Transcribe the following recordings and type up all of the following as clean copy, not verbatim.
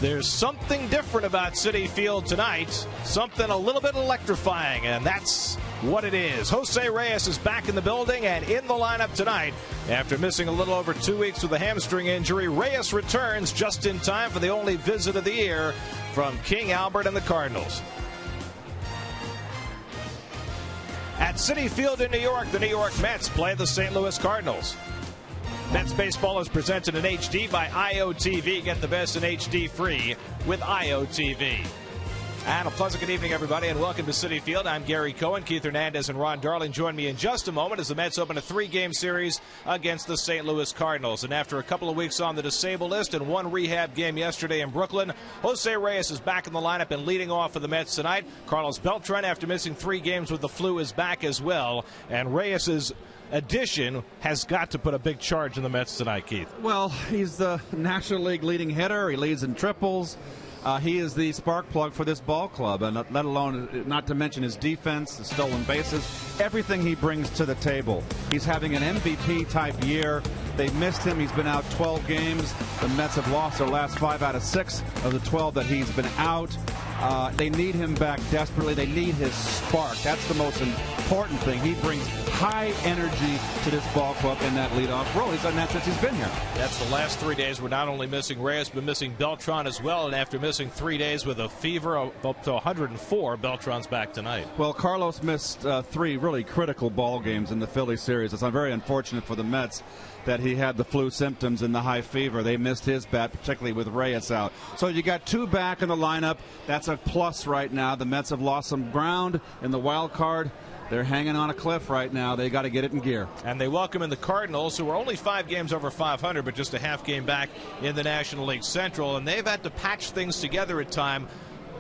There's something different about Citi Field tonight, something a little bit electrifying, and that's what it is. Jose Reyes is back in the building and in the lineup tonight. After missing a little over 2 weeks with a hamstring injury, Reyes returns just in time for the only visit of the year from King Albert and the Cardinals. At Citi Field in New York, the New York Mets play the St. Louis Cardinals. Mets baseball is presented in HD by IOTV. Get the best in HD free with IOTV. And a pleasant good evening, everybody, and welcome to Citi Field. I'm Gary Cohen. Keith Hernandez and Ron Darling join me in just a moment as the Mets open a 3-game series against the St. Louis Cardinals. And after a couple of weeks on the disabled list and one rehab game yesterday in Brooklyn, Jose Reyes is back in the lineup and leading off for the Mets tonight. Carlos Beltran, after missing 3 games with the flu, is back as well. And Reyes's addition has got to put a big charge in the Mets tonight, Keith. Well, he's the National League leading hitter. He leads in triples. He is the spark plug for this ball club, and let alone, not to mention his defense, the stolen bases, everything he brings to the table. He's having an MVP-type year. They missed him. He's been out 12 games. The Mets have lost their last 5 out of 6 of the 12 that he's been out. They need him back desperately. They need his spark. That's the most important thing. He brings high energy to this ball club in that leadoff role. He's done that since he's been here. That's the last 3 days. We're not only missing Reyes, but missing Beltran as well. And after missing 3 days with a fever of up to 104, Beltran's back tonight. Well, Carlos missed 3 really critical ball games in the Philly series. It's very unfortunate for the Mets that he had the flu symptoms and the high fever. They missed his bat, particularly with Reyes out. So you got 2 back in the lineup. That's a plus right now. The Mets have lost some ground in the wild card. They're hanging on a cliff right now. They got to get it in gear. And they welcome in the Cardinals, who are only 5 games over 500, but just a half game back in the National League Central. And they've had to patch things together at time,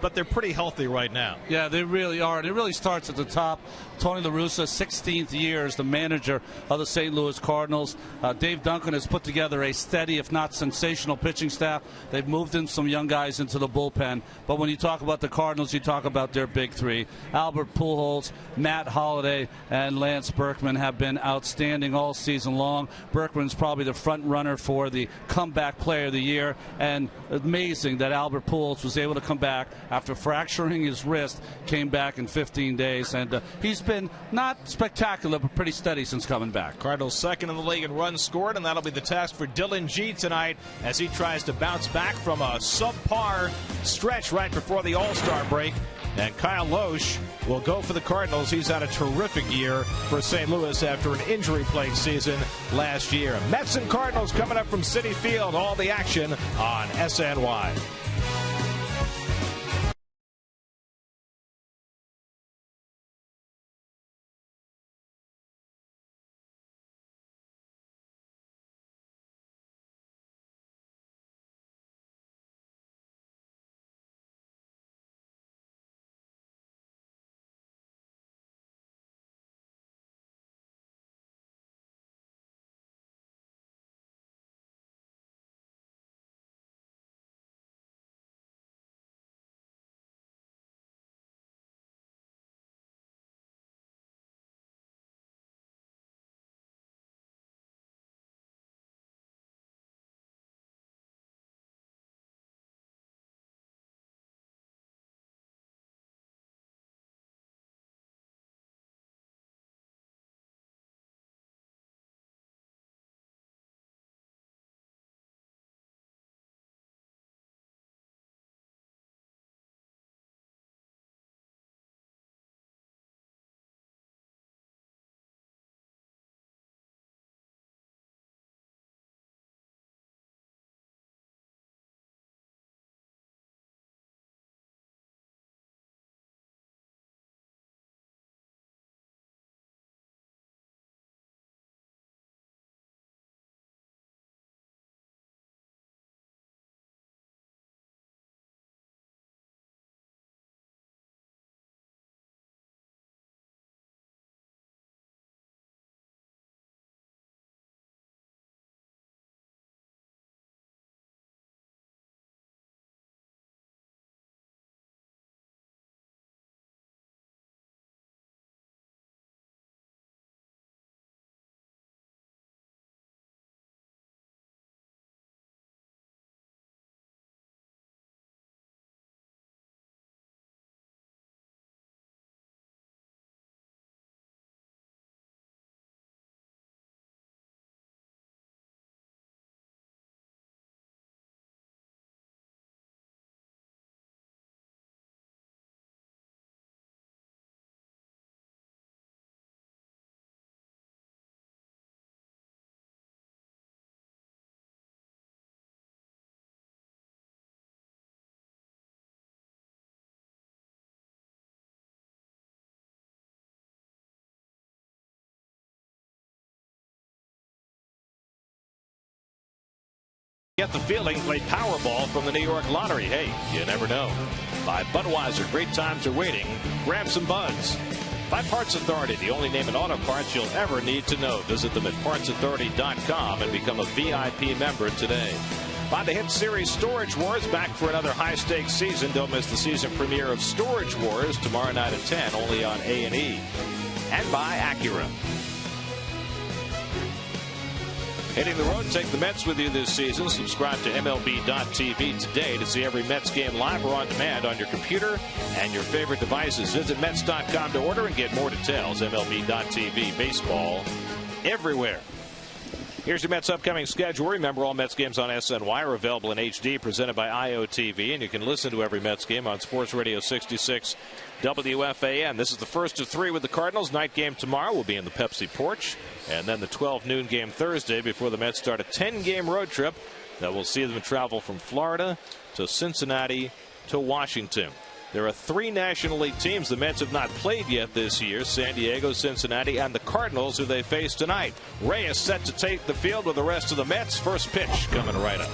but they're pretty healthy right now. Yeah, they really are. And it really starts at the top. Tony La Russa, 16th year as the manager of the St. Louis Cardinals. Dave Duncan has put together a steady, if not sensational, pitching staff. They've moved in some young guys into the bullpen. But when you talk about the Cardinals, you talk about their big 3. Albert Pujols, Matt Holliday, and Lance Berkman have been outstanding all season long. Berkman's probably the front runner for the comeback player of the year. And amazing that Albert Pujols was able to come back after fracturing his wrist, came back in 15 days. And he's been not spectacular, but pretty steady since coming back. Cardinals second in the league in runs scored, and that'll be the task for Dylan G tonight as he tries to bounce back from a subpar stretch right before the All-Star break. And Kyle Loesch will go for the Cardinals. He's had a terrific year for St. Louis after an injury-plagued season last year. Mets and Cardinals coming up from Citi Field. All the action on SNY. Get the feeling, play Powerball from the New York Lottery. Hey, you never know. By Budweiser, great times are waiting. Grab some buds. By Parts Authority, the only name in auto parts you'll ever need to know. Visit them at partsauthority.com and become a VIP member today. By the hit series Storage Wars, back for another high-stakes season. Don't miss the season premiere of Storage Wars tomorrow night at 10, only on A&E. And by Acura. Hitting the road, take the Mets with you this season. Subscribe to MLB.tv today to see every Mets game live or on demand on your computer and your favorite devices. Visit Mets.com to order and get more details. MLB.tv, baseball everywhere. Here's your Mets upcoming schedule. Remember, all Mets games on SNY are available in HD, presented by IOTV, and you can listen to every Mets game on Sports Radio 66 WFAN. This is the first of three with the Cardinals. Night game tomorrow will be in the Pepsi Porch, and then the 12 noon game Thursday before the Mets start a 10-game road trip that will see them travel from Florida to Cincinnati to Washington. There are three National League teams the Mets have not played yet this year: San Diego, Cincinnati, and the Cardinals, who they face tonight. Reyes set to take the field with the rest of the Mets. First pitch coming right up.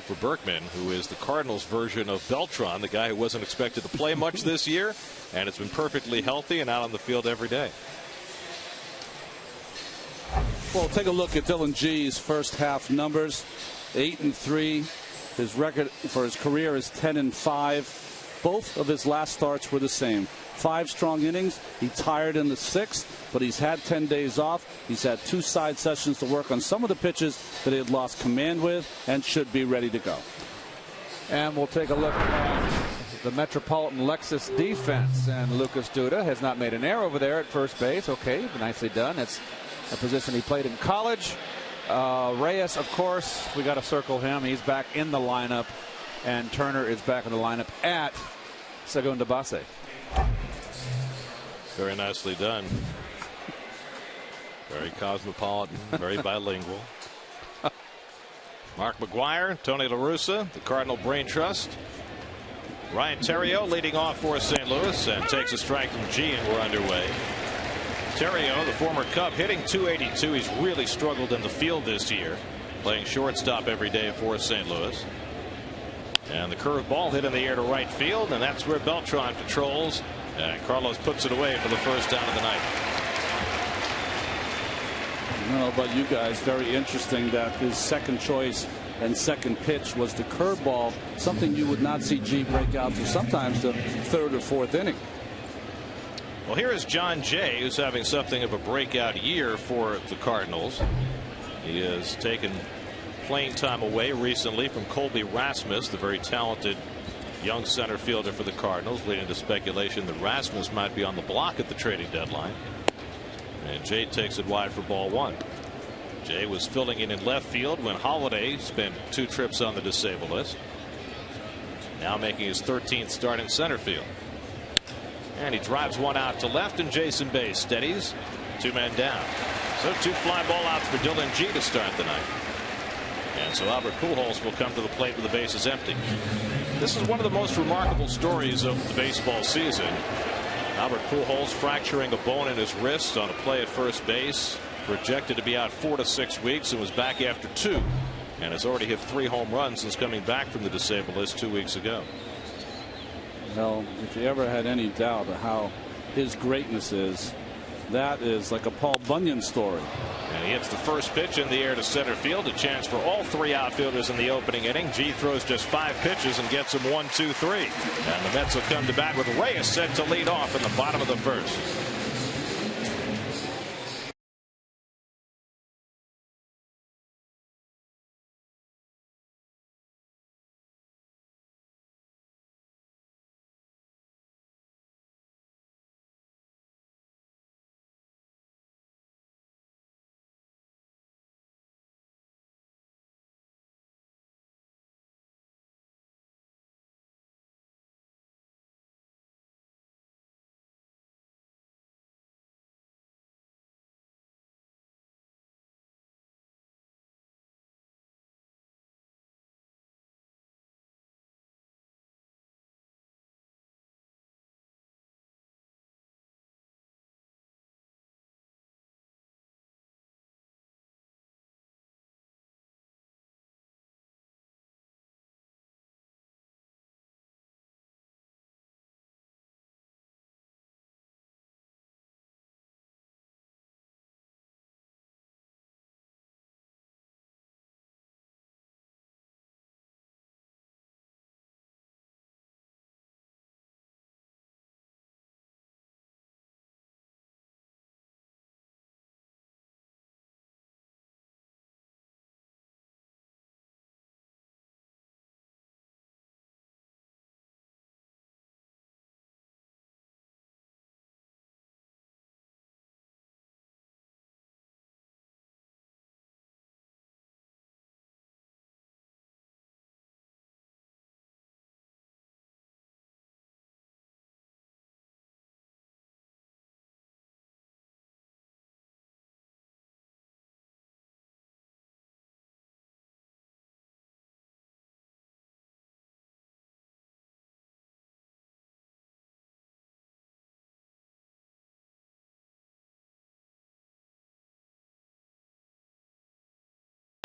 For Berkman, who is the Cardinals version of Beltran, the guy who wasn't expected to play much this year, and has been perfectly healthy and out on the field every day. Well, take a look at Dylan G's first half numbers. 8-3. His record for his career is 10-5. Both of his last starts were the same. 5 strong innings. He tired in the 6th, but he's had 10 days off. He's had 2 side sessions to work on some of the pitches that he had lost command with and should be ready to go. And we'll take a look at the Metropolitan Lexus defense. And Lucas Duda has not made an error over there at first base. Okay, nicely done. It's a position he played in college. Reyes, of course, we got to circle him. He's back in the lineup. And Turner is back in the lineup at Segunda Base. Very nicely done. Very cosmopolitan, very bilingual. Mark McGuire, Tony La Russa, the Cardinal Brain Trust. Ryan Theriot leading off for St. Louis and takes a strike from G, and we're underway. Theriot, the former Cub, hitting .282. He's really struggled in the field this year, playing shortstop every day for St. Louis. And the curveball hit in the air to right field, and that's where Beltran patrols. And Carlos puts it away for the first down of the night. I don't know about you guys, very interesting that his second choice and second pitch was the curveball, something you would not see G break out to sometimes the third or fourth inning. Well, here is John Jay, who's having something of a breakout year for the Cardinals. He has taken playing time away recently from Colby Rasmus, the very talented young center fielder for the Cardinals, leading to speculation that Rasmus might be on the block at the trading deadline. And Jay takes it wide for ball one. Jay was filling in left field when Holiday spent 2 trips on the disabled list. Now making his 13th start in center field. And he drives one out to left, and Jason Bay steadies. 2 men down. So 2 fly ball outs for Dylan G to start the night. And so Albert Pujols will come to the plate with the bases empty. This is one of the most remarkable stories of the baseball season. Albert Pujols fracturing a bone in his wrist on a play at first base, projected to be out 4 to 6 weeks, and was back after 2, and has already hit 3 home runs since coming back from the disabled list 2 weeks ago. Well, if you ever had any doubt of how his greatness is, that is like a Paul Bunyan story. And he hits the first pitch in the air to center field. A chance for all 3 outfielders in the opening inning. G throws just 5 pitches and gets him 1, 2, 3. And the Mets will come to bat with Reyes set to lead off in the bottom of the first.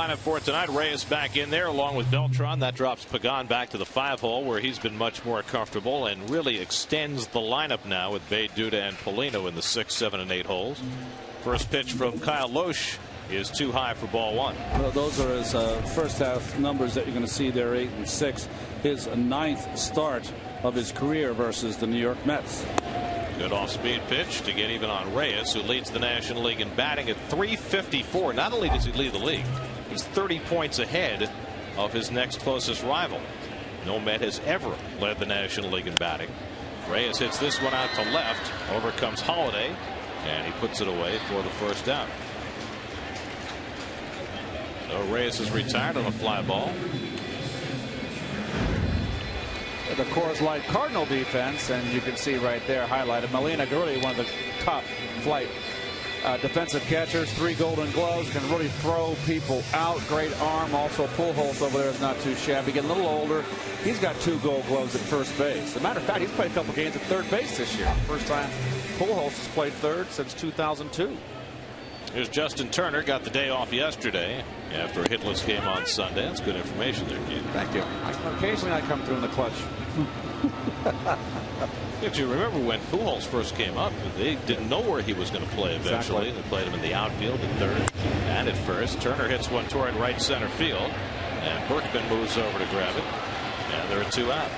Lineup for tonight. Reyes back in there along with Beltran. That drops Pagan back to the 5-hole where he's been much more comfortable and really extends the lineup now with Bae, Duda, and Polino in the 6, 7, and 8 holes. First pitch from Kyle Loesch is too high for ball one. Well, those are his first half numbers that you're going to see there, 8 and 6. His 9th start of his career versus the New York Mets. Good off-speed pitch to get even on Reyes, who leads the National League in batting at .354. Not only does he lead the league, he's 30 points ahead of his next closest rival. No Met has ever led the National League in batting. Reyes hits this one out to left. Over comes Holiday, and he puts it away for the first down. So Reyes is retired on a fly ball. the Coors Light Cardinal defense, and you can see right there highlighted Melina Gurley, one of the top flight defensive catchers, 3 Golden Gloves, can really throw people out. Great arm. Also, Pujols over there is not too shabby. Getting a little older. He's got 2 Gold Gloves at first base. As a matter of fact, he's played a couple games at third base this year. First time Pujols has played third since 2002. Here's Justin Turner. Got the day off yesterday after a hitless game on Sunday. That's good information there, Keith. Thank you. Occasionally I come through in the clutch. If you remember when Pujols first came up, they didn't know where he was going to play eventually. They played him in the outfield at third and at first. Turner hits one toward right center field, and Berkman moves over to grab it, and there are 2 out.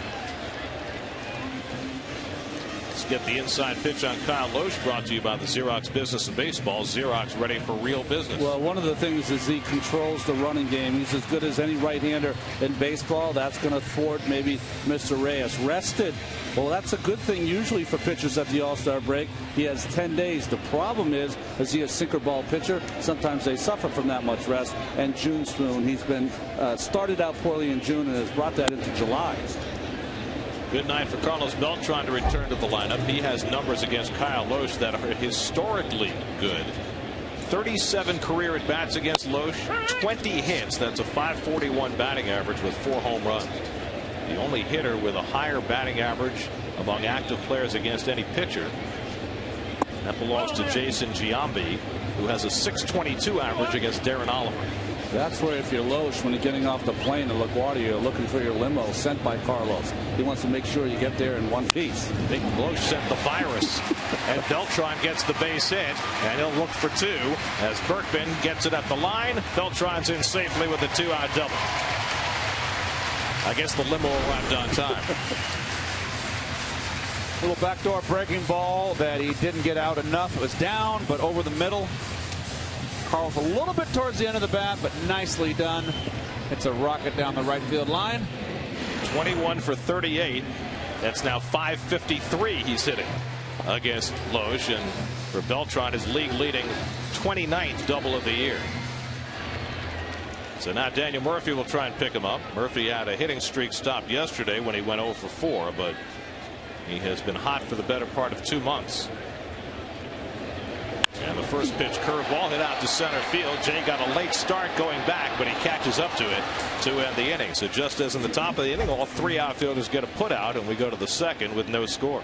Let's get the inside pitch on Kyle Loesch, brought to you by the Xerox Business and Baseball. Xerox, ready for real business. Well, one of the things is he controls the running game. He's as good as any right-hander in baseball. That's going to thwart maybe Mr. Reyes. Rested. Well, that's a good thing usually for pitchers at the All-Star break. He has 10 days. The problem is he a sinker ball pitcher? Sometimes they suffer from that much rest. And June Spoon, he's been started out poorly in June and has brought that into July. Good night for Carlos Beltran to return to the lineup. He has numbers against Kyle Loesch that are historically good. 37 career at bats against Loesch, 20 hits. That's a .541 batting average with 4 home runs. The only hitter with a higher batting average among active players against any pitcher. That belongs to Jason Giambi, who has a .622 average against Darren Oliver. That's where if you're Loesch, when you're getting off the plane to LaGuardia, you're looking for your limo sent by Carlos. He wants to make sure you get there in one piece. I think Loesch sent the virus. And Beltran gets the base hit, and he'll look for 2 as Berkman gets it at the line. Beltran's in safely with a 2-out double. I guess the limo arrived on time. Little backdoor breaking ball that he didn't get out enough. It was down, but over the middle. Carl's a little bit towards the end of the bat, but nicely done. It's a rocket down the right field line. 21 for 38. That's now .553 he's hitting against Loesch, and for Beltran, his league leading 29th double of the year. So now Daniel Murphy will try and pick him up. Murphy had a hitting streak stopped yesterday when he went 0 for 4, but he has been hot for the better part of 2 months. And the first pitch curveball hit out to center field. Jay got a late start going back, but he catches up to it to end the inning. So just as in the top of the inning, all 3 outfielders get a put out, and we go to the second with no score.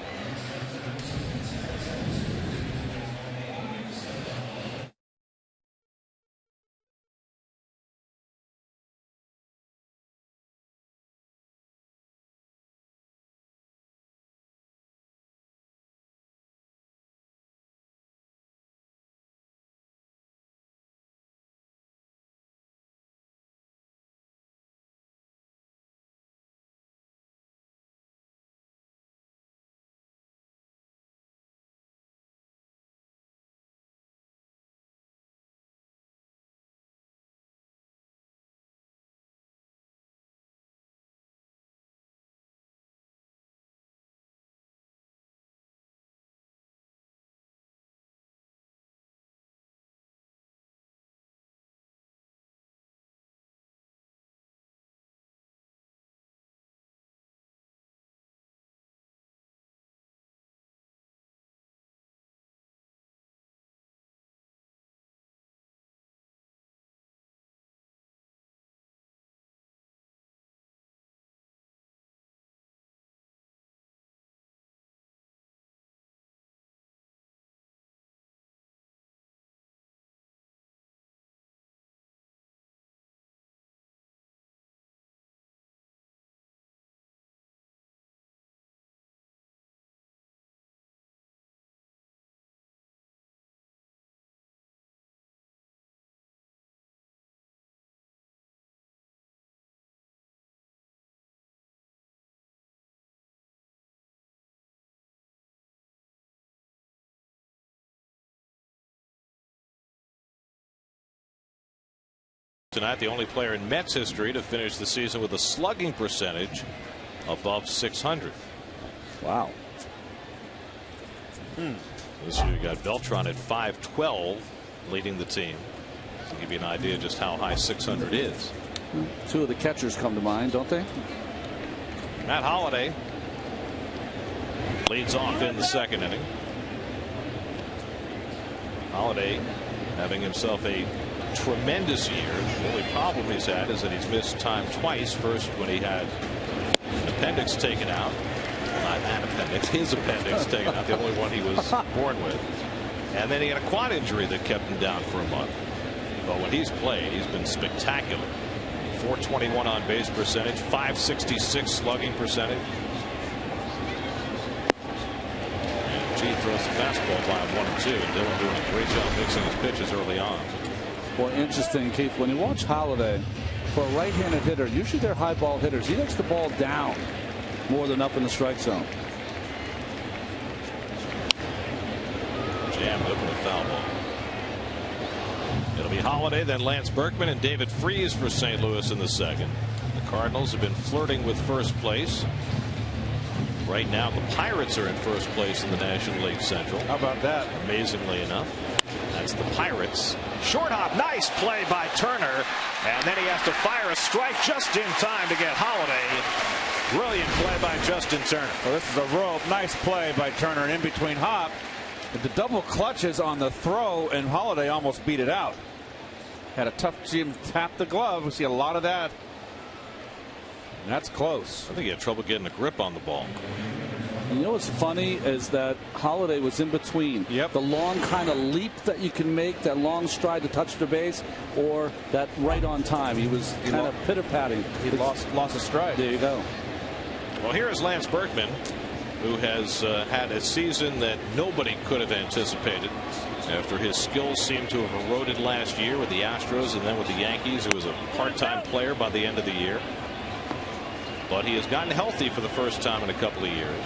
Tonight, the only player in Mets history to finish the season with a slugging percentage above .600. Wow. This year you got Beltran at .512 leading the team. To give you an idea just how high .600 is. 2 of the catchers come to mind, don't they? Matt Holliday leads off in the second inning. Holliday having himself a tremendous year. The only problem he's had is that he's missed time twice. First when he had an appendix taken out. Not an appendix, his appendix taken out, the only one he was born with. And then he had a quad injury that kept him down for a month. But when he's played, he's been spectacular. 421 on base percentage, 566 slugging percentage. And G throws the fastball by 1-2. And Dillon doing a great job mixing his pitches early on. Well, interesting, Keith, when you watch Holliday, for a right-handed hitter, usually they're high ball hitters. He likes the ball down more than up in the strike zone. Jammed up in the foul ball. It'll be Holliday, then Lance Berkman and David Freese for St. Louis in the second. The Cardinals have been flirting with first place. Right now, the Pirates are in first place in the National League Central. How about that? Amazingly enough. That's the Pirates. Short hop, nice play by Turner. And then he has to fire a strike just in time to get Holliday. Brilliant play by Justin Turner. Well, this is a real nice play by Turner. And in between hop, the double clutches on the throw, and Holliday almost beat it out. Had a tough team tap the glove. We see a lot of that. And that's close. I think he had trouble getting a grip on the ball. You know what's funny is that Holliday was in between. Yep. The long kind of leap that you can make, that long stride to touch the base, or that right on time. He was kind of pitter-patting. He lost a stride. There you go. Well, here is Lance Berkman, who has had a season that nobody could have anticipated after his skills seemed to have eroded last year with the Astros and then with the Yankees. He was a part-time player by the end of the year. But he has gotten healthy for the first time in a couple of years.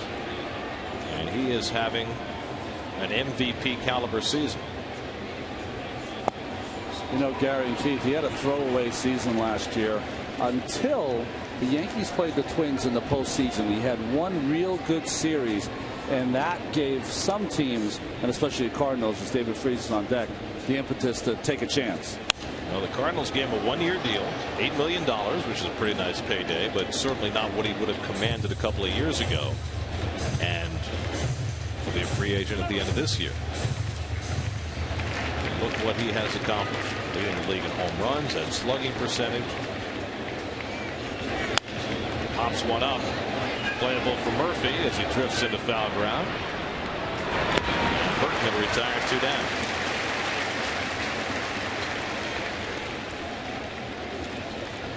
And he is having an MVP caliber season. You know, Gary and Keith, he had a throwaway season last year until the Yankees played the Twins in the postseason. He had one real good series, and that gave some teams, and especially the Cardinals, as David Freese is on deck, the impetus to take a chance. Well, the Cardinals gave him a one-year deal, $8 million, which is a pretty nice payday, but certainly not what he would have commanded a couple of years ago. And he'll be a free agent at the end of this year. And look what he has accomplished. Leading the league in home runs and slugging percentage. Pops one up. Playable for Murphy as he drifts into foul ground. Berkman retires 2 down.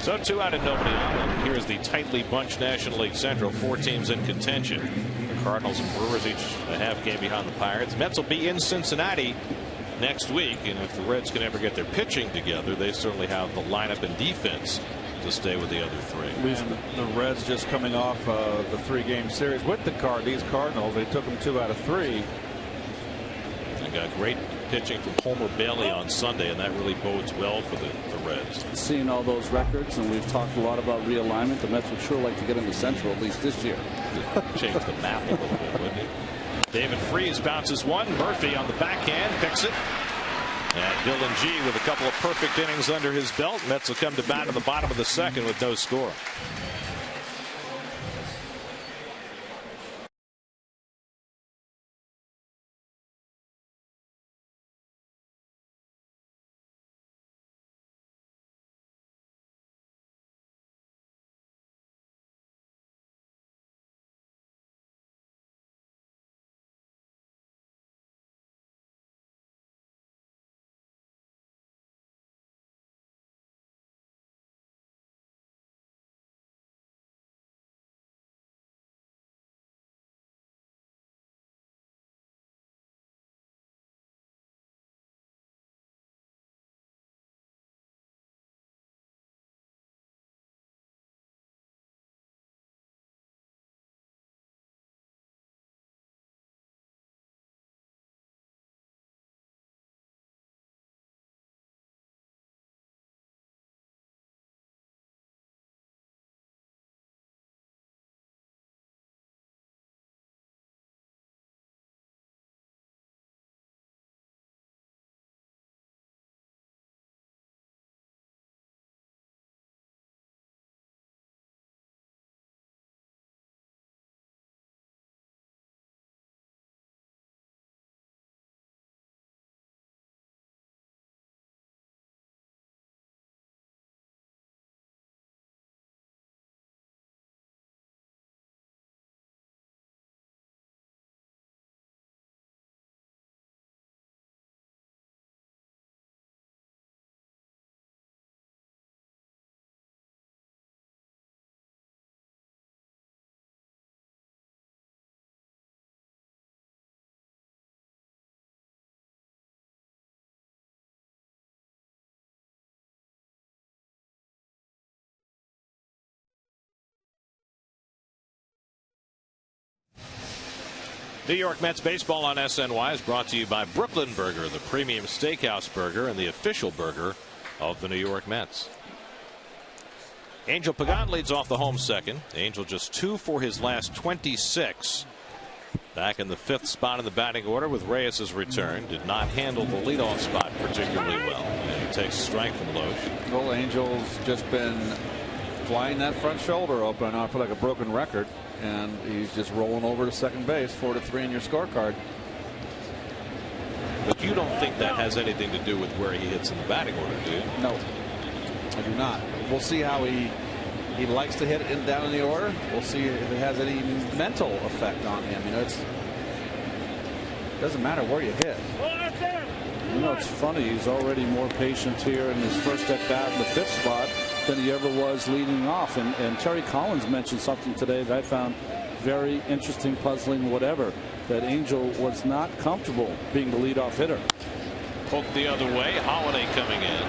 So 2 out and nobody on. And here's the tightly bunched National League Central. 4 teams in contention. The Cardinals and Brewers each a half game behind the Pirates. Mets will be in Cincinnati next week. And if the Reds can ever get their pitching together, they certainly have the lineup and defense to stay with the other 3. The Reds just coming off the 3-game series with these Cardinals. They took them 2 out of 3. They got great pitching from Homer Bailey on Sunday, and that really bodes well for the Reds. Seeing all those records, and we've talked a lot about realignment, the Mets would sure like to get in the Central at least this year. Change the map a little bit, wouldn't he? David Freese bounces one. Murphy on the backhand picks it. And Dillon G with a couple of perfect innings under his belt. Mets will come to bat in the bottom of the second with no score. New York Mets baseball on SNY is brought to you by Brooklyn Burger, the premium steakhouse burger and the official burger of the New York Mets. Angel Pagan leads off the home second. Angel just 2 for his last 26. Back in the 5th spot in the batting order with Reyes' return. Did not handle the leadoff spot particularly well. And he takes a strike from Loesch. Well, Angel's just been flying that front shoulder open. I feel like a broken record. And he's just rolling over to second base, 4-3 in your scorecard. But you don't think that has anything to do with where he hits in the batting order, do you? No, I do not. We'll see how he likes to hit it down in the order. We'll see if it has any mental effect on him. You know, it doesn't matter where you hit. You know, it's funny. He's already more patient here in his first at bat in the 5th spot than he ever was leading off. And Terry Collins mentioned something today that I found very interesting, puzzling, whatever, that Angel was not comfortable being the leadoff hitter. Poked the other way. Holiday coming in.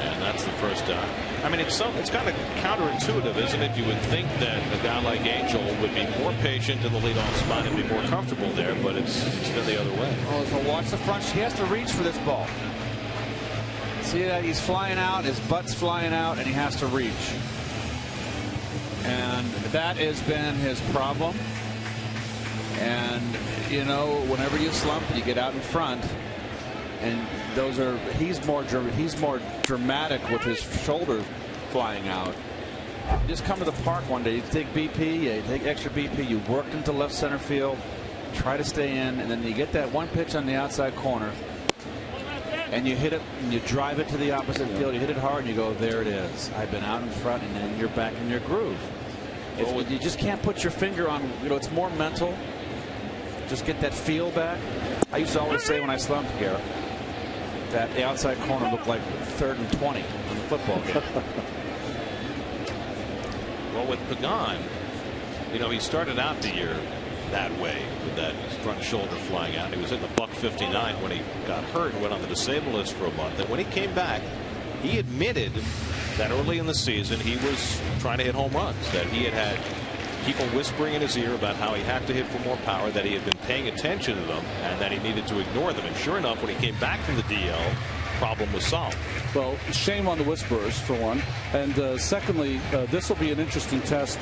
And that's the first down. I mean, it's kind of counterintuitive, isn't it? You would think that a guy like Angel would be more patient in the leadoff spot and be more comfortable there, but it's been the other way. Oh, so watch the front. He has to reach for this ball. See that he's flying out, his butt's flying out, and he has to reach. And that has been his problem. And you know, whenever you slump, you get out in front, and he's more dramatic with his shoulders flying out. You just come to the park one day, you take BP, you take extra BP, you work into left center field, try to stay in, and then you get that one pitch on the outside corner. And you hit it, and you drive it to the opposite field. You hit it hard, and you go, there it is. I've been out in front, and then you're back in your groove. You just can't put your finger on, you know, it's more mental. Just get that feel back. I used to always say when I slumped here that the outside corner looked like 3rd and 20 in the football game. Well, with Pagan, you know, he started out the year that way with that front shoulder flying out. He was in the .59 when he got hurt and went on the disabled list for a month. And when he came back, he admitted that early in the season he was trying to hit home runs, that he had people whispering in his ear about how he had to hit for more power, that he had been paying attention to them, and that he needed to ignore them. And sure enough, when he came back from the DL, problem was solved. Well, shame on the whisperers, for one. And secondly, this will be an interesting test,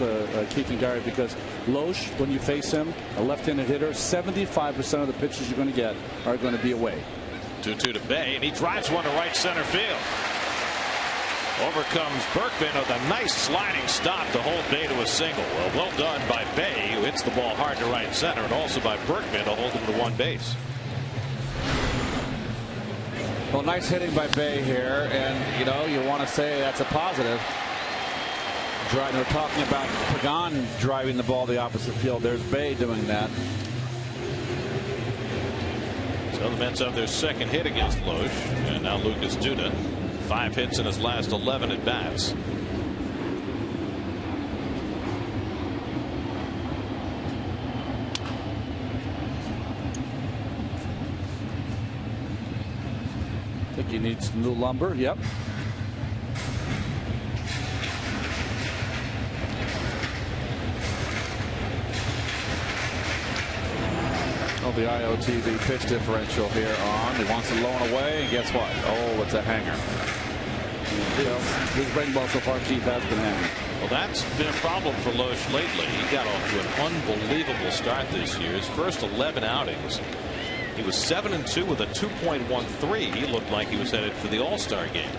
Keith and Gary, because Loesch, when you face him, a left-handed hitter, 75% of the pitches you're going to get are going to be away. 2-2 to Bay, and he drives one to right center field. Over comes Berkman with a nice sliding stop to hold Bay to a single. Well done by Bay, who hits the ball hard to right center, and also by Berkman to hold him to one base. Well, nice hitting by Bay here, and you know, you want to say that's a positive. We're talking about Pagan driving the ball the opposite field. There's Bay doing that. So the Mets have their second hit against Loesch, and now Lucas Duda. 5 hits in his last 11 at bats. I think he needs new lumber. Yep. Oh, the IOTV pitch differential here on. He wants it low and away, and guess what? Oh, it's a hanger. His breaking ball so far, Keith, has been hanging. Well, that's been a problem for Loesch lately. He got off to an unbelievable start this year. His first 11 outings, he was 7-2 with a 2.13. He looked like he was headed for the All-Star game,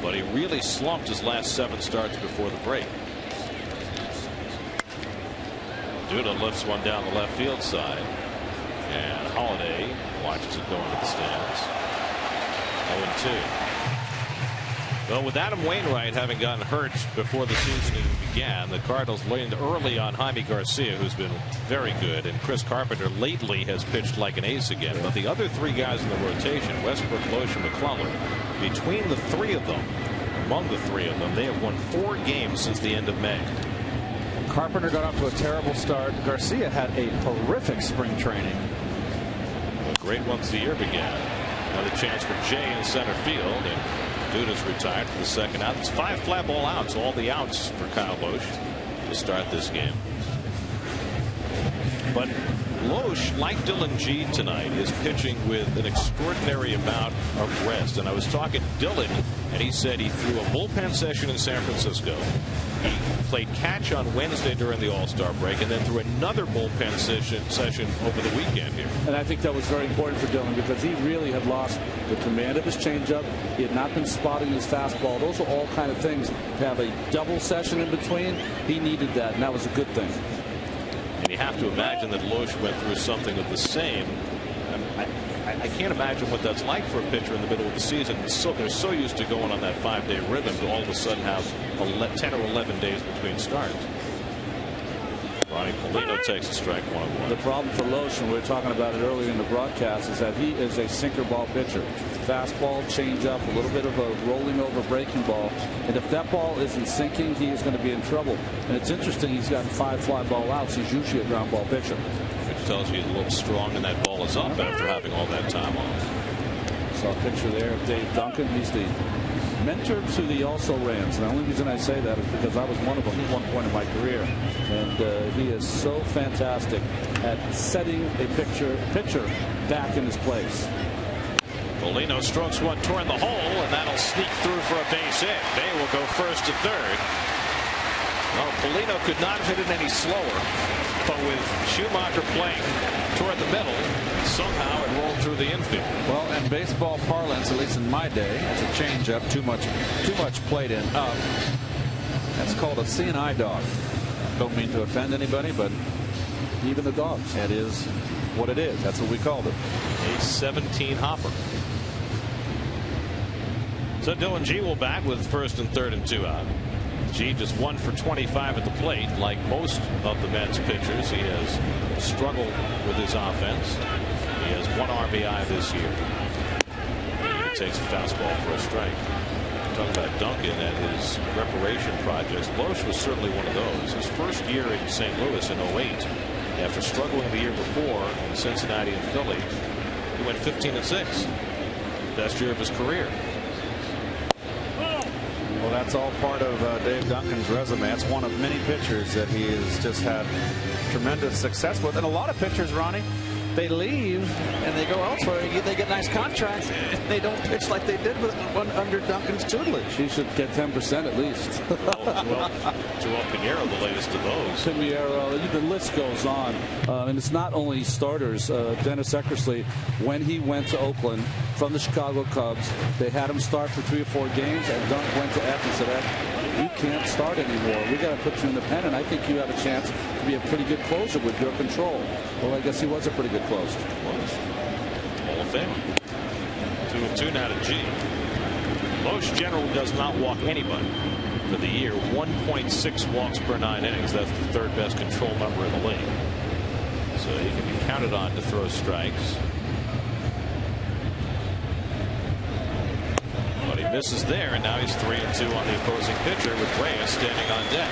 but he really slumped his last 7 starts before the break. Duda lifts one down the left field side, and Holiday watches it go into the stands. 0-2. Well, with Adam Wainwright having gotten hurt before the season began, the Cardinals leaned early on Jaime Garcia, who's been very good, and Chris Carpenter lately has pitched like an ace again. But the other 3 guys in the rotation, Westbrook, Loesch, and McClellan, between the 3 of them, among the 3 of them, they have won 4 games since the end of May. Carpenter got off to a terrible start. Garcia had a horrific spring training. A great once the year began. Another chance for Jay in center field, and Duda's retired for the second out. It's 5 fly ball outs, all the outs for Kyle Loesch to start this game. But Loesch, like Dylan G tonight, is pitching with an extraordinary amount of rest. And I was talking to Dylan, and he said he threw a bullpen session in San Francisco. He played catch on Wednesday during the All-Star break, and then threw another bullpen session over the weekend here. And I think that was very important for Dylan because he really had lost the command of his changeup. He had not been spotting his fastball. Those are all kind of things. To have a double session in between, he needed that, and that was a good thing. And you have to imagine that Loesch went through something of the same. I can't imagine what that's like for a pitcher in the middle of the season. They're so used to going on that 5-day rhythm to all of a sudden have 10 or 11 days between starts. Ronnie Polino takes a strike 1-1. The problem for Loesch, and we were talking about it earlier in the broadcast, is that he is a sinker ball pitcher. Fastball, changeup, a little bit of a rolling over breaking ball. And if that ball isn't sinking, he is going to be in trouble. And it's interesting, he's got 5 fly ball outs. He's usually a ground ball pitcher. Which tells you he's a little strong and that ball is up after having all that time off. Saw a picture there of Dave Duncan. He's the mentor to the also-rans. And the only reason I say that is because I was one of them at one point in my career. And he is so fantastic at setting a pitcher back in his place. Polino strokes one toward the hole, and that'll sneak through for a base hit. Bay will go first to third. Well, Polino could not have hit it any slower, but with Schumacher playing toward the middle, somehow it rolled through the infield. Well, in baseball parlance, at least in my day, it's a changeup, too much played in up. That's called a CNI dog. Don't mean to offend anybody, but even the dogs. It is what it is. That's what we called it. A 17 hopper. So Dylan G will bat with first and third and 2 out. G just 1 for 25 at the plate. Like most of the Mets pitchers, he has struggled with his offense. He has 1 RBI this year. He takes a fastball for a strike. Talking about Duncan and his reparation projects. Loesch was certainly one of those. His first year in St. Louis in 08, after struggling the year before in Cincinnati and Philly, he went 15-6. Best year of his career. Well, that's all part of Dave Duncan's resume. It's one of many pitchers that he has just had tremendous success with. And a lot of pitchers, Ronnie, they leave and they go elsewhere. They get nice contracts. They don't pitch like they did under Duncan's tutelage. He should get 10% at least. Joel Pinheiro, the latest of those. Pinheiro, the list goes on. And it's not only starters. Dennis Eckersley, when he went to Oakland from the Chicago Cubs, they had him start for 3 or 4 games, and Dunk went to Eck and said, Eck, you can't start anymore. We got to put you in the pen, and I think you have a chance to be a pretty good closer with your control. Well, I guess he was a pretty good closer. Hall of Fame. 2-2 now to G. Loesch generally does not walk anybody for the year. 1.6 walks per 9 innings. That's the 3rd best control number in the league. So he can be counted on to throw strikes. But he misses there, and now he's 3-2 on the opposing pitcher with Reyes standing on deck.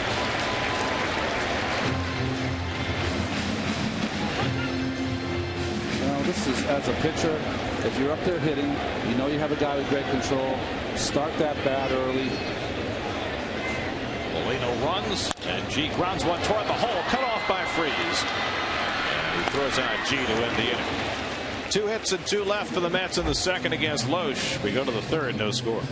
This is, as a pitcher, if you're up there hitting, you know you have a guy with great control, start that bat early. Molino runs, and G grounds one toward the hole, cut off by Freeze. And he throws out G to end the inning. 2 hits and 2 left for the Mets in the second against Loesch. We go to the third, no score.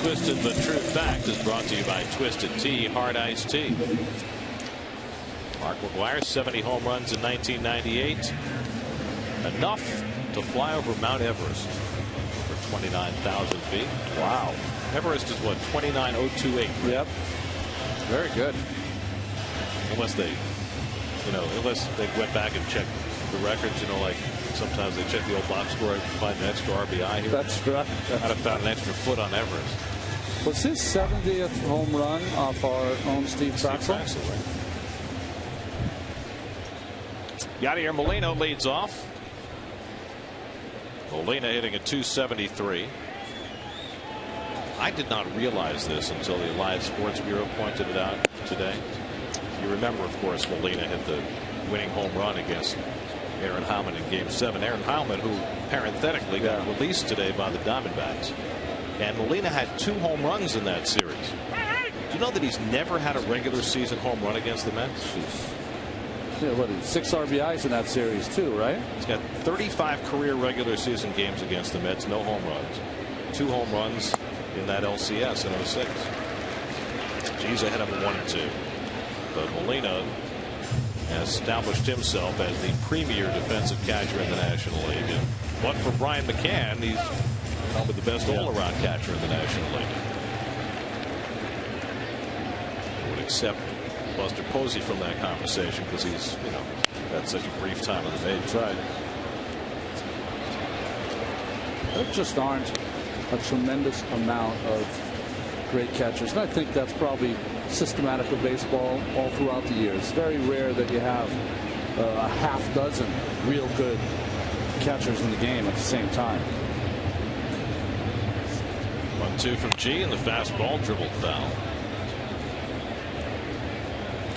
Twisted but True Fact is brought to you by Twisted Tea Hard Iced Tea. Mark McGwire, 70 home runs in 1998. Enough to fly over Mount Everest for 29,000 feet. Wow. Everest is what, 29,028? Yep. Very good. Unless they, unless they went back and checked the records, like sometimes they check the old box score and find an extra RBI here. That's right. I'd have found an extra foot on Everest. Was his 70th home run off our own Steve Traxel? Right? Yadier Molina leads off. Molina hitting a .273. I did not realize this until the Live Sports Bureau pointed it out today. You remember, of course, Molina hit the winning home run against Aaron Heilman in Game 7. Aaron Heilman, who parenthetically got released today by the Diamondbacks. And Molina had 2 home runs in that series. Do you know that he's never had a regular season home run against the Mets? Yeah, what, 6 RBIs in that series too, right? He's got 35 career regular season games against the Mets, no home runs. 2 home runs in that LCS in 06. G's ahead of him 1-2. But Molina has established himself as the premier defensive catcher in the National League. And but for Brian McCann, he's probably the best all-around catcher in the National League. I would accept Buster Posey from that conversation because he's, had such a brief time in the majors. Right. There just aren't a tremendous amount of great catchers. And I think that's probably systematic of baseball all throughout the years. It's very rare that you have a half dozen real good catchers in the game at the same time. 1-2 from G, and the fastball dribbled foul.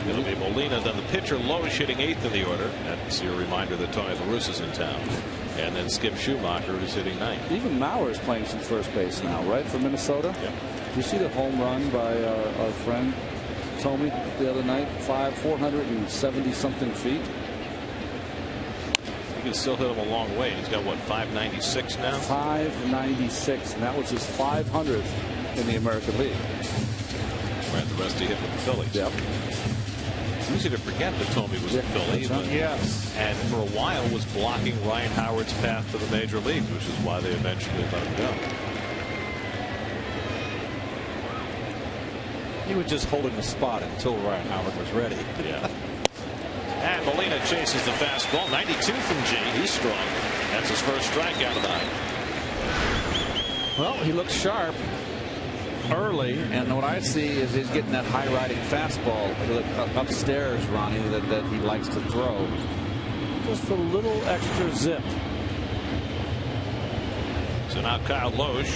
It'll be Molina, then the pitcher Loesch hitting 8th in the order. That's your reminder that Tony La Russa's in town. And then Skip Schumacher, who's hitting 9th. Even Mauer is playing some first base now, right, for Minnesota? Yep. Did you see the home run by our friend Tommy the other night? 470 something feet. He can still hit him a long way. He's got what, 596 now? 596, and that was his 500th in the American League. Right, the rest he hit with the Phillies. Yep. It's easy to forget that Tommy was a Philly. Yes. And for a while was blocking Ryan Howard's path to the major leagues, which is why they eventually let him go. He was just holding the spot until Ryan Howard was ready. Yeah. And Molina chases the fastball. 92 from G. He's strong. That's his first strikeout of the night. Well, he looks sharp early, and what I see is he's getting that high riding fastball upstairs, Ronnie, that he likes to throw. Just a little extra zip. So now Kyle Loesch,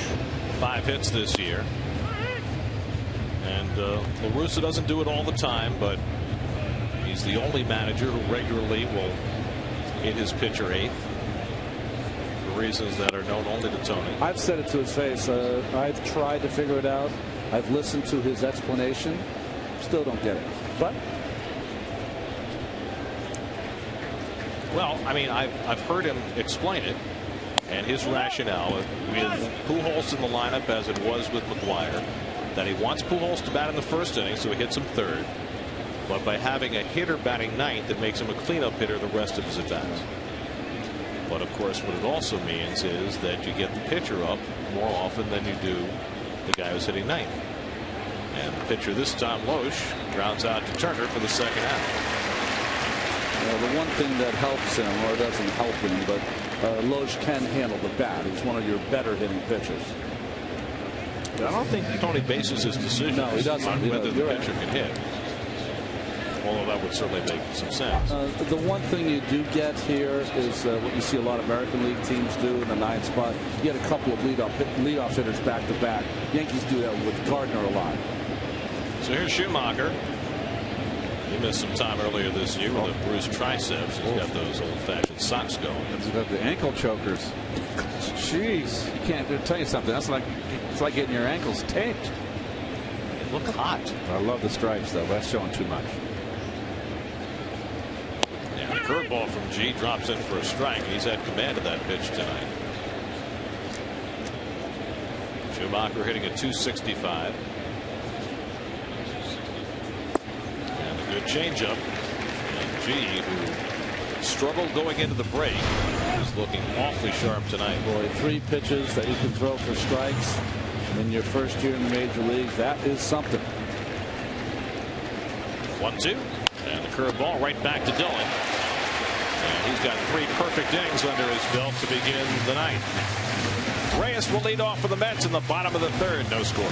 5 hits this year. And La Russa doesn't do it all the time, but he's the only manager who regularly will hit his pitcher 8th. For reasons that are known only to Tony. I've said it to his face. I've tried to figure it out. I've listened to his explanation. Still don't get it. But well, I mean, I've heard him explain it, and his rationale with Pujols in the lineup as it was with McGwire, that he wants Pujols to bat in the first inning, so he hits him 3rd. But by having a hitter batting 9th, it makes him a cleanup hitter the rest of his at-bats. But of course, what it also means is that you get the pitcher up more often than you do the guy who's hitting 9th. And the pitcher this time, Loesch, grounds out to Turner for the second out. the one thing that helps him, or doesn't help him, but Loesch can handle the bat. He's one of your better hitting pitchers. I don't think Tony bases his decisions on whether the pitcher can hit. Although that would certainly make some sense. The one thing you do get here is what you see a lot of American League teams do in the 9th spot. You get a couple of leadoff hitters back to back. Yankees do that with Gardner a lot. So here's Schumacher. He missed some time earlier this year with a bruised triceps. He's got those old-fashioned socks going. He's got the ankle chokers. Jeez, you can't. I'll tell you something. That's like it's like getting your ankles taped. They look hot. I love the stripes though. That's showing too much. Yeah, the curveball from G drops in for a strike. He's had command of that pitch tonight. Schumacher hitting a 265. And a good changeup. And G, who struggled going into the break, is looking awfully sharp tonight. Boy, 3 pitches that you can throw for strikes in your first year in the major leagues. That is something. 1-2. And the curveball right back to Dillon. And he's got 3 perfect innings under his belt to begin the night. Reyes will lead off for the Mets in the bottom of the 3rd. No score.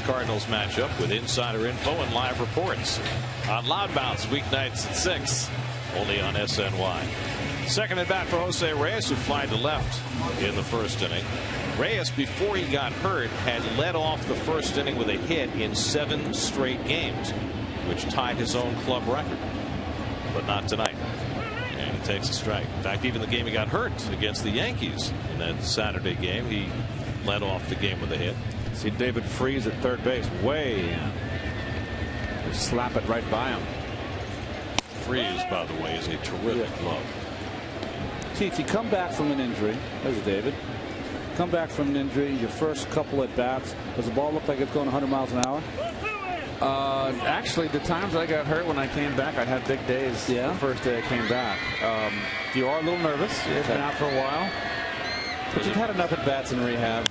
Cardinals matchup with insider info and live reports on Loudmouths weeknights at 6, only on SNY. Second at bat for Jose Reyes, who flied to left in the first inning. Reyes, before he got hurt, had led off the first inning with a hit in 7 straight games, which tied his own club record, but not tonight. And he takes a strike. In fact, even the game he got hurt against the Yankees in that Saturday game, he led off the game with a hit. See David Freese at third base, way in. Just slap it right by him. Freese, by the way, is a terrific glove. See, if you come back from an injury, there's David. Come back from an injury, your first couple at bats, does the ball look like it's going 100 miles an hour? Actually, the times I got hurt when I came back, I had big days. Yeah. The first day I came back. You are a little nervous. You've been out for a while. But you've had enough at bats in rehab.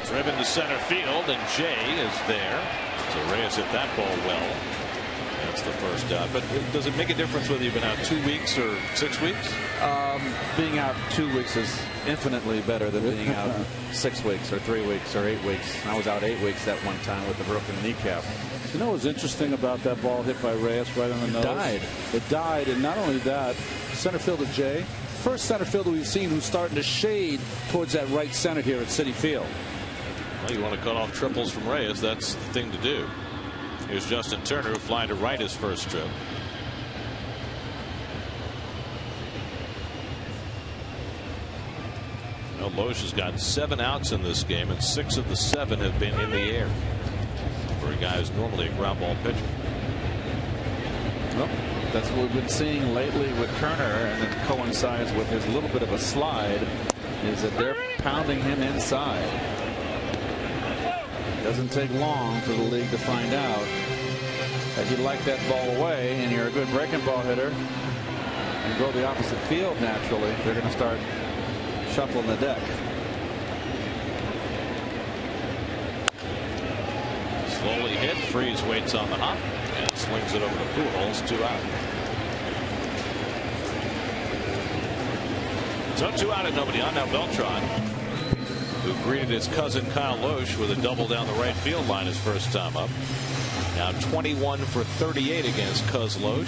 Driven to center field, and Jay is there. So Reyes hit that ball well. That's the first out. But does it make a difference whether you've been out 2 weeks or 6 weeks? Being out 2 weeks is infinitely better than being out 6 weeks or 3 weeks or 8 weeks. I was out 8 weeks that one time with the broken kneecap. You know what's interesting about that ball hit by Reyes right on the nose? It died, and not only that, center fielder Jay, first center fielder we've seen who's starting to shade towards that right center here at Citi Field. Well, you want to cut off triples from Reyes, that's the thing to do. Here's Justin Turner, who flying to right his first trip. Well, Loesch has got 7 outs in this game, and 6 of the 7 have been in the air for a guy who's normally a ground ball pitcher. Well, that's what we've been seeing lately with Turner, and it coincides with his little bit of a slide, is that they're pounding him inside. Doesn't take long for the league to find out that you like that ball away and you're a good breaking ball hitter and go the opposite field naturally. They're going to start shuffling the deck. Slowly hit. Freese waits on the hop and swings it over to Pujols. 2 out. So 2 out and nobody on. Now Beltran. who greeted his cousin Kyle Loesch with a double down the right field line his first time up. Now 21 for 38 against Cuz Loesch.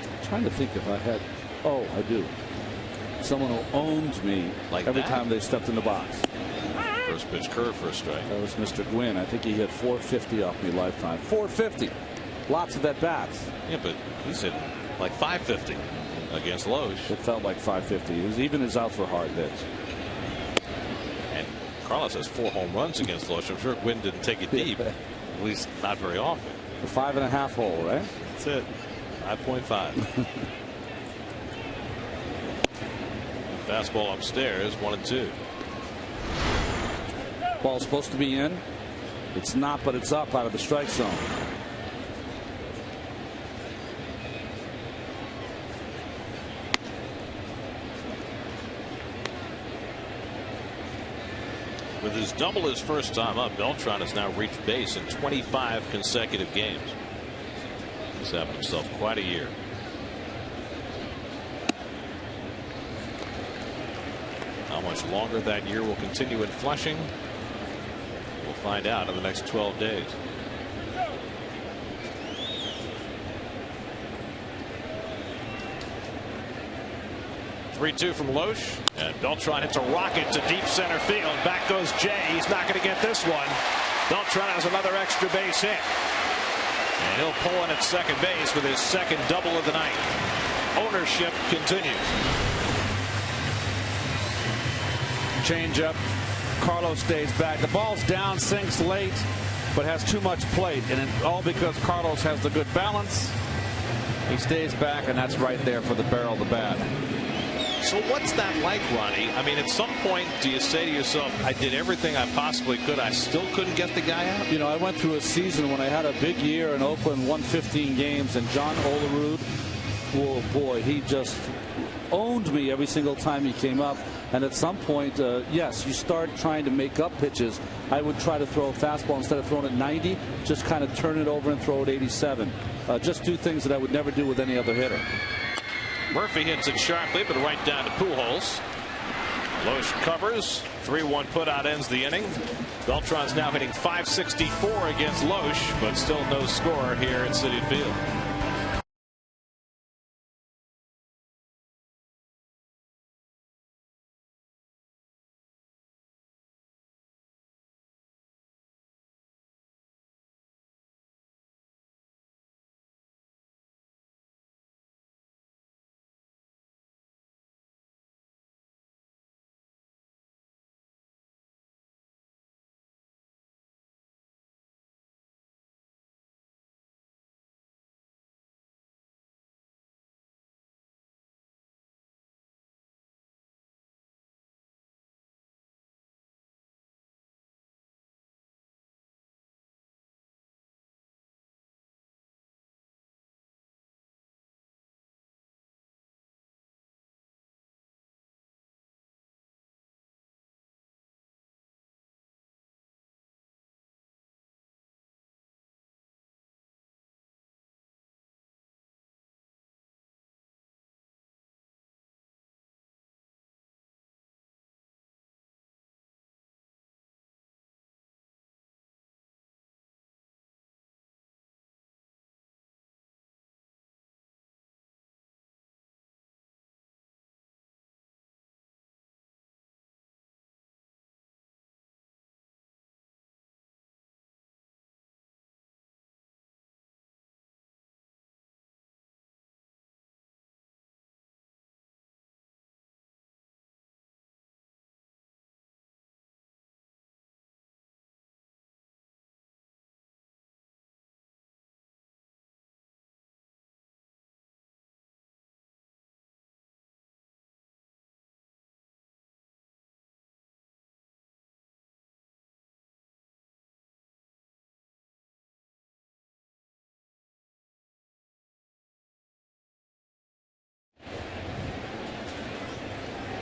I'm trying to think if I had. Oh, I do. Someone who owned me like every that? time they stepped in the box. First pitch curve for a strike. That was Mr. Gwynn. I think he hit 450 off me lifetime. 450. Lots of at bats. Yeah, but he's hit like 550 against Loesch. It felt like 550. Even his outs were hard hits. And Carlos has 4 home runs against Loesch. I'm sure Gwynn didn't take it deep. At least not very often. The 5.5 hole, right? That's it. 5.5. Fastball upstairs, 1-2. Ball's supposed to be in. It's not, but it's up out of the strike zone. With his double his first time up, Beltran has now reached base in 25 consecutive games. He's having himself quite a year. How much longer that year will continue in Flushing, we'll find out in the next 12 days. Three-two from Loesch, and Beltran hits a rocket to deep center field. Back goes Jay. He's not going to get this one. Beltran has another extra base hit, and he'll pull in at second base with his second double of the night. Ownership continues. Change up. Carlos stays back. The ball's down, sinks late, but has too much plate, and all because Carlos has the good balance. He stays back, and that's right there for the barrel of the bat. So what's that like, Ronnie? I mean, at some point, do you say to yourself, I did everything I possibly could, I still couldn't get the guy out? You know, I went through a season when I had a big year in Oakland, won 15 games, and John Olerud, oh boy, he just owned me every single time he came up. And at some point, yes, you start trying to make up pitches. I would try to throw a fastball instead of throwing it 90, just kind of turn it over and throw it 87. Just do things that I would never do with any other hitter. Murphy hits it sharply, but right down to Pujols. Loesch covers. 3-1 putout ends the inning. Beltran's now hitting .564 against Loesch, but still no score here at Citi Field.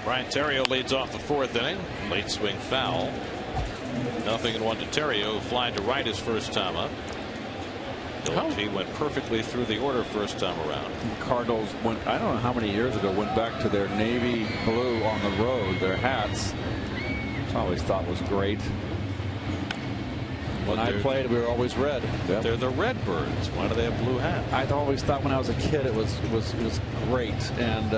Brian Terrio leads off the 4th inning. Late swing foul. 0-1 to Terrio, flying to right his first time up. Bill G went perfectly through the order first time around. The Cardinals went, I don't know how many years ago, went back to their navy blue on the road, their hats, which I always thought was great. When I played, we were always red. Yep. They're the Redbirds. Why do they have blue hats? I always thought when I was a kid it was great, and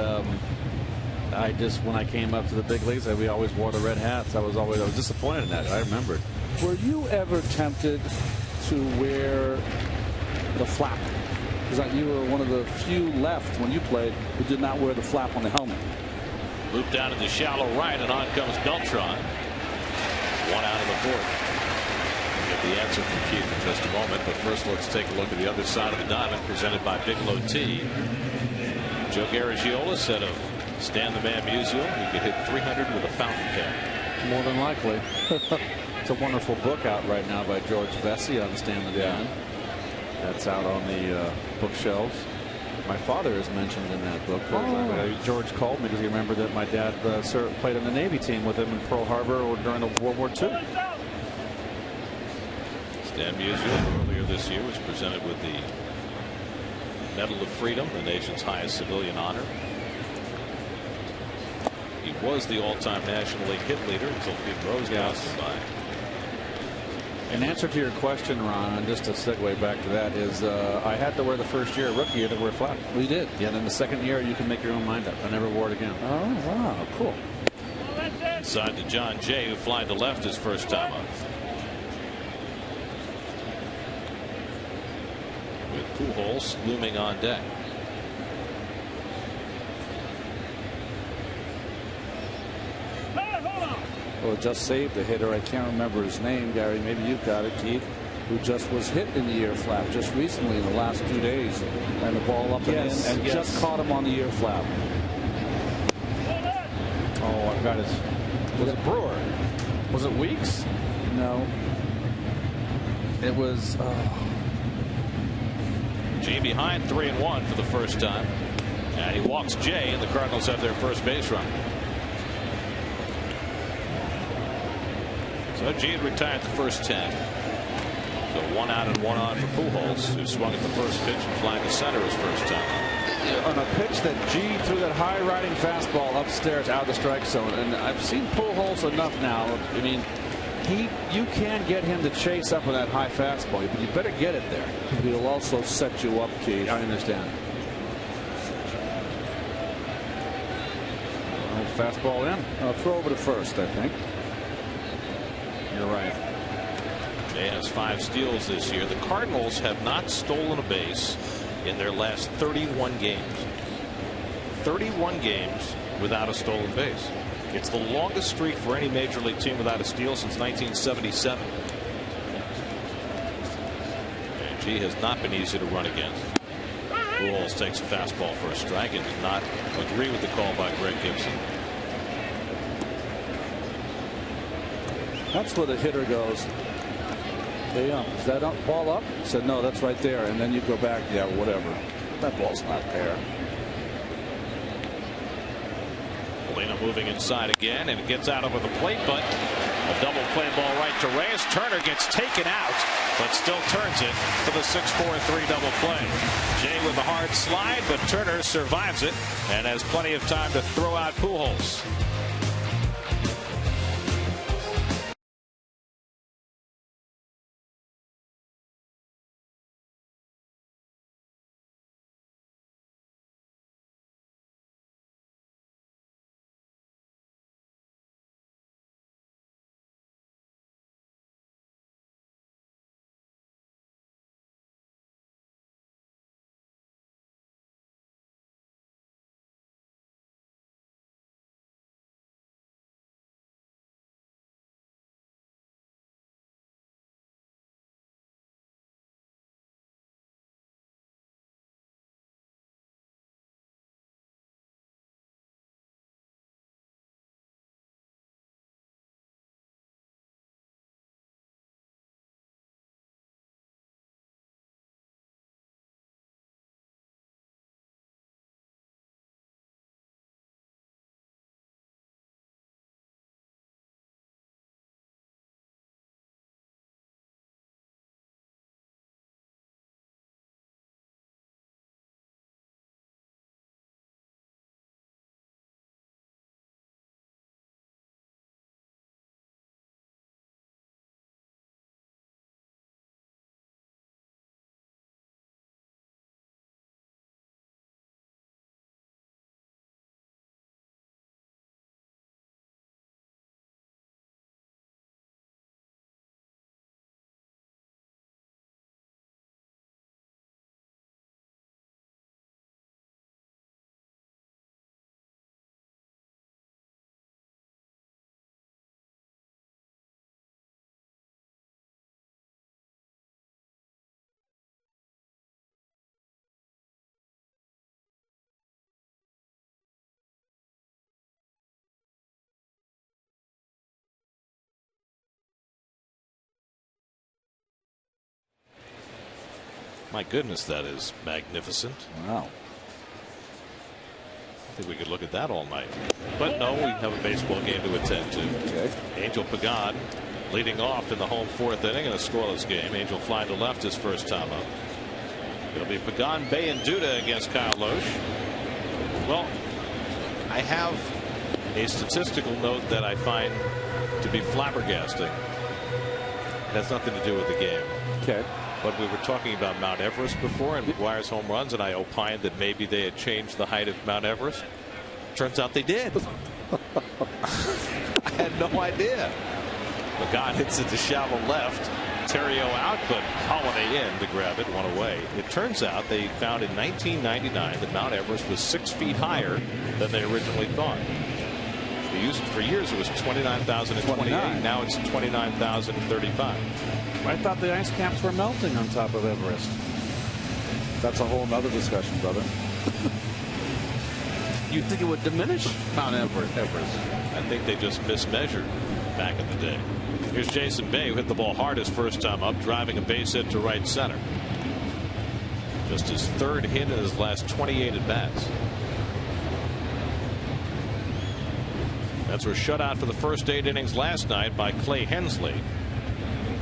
I just, when I came up to the big leagues, we always wore the red hats. I was disappointed in that. I remembered. Were you ever tempted to wear the flap? Because you were one of the few left when you played who did not wear the flap on the helmet. Loop down to the shallow right, and on comes Beltran. 1 out of the 4th. Get the answer from Keith in just a moment, but first let's take a look at the other side of the diamond, presented by Bigelow Tea. Joe Garagiola said of Stan the Man Musial, he could hit 300 with a fountain pen. More than likely. It's a wonderful book out right now by George Vesey on Stan the Man. That's out on the bookshelves. My father is mentioned in that book. George called me because he remembered that my dad played on the Navy team with him in Pearl Harbor or during the World War II. Stan Musial earlier this year was presented with the Medal of Freedom, the nation's highest civilian honor. He was the all-time National League hit leader until Pete Rose passed him by. In answer to your question, Ron, and just to segue back to that, is I had to wear the first year, rookie year, to wear flap. We did. Yeah, then the second year you can make your own mind up. I never wore it again. Oh, wow, cool. Inside to John Jay, who flied to left his first time up. With Pujols looming on deck. Well, just saved a hitter. I can't remember his name, Gary. Maybe you've got it, Keith. Who just was hit in the ear flap just recently in the last 2 days. And the ball up and in, and just caught him on the ear flap. Oh, I've got his. Was it Brewer? Was it Weeks? No. It was. Jay behind 3-1 for the first time. And he walks Jay, and the Cardinals have their first base run. So Jay had retired the first 10. So 1 out and 1 on for Pujols, who swung at the first pitch and flying to center his first time. On a pitch that G threw that high riding fastball upstairs out of the strike zone, and I've seen Pujols enough now. I mean, you can get him to chase up with that high fastball, but you better get it there. He'll also set you up, Keith. I understand. Fastball in. Throw over to first, I think. You're right. Jay has 5 steals this year. The Cardinals have not stolen a base in their last 31 games. 31 games without a stolen base. It's the longest streak for any major league team without a steal since 1977. And G has not been easy to run against. Pujols takes a fastball for a strike and does not agree with the call by Greg Gibson. That's where the hitter goes. Hey, is that ball up? He said, no, that's right there. And then you go back. Yeah, whatever. That ball's not there. Molina moving inside again, and it gets out over the plate, but a double play ball right to Reyes. Turner gets taken out, but still turns it for the 6-4-3 double play. Jay with a hard slide, but Turner survives it and has plenty of time to throw out Pujols. My goodness, that is magnificent. Wow. I think we could look at that all night. But no, we have a baseball game to attend to. Okay. Angel Pagan leading off in the home 4th inning in a scoreless game. Angel fly to left his first time up. It'll be Pagan, Bay, and Duda against Kyle Loesch. Well, I have a statistical note that I find to be flabbergasting. It has nothing to do with the game. Okay. But we were talking about Mount Everest before and McGuire's home runs, and I opined that maybe they had changed the height of Mount Everest. Turns out they did. I had no idea. Pagan hits it to shallow left. Terrio out, but Holiday in to grab it, one away. It turns out they found in 1999 that Mount Everest was 6 feet higher than they originally thought. They used it for years. It was 29,028. Now it's 29,035. I thought the ice caps were melting on top of Everest. That's a whole other discussion, brother. You'd think it would diminish Mount Everest. I think they just mismeasured back in the day. Here's Jason Bay, who hit the ball hard his first time up, driving a base hit to right center. Just his 3rd hit in his last 28 at bats. Mets were shut out for the first 8 innings last night by Clay Hensley.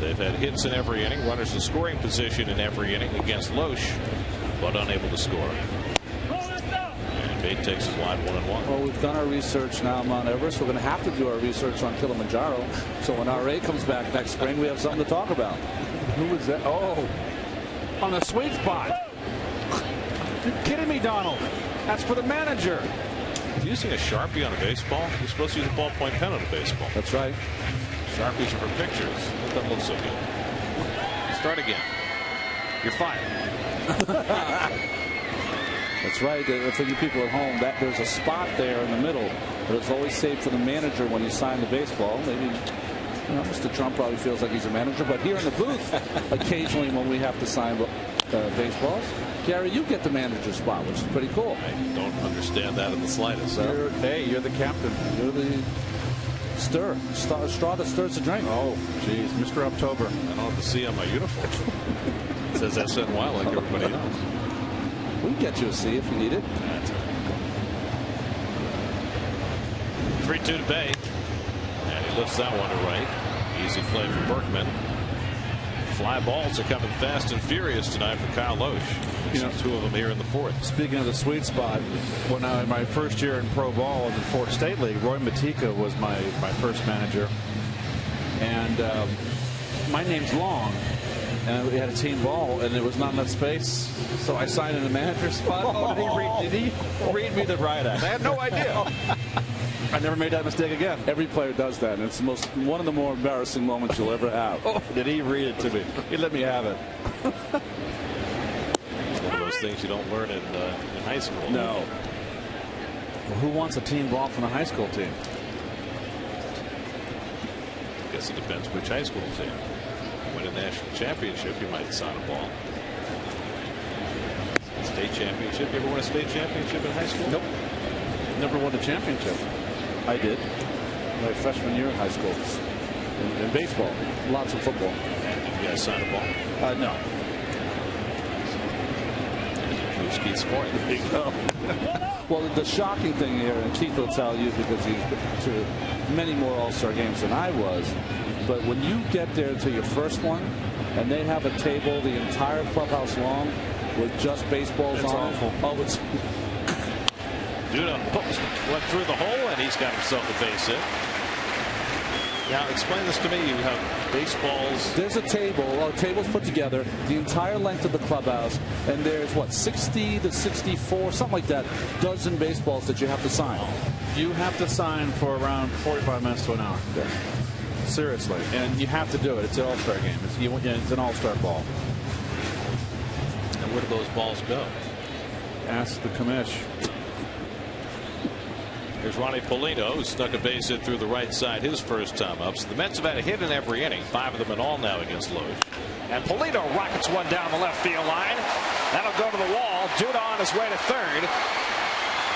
They've had hits in every inning, runners in scoring position in every inning against Loesch, but unable to score. And Bay takes it wide 1-1. Well, we've done our research now on Mount Everest. We're going to have to do our research on Kilimanjaro. So when RA comes back next spring, we have something to talk about. Who was that? Oh, on the sweet spot. You're kidding me, Donald. That's for the manager. Using a Sharpie on a baseball? You're supposed to use a ballpoint pen on a baseball. That's right. Sharpies are for pictures. That doesn't look so good. Start again. You're fired. That's right. For you people at home, that there's a spot there in the middle, but it's always saved for the manager when you sign the baseball. Maybe Mr. Trump probably feels like he's a manager, but here in the booth, occasionally when we have to sign baseballs, Gary, you get the manager spot, which is pretty cool. I don't understand that in the slightest. Hey, you're the captain. You're the straw that stirs the drink. Oh, geez, Mr. October. I don't have to see on my uniform. It says SNY like everybody else. We can get you a C if you need it. 3-2 to Bay. And he lifts that one to right. Easy play for Berkman. Fly balls are coming fast and furious tonight for Kyle Loesch. You know, 2 of them here in the 4th. Speaking of the sweet spot, when I my first year in pro ball in the Fort State League, Roy Matika was my first manager, and my name's long, and we had a team ball, and there was not enough space, so I signed in the manager's spot. Oh, did he read me the right act? I had no idea. I never made that mistake again. Every player does that, and it's one of the more embarrassing moments you'll ever have. Oh, did he read it to me? He let me have it. It's one of those things you don't learn in high school. No. Well, who wants a team ball from a high school team? I guess it depends which high school team. Win a national championship, you might sign a ball. State championship. You ever win a state championship in high school? Nope. Never won a championship. I did. My freshman year in high school. In baseball. Lots of football. And did you guys sign a ball? No. Who's Keith Sport? There you go. Well, the shocking thing here, and Keith will tell you because he's been to many more All-Star games than I was, but when you get there to your first one, and they have a table the entire clubhouse long with just baseballs on it. Oh, it's Duda went through the hole, and he's got himself a base hit. Now, explain this to me. You have baseballs. There's a table. Tables put together the entire length of the clubhouse, and there's, 60 to 64, something like that, dozen baseballs that you have to sign. You have to sign for around 45 minutes to an hour. Yeah. Seriously. And you have to do it. It's an all-star game. It's an all-star ball. And where do those balls go? Ask the commish. Here's Ronnie Polino, who snuck a base hit through the right side his first time up. So the Mets have had a hit in every inning, 5 of them in all now against Loesch. And Polino rockets one down the left field line. That'll go to the wall. Duda on his way to third.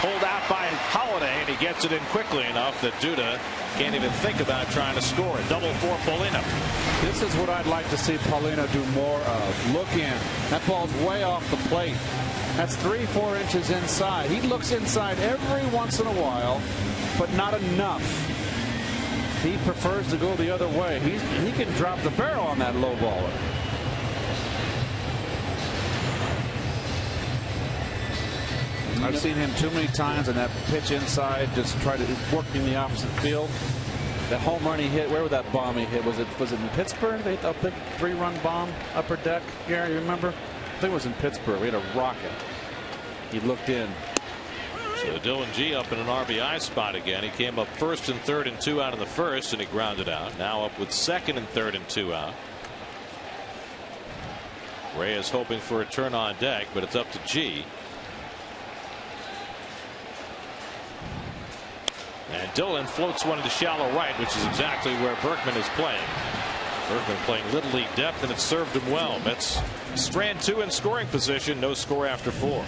pulled out by Holiday, and he gets it in quickly enough that Duda can't even think about trying to score. Double for Paulino. This is what I'd like to see Paulino do more of. Look in. That ball's way off the plate. That's 3-4 inches inside. He looks inside every once in a while, but not enough. He prefers to go the other way. He can drop the barrel on that low baller. I've seen him too many times on that pitch inside, just try to work in the opposite field. That home run he hit, where was that bomb he hit? Was it in Pittsburgh? They hit a big 3-run bomb, upper deck. Gary, you remember? I think it was in Pittsburgh. We had a rocket. He looked in. So Dylan G up in an RBI spot again. He came up first and third and 2 out in the first, and he grounded out. Now up with second and third and 2 out. Ray is hoping for a turn on deck, but it's up to G. And Dylan floats one into shallow right, which is exactly where Berkman is playing. Berkman playing Little League depth, and it served him well. Mets strand 2 in scoring position. No score after 4.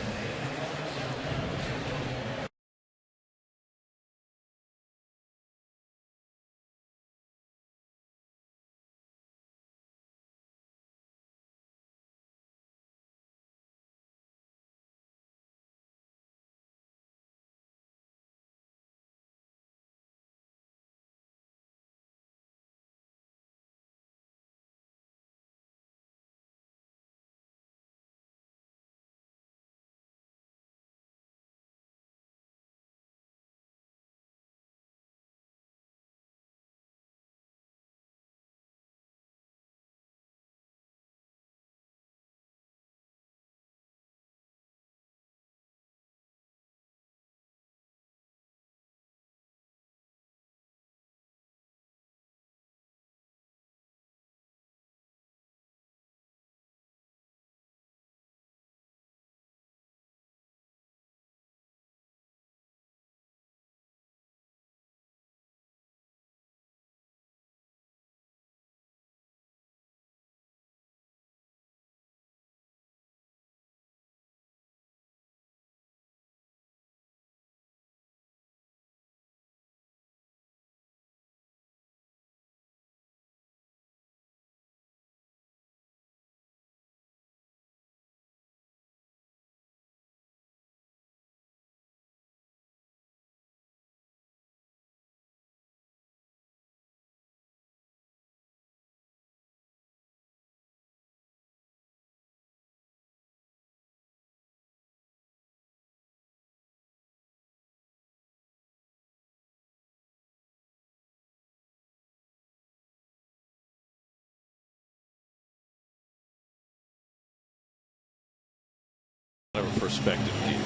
Perspective view.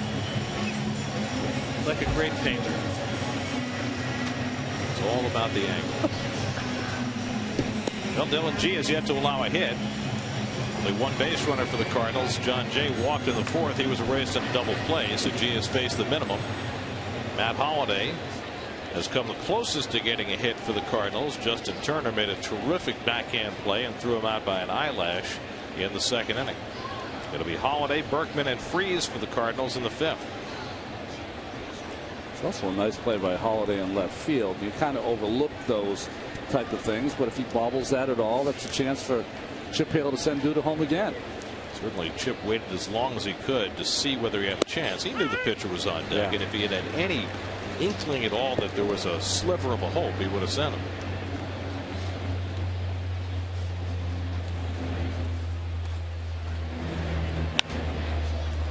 Like a great painter. It's all about the angle. Well, Dylan G has yet to allow a hit. Only one base runner for the Cardinals. John Jay walked in the fourth. He was erased on a double play, so G has faced the minimum. Matt Holliday has come the closest to getting a hit for the Cardinals. Justin Turner made a terrific backhand play and threw him out by an eyelash in the second inning. It'll be Holiday, Berkman, and Freeze for the Cardinals in the fifth. It's also a nice play by Holiday in left field. You kind of overlook those type of things, but if he bobbles that at all, that's a chance for Chip Hale to send Duda home again. Certainly Chip waited as long as he could to see whether he had a chance. He knew the pitcher was on deck, and if he had any inkling at all that there was a sliver of a hope, he would have sent him.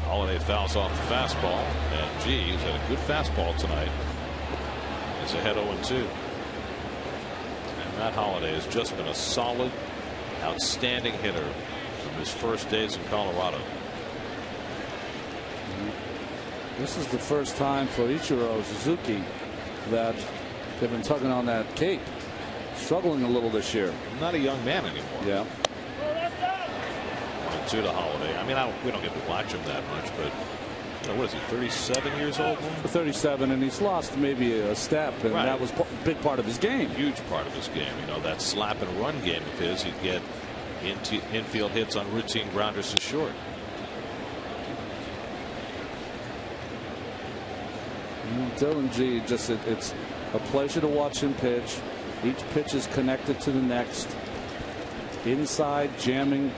Holiday fouls off the fastball, and G, who's had a good fastball tonight, is ahead 0-2. And Matt Holiday has just been a solid, outstanding hitter from his first days in Colorado. This is the first time for Ichiro Suzuki that they've been tugging on that cape. Struggling a little this year. Not a young man anymore. Yeah. 1-2 to Holiday. I mean, we don't get to watch him that much, but what is he, 37 years old now? 37, and he's lost maybe a step, and that was a big part of his game. Huge part of his game. You know, that slap and run game of his, he'd get infield hits on routine grounders to short. Dylan G, just it's a pleasure to watch him pitch. Each pitch is connected to the next. Inside, jamming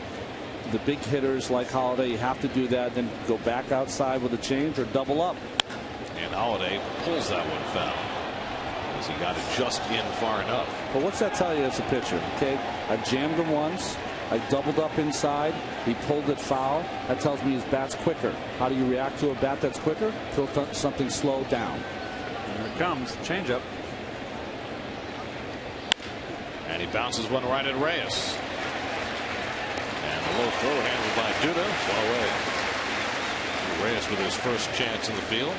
the big hitters like Holiday. You have to do that, then go back outside with a change or double up. And Holiday pulls that one foul as he got it just in far enough. But what's that tell you as a pitcher? Okay, I jammed him once. I doubled up inside. He pulled it foul. That tells me his bat's quicker. How do you react to a bat that's quicker? Feel something slow down. Here it comes. Changeup. And he bounces one right at Reyes. And a low throw handled by Duda. Far away. Reyes with his first chance in the field.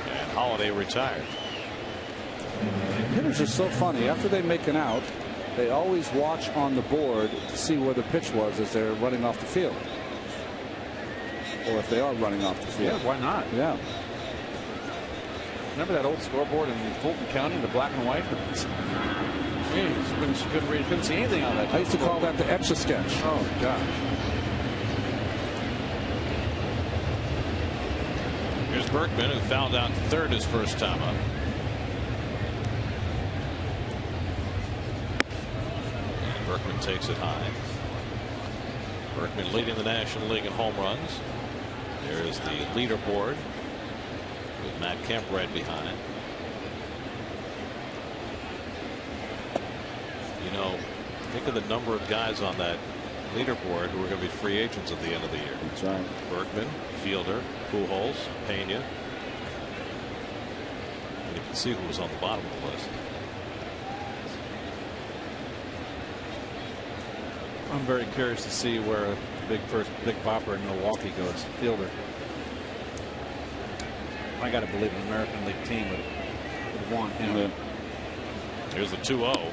And Holiday retired. Hitters are so funny. After they make an out, they always watch on the board to see where the pitch was as they're running off the field. Or if they are running off the field. Yeah, why not? Yeah. Remember that old scoreboard in Fulton County, the black and white? Jeez, couldn't see anything on that. I used to call that the Etch-a-Sketch. Oh, gosh. Here's Berkman, who fouled out third his first time up. And Berkman takes it high. Berkman leading the National League in home runs. There is the leaderboard with Matt Kemp right behind. You know, think of the number of guys on that leaderboard who are going to be free agents at the end of the year. That's right. Berkman, Fielder, Pujols, Pena. And you can see who was on the bottom of the list. I'm very curious to see where the big bopper in Milwaukee goes. Fielder. I got to believe an American League team would want him. Yeah. Here's the 2-0.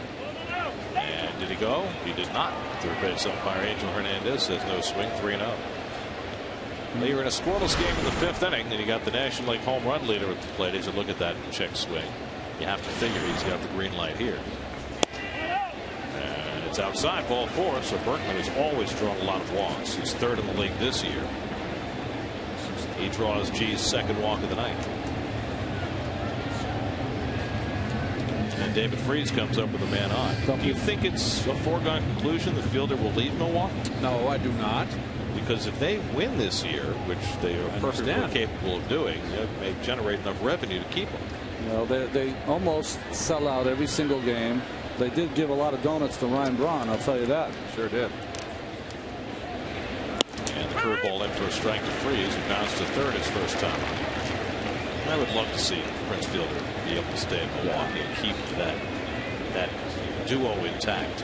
And did he go? He did not. Third base umpire Angel Hernandez says no swing, 3-0. Well, you're in a scoreless game in the fifth inning, and you got the National League home run leader at the plate. As you look at that check swing, you have to figure he's got the green light here. And it's outside, ball 4. So Berkman has always drawn a lot of walks. He's third in the league this year. He draws G's second walk of the night. And David Freese comes up with a man on. Do you think it's a foregone conclusion the Fielder will leave Milwaukee? No, I do not. Because if they win this year, which they are perfectly capable of doing, it may generate enough revenue to keep them. Well, they almost sell out every single game. They did give a lot of donuts to Ryan Braun, I'll tell you that. Sure did. And the curveball in for a strike to Freese, who bounced to third his first time. I would love to see Prince Fielder be able to stay in Milwaukee and keep that duo intact,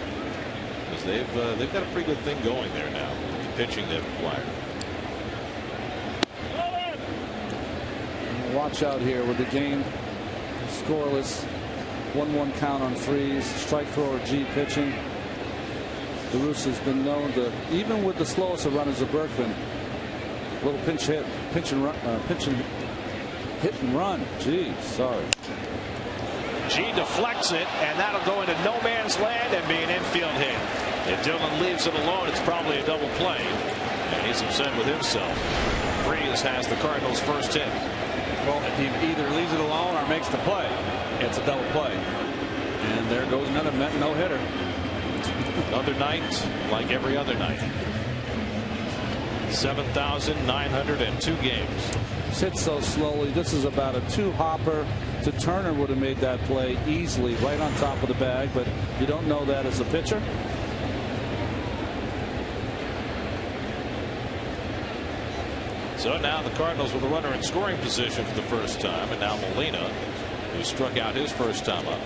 because they've got a pretty good thing going there now with the pitching they've acquired. Watch out here with the game scoreless. 1-1 count on Freese. Strike thrower G pitching. DeRusse has been known to, even with the slowest of runners of Berkman, little pinch and hit and run. Gee, sorry. G deflects it, and that'll go into no man's land and be an infield hit. If Dillon leaves it alone, it's probably a double play, and he's upset with himself. Freese has the Cardinals' first hit. Well, if he either leaves it alone or makes the play, it's a double play. And there goes another no-hitter. Another night like every other night. 7,902 games. Hit so slowly. This is about a 2-hopper to Turner. Would have made that play easily right on top of the bag, but you don't know that as a pitcher. So now the Cardinals with a runner in scoring position for the first time, and now Molina, who struck out his first time up.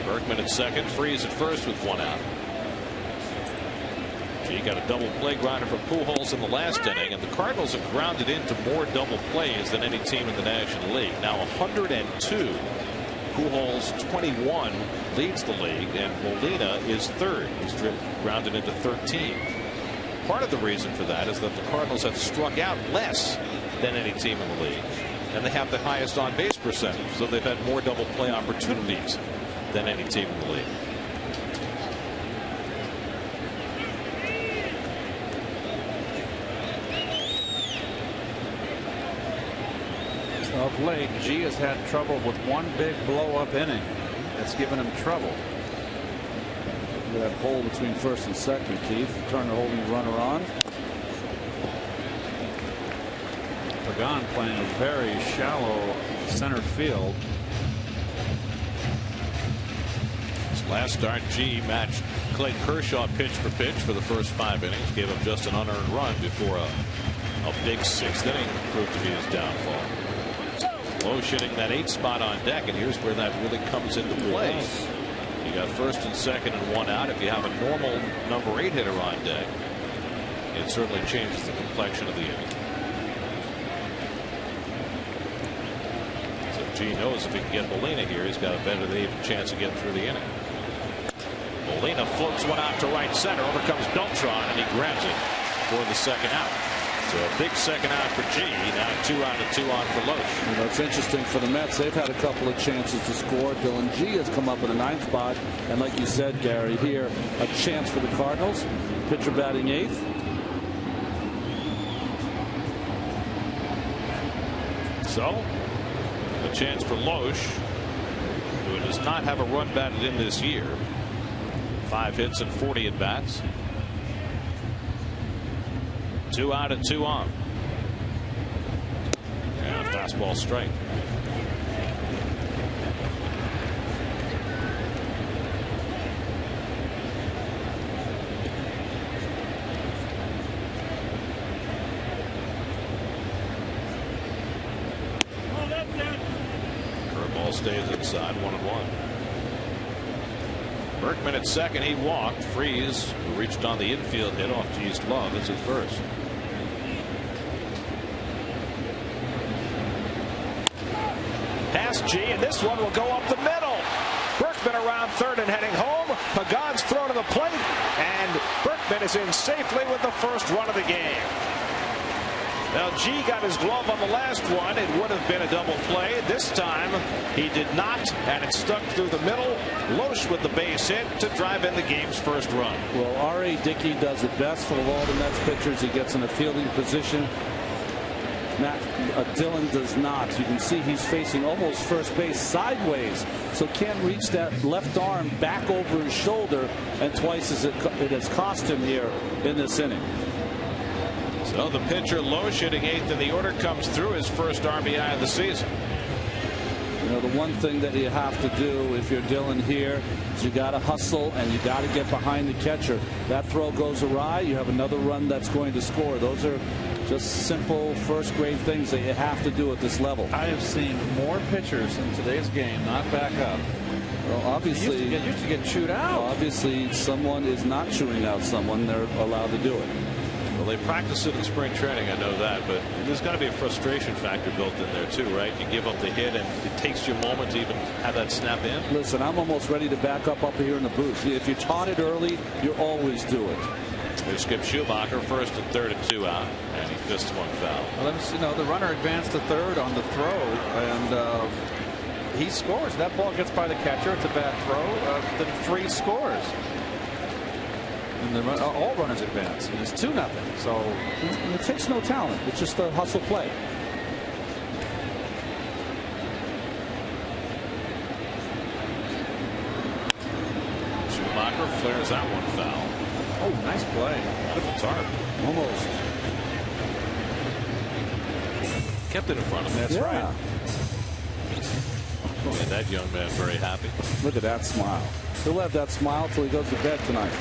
Berkman at second, Freese at first with 1 out. He got a double play grinder from Pujols in the last inning, and the Cardinals have grounded into more double plays than any team in the National League. Now 102. Pujols 21 leads the league, and Molina is third. He's grounded into 13. Part of the reason for that is that the Cardinals have struck out less than any team in the league, and they have the highest on base percentage, so they've had more double play opportunities than any team in the league. late, G has had trouble with one big blow-up inning. That's given him trouble. That hole between first and second, Keith. Turner holding the runner on. Pregame playing a very shallow center field. His last start, G matched Clayton Kershaw pitch for the first 5 innings. Gave him just an unearned run before a big 6th inning proved to be his downfall. Loesch hitting that 8th spot on deck, and here's where that really comes into play. Yes. You got first and second and 1 out. If you have a normal number 8 hitter on deck, it certainly changes the complexion of the inning. So G knows if he can get Molina here, he's got a better chance of getting through the inning. Molina floats one out to right center. Over comes Beltran, and he grabs it for the second out. So a big second out for G. Now 2 out and 2 on for Loesch. You know, it's interesting for the Mets. They've had a couple of chances to score. Dylan G has come up in the 9th spot. And like you said, Gary, here a chance for the Cardinals. Pitcher batting 8th. So a chance for Loesch, who does not have a run batted in this year. 5 hits and 40 at bats. 2 out and 2 on. And a fastball strike. Curveball stays inside, 1-1. Berkman at second, he walked. Freeze, who reached on the infield hit off G's glove, is at first. Past G, and this one will go up the middle. Berkman around third and heading home. Pagan's throw to the plate, and Berkman is in safely with the first run of the game. Now G got his glove on the last one. It would have been a double play. This time he did not, and it stuck through the middle. Loesch with the base hit to drive in the game's first run. Well, R.A. Dickey does it best for all the Mets pitchers. He gets in a fielding position. Dylan does not. You can see he's facing almost first base sideways, so can't reach that left arm back over his shoulder, and twice as it has cost him here in this inning. So the pitcher Loesch hitting 8th in the order comes through his first RBI of the season. You know, the one thing that you have to do if you're Dylan here is you got to hustle and you got to get behind the catcher. That throw goes awry, you have another run that's going to score. Those are just simple first-grade things that you have to do at this level. I have seen more pitchers in today's game not back up. Well, obviously, you used to get chewed out. Obviously, someone is not chewing out someone. They're allowed to do it. Well, they practice it in spring training, I know that, but there's got to be a frustration factor built in there too, right? You give up the hit and it takes you a moment to even have that snap in. Listen, I'm almost ready to back up here in the booth. If you're taught it early, you always do it. They skip Schumacher, first and third and 2 out, and he fists one foul. Well, you know, the runner advanced to third on the throw, and he scores. That ball gets by the catcher. It's a bad throw. The Freeze scores. And all runners advance. And it's 2-0. So it takes no talent. It's just a hustle play. Schumacher flares that one foul. Oh, nice play. With the tarp. Almost. Kept it in front of him. That's right. And that young man very happy. Look at that smile. He'll have that smile till he goes to bed tonight.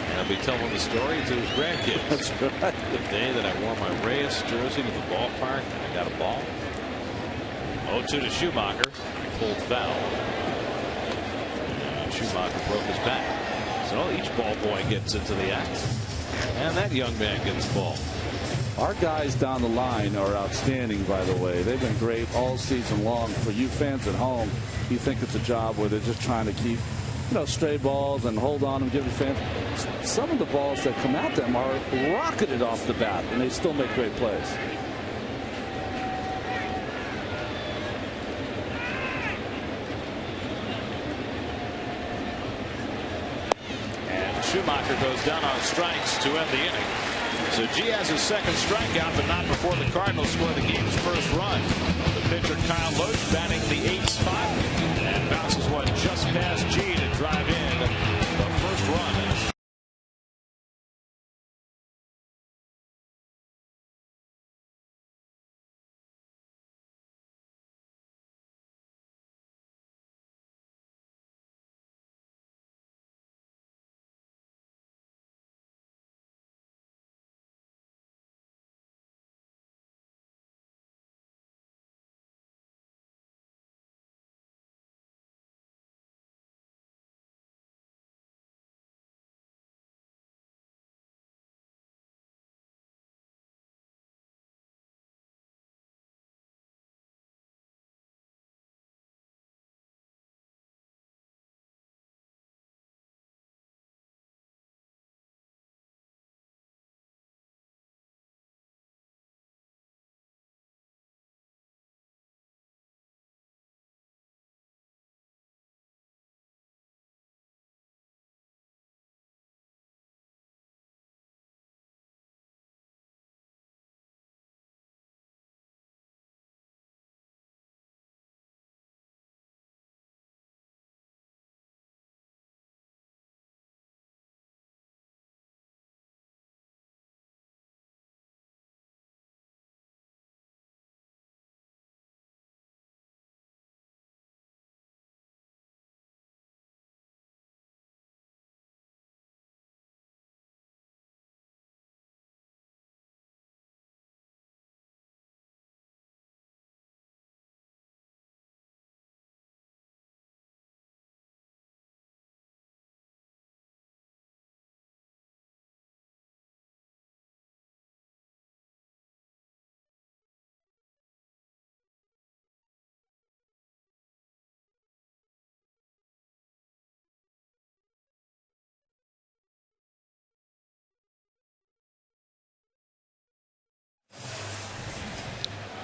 And I'll be telling the story to his grandkids. That's right. The day that I wore my Reyes jersey to the ballpark and I got a ball. 0-2 to Schumacher. Pulled foul. And Schumacher broke his back. So each ball boy gets into the act. And that young man gets the ball. Our guys down the line are outstanding, by the way. They've been great all season long. For you fans at home, you think it's a job where they're just trying to keep, you know, stray balls and hold on and give the fans. Some of the balls that come at them are rocketed off the bat, and they still make great plays. And Schumacher goes down on strikes to end the inning. So G has his second strikeout, but not before the Cardinals score the game's first run. The pitcher Kyle Loesch batting the 8th spot and bounces one just past G to drive in the first run.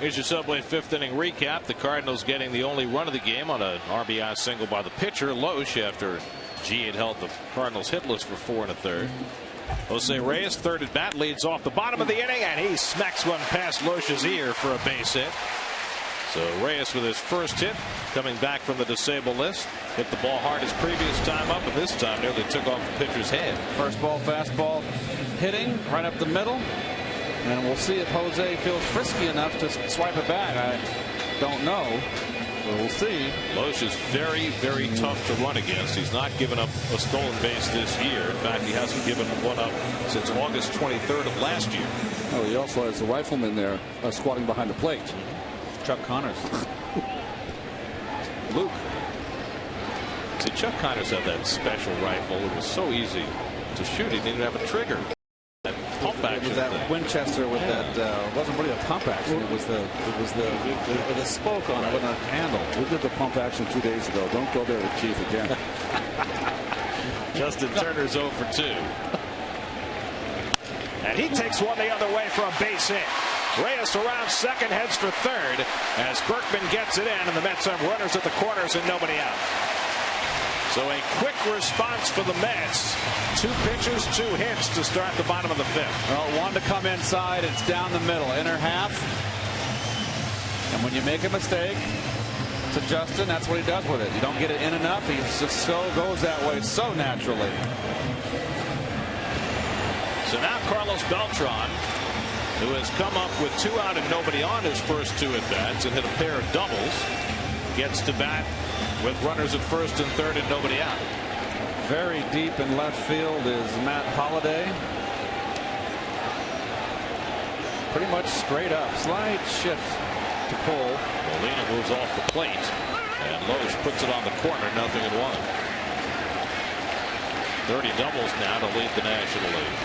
Here's your Subway 5th inning recap. The Cardinals getting the only run of the game on an RBI single by the pitcher Loesch after G had held the Cardinals hitless for 4 1/3. Jose Reyes, third at bat, leads off the bottom of the inning, and he smacks one past Loesch's ear for a base hit. So Reyes with his first hit, coming back from the disabled list, hit the ball hard his previous time up, and this time nearly took off the pitcher's head. First ball, fastball, hitting right up the middle. And we'll see if Jose feels frisky enough to swipe it back. I don't know, but we'll see. Loesch is very, very tough to run against. He's not given up a stolen base this year. In fact, he hasn't given one up since August 23rd of last year. Oh, he also has a rifleman there squatting behind the plate. Chuck Connors. Luke. See, Chuck Connors had that special rifle. It was so easy to shoot. He didn't have a trigger. Pump action. It was that Winchester with that wasn't really a pump action. It was the spoke on it with a handle. We did the pump action 2 days ago. Don't go there with Keith again. Justin Turner's 0 for 2. And he takes one the other way for a base hit. Reyes around second, heads for third as Berkman gets it in, and the Mets have runners at the corners and nobody out. So a quick response for the Mets. 2 pitches, 2 hits to start the bottom of the 5th. Well, one to come inside. It's down the middle, inner half. And when you make a mistake to Justin, that's what he does with it. You don't get it in enough. He just so goes that way so naturally. So now Carlos Beltran, who has come up with 2 out and nobody on his first 2 at bats and hit a pair of doubles, gets to bat with runners at first and third and nobody out. Very deep in left field is Matt Holliday. Pretty much straight up. Slide shift to pull. Molina moves off the plate, and Loesch puts it on the corner, 0-1. 30 doubles now to lead the National League.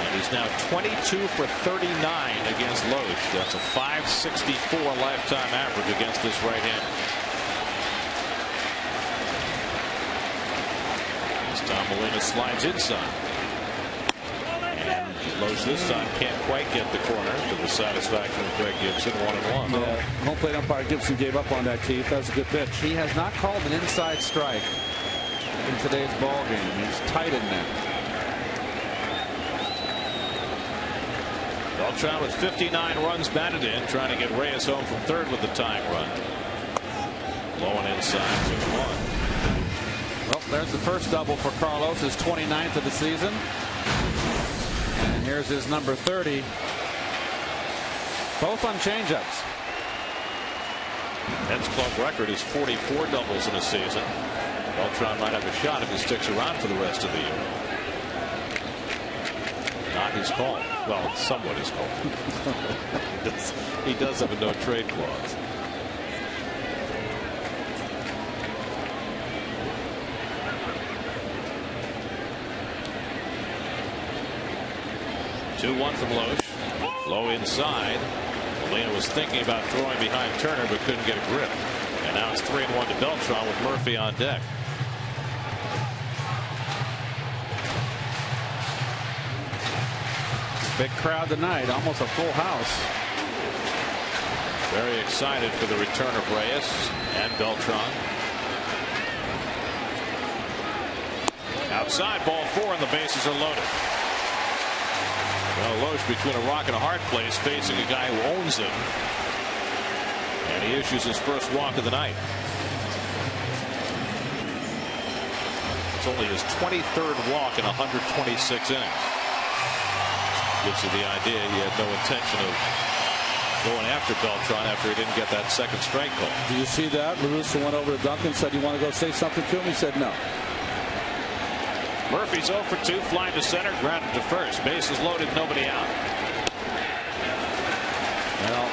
And he's now 22 for 39 against Loesch. That's a .564 lifetime average against this right-hander. Tom Molina slides inside. And Loesch this time can't quite get the corner to the satisfaction of Greg Gibson, 1-1. Yeah, home plate umpire Gibson gave up on that, Keith. That was a good pitch. He has not called an inside strike in today's ball game. He's tight in there. Beltran with 59 runs batted in, trying to get Reyes home from third with the tying run. Low and inside, 2-1. Well, there's the first double for Carlos, his 29th of the season. And here's his number 30. Both on changeups. Mets club record is 44 doubles in a season. Beltran might have a shot if he sticks around for the rest of the year. Not his call. Well, it's somewhat his call. He does have a no trade clause. Two-1 from Loesch. Low inside. Molina was thinking about throwing behind Turner but couldn't get a grip. And now it's 3-1 to Beltran with Murphy on deck. Big crowd tonight, almost a full house. Very excited for the return of Reyes and Beltran. Outside, ball 4, and the bases are loaded. Well, Loesch between a rock and a hard place, facing a guy who owns him. And he issues his first walk of the night. It's only his 23rd walk in 126 innings. Gives you the idea he had no intention of going after Beltran after he didn't get that second strike call. Do you see that? La Russa went over to Duncan, said, "You want to go say something to him?" He said no. Murphy's 0 for 2, flying to center, grounded to first. Bases loaded, nobody out. Well,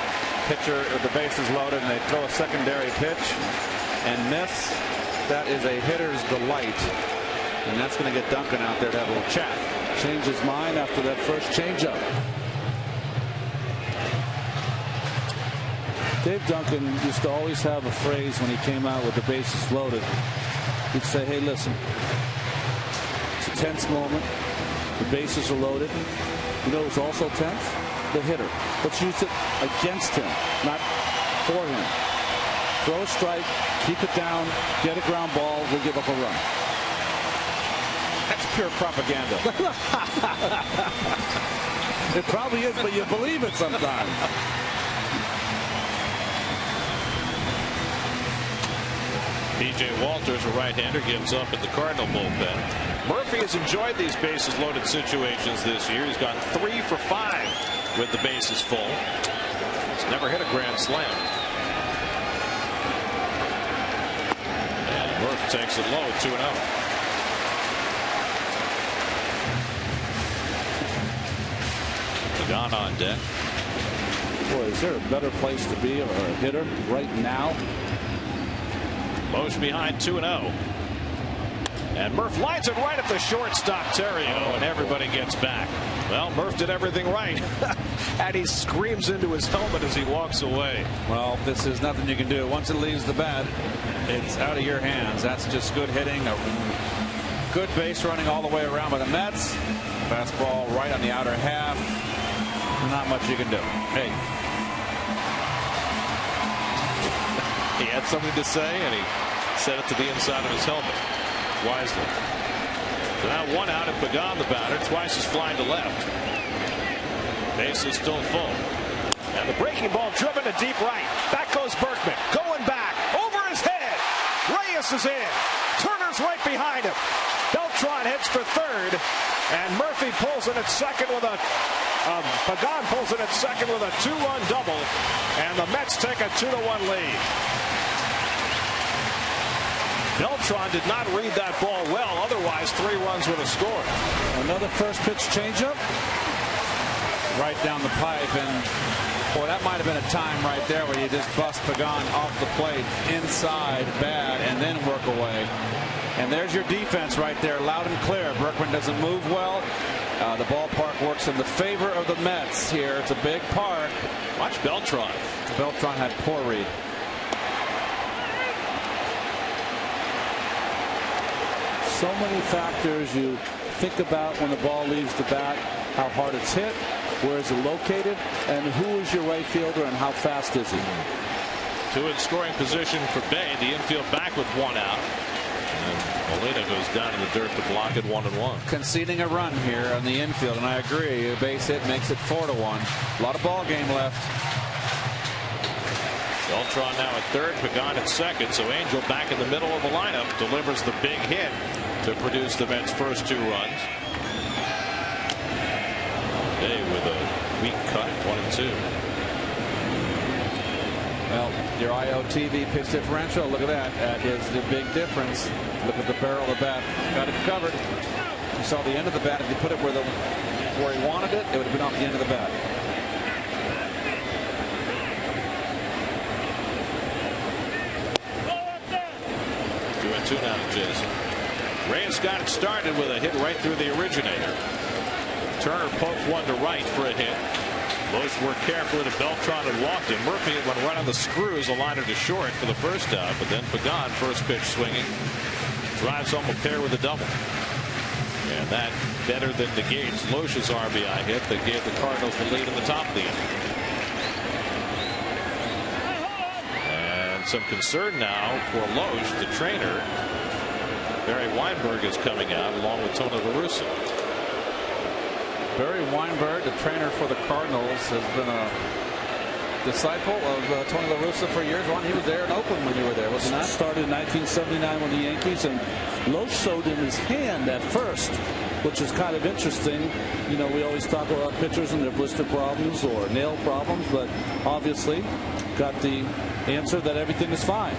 pitcher with the bases loaded, and they throw a secondary pitch and miss. That is a hitter's delight, and that's going to get Duncan out there to have a little chat. Changed his mind after that first changeup. Dave Duncan used to always have a phrase when he came out with the bases loaded. He'd say, "Hey, listen, it's a tense moment. The bases are loaded. You know who's also tense? The hitter. Let's use it against him, not for him. Throw a strike, keep it down, get a ground ball, we'll give up a run." That's pure propaganda. It probably is, but you believe it sometimes. B.J. Walters, a right-hander, gives up at the Cardinal bullpen. Murphy has enjoyed these bases-loaded situations this year. He's gone 3 for 5 with the bases full. He's never hit a grand slam. And Murph takes it low, 2-0. Pagan on deck. Boy, is there a better place to be or a hitter right now? Loesch behind 2-0. And Murph lines it right at the shortstop, Terrio, and everybody gets back. Well, Murph did everything right. And he screams into his helmet as he walks away. Well, this is nothing you can do. Once it leaves the bat, it's out of your hands. That's just good hitting. A good base running all the way around by the Mets. Fastball right on the outer half. Not much you can do. Hey. He had something to say, and he said it to the inside of his helmet wisely. So now 1 out, and Pagan, the batter, twice is flying to left. Base is still full. And the breaking ball driven to deep right. Back goes Berkman. Going back. Over his head. Reyes is in. Turner's right behind him. Beltran hits for third. And Murphy pulls in at second with a Pagan pulls in at second with a 2-run double. And the Mets take a 2-1 lead. Beltran did not read that ball well. Otherwise, 3 runs with a score. Another first pitch changeup. Right down the pipe, and boy, that might have been a time right there where you just bust Pagan off the plate inside bad and then work away. And there's your defense right there, loud and clear. Berkman doesn't move well. The ballpark works in the favor of the Mets here. It's a big park. Watch Beltran. Beltran had poor read. So many factors you think about when the ball leaves the bat. How hard it's hit, where is it located, and who is your right fielder and how fast is he? 2 in scoring position for Bay. The infield back with 1 out. And Molina goes down in the dirt to block it 1-1. Conceding a run here on the infield, and I agree. A base hit makes it 4-1. A lot of ball game left. Beltran now at third, Pregame at second, so Angel back in the middle of the lineup delivers the big hit to produce the Mets' first 2 runs. Day with a weak cut, 1-2. Well, your IOTV pitch differential, look at that. That is the big difference. Look at the barrel of the bat. Got it covered. You saw the end of the bat. If you put it where he wanted it, it would have been off the end of the bat. 2-2 now to Jason. Reyes got it started with a hit right through the originator. Turner poked one to right for a hit. Loesch worked carefully to Beltran and walked him. Murphy went right on the screws, a liner to short for the first out, but then Pregame, first pitch swinging, drives home a pair with a double. And that better than negates Loesch's RBI hit that gave the Cardinals the lead in the top of the inning. And some concern now for Loesch, the trainer. Barry Weinberg is coming out along with Tony La Russa. Barry Weinberg, the trainer for the Cardinals, has been a disciple of Tony La Russa for years. Ron, he was there in Oakland when you were there, wasn't that? Started in 1979 with the Yankees, and Loesch showed him his hand at first, which is kind of interesting. You know, we always talk about pitchers and their blister problems or nail problems, but obviously got the answer that everything is fine.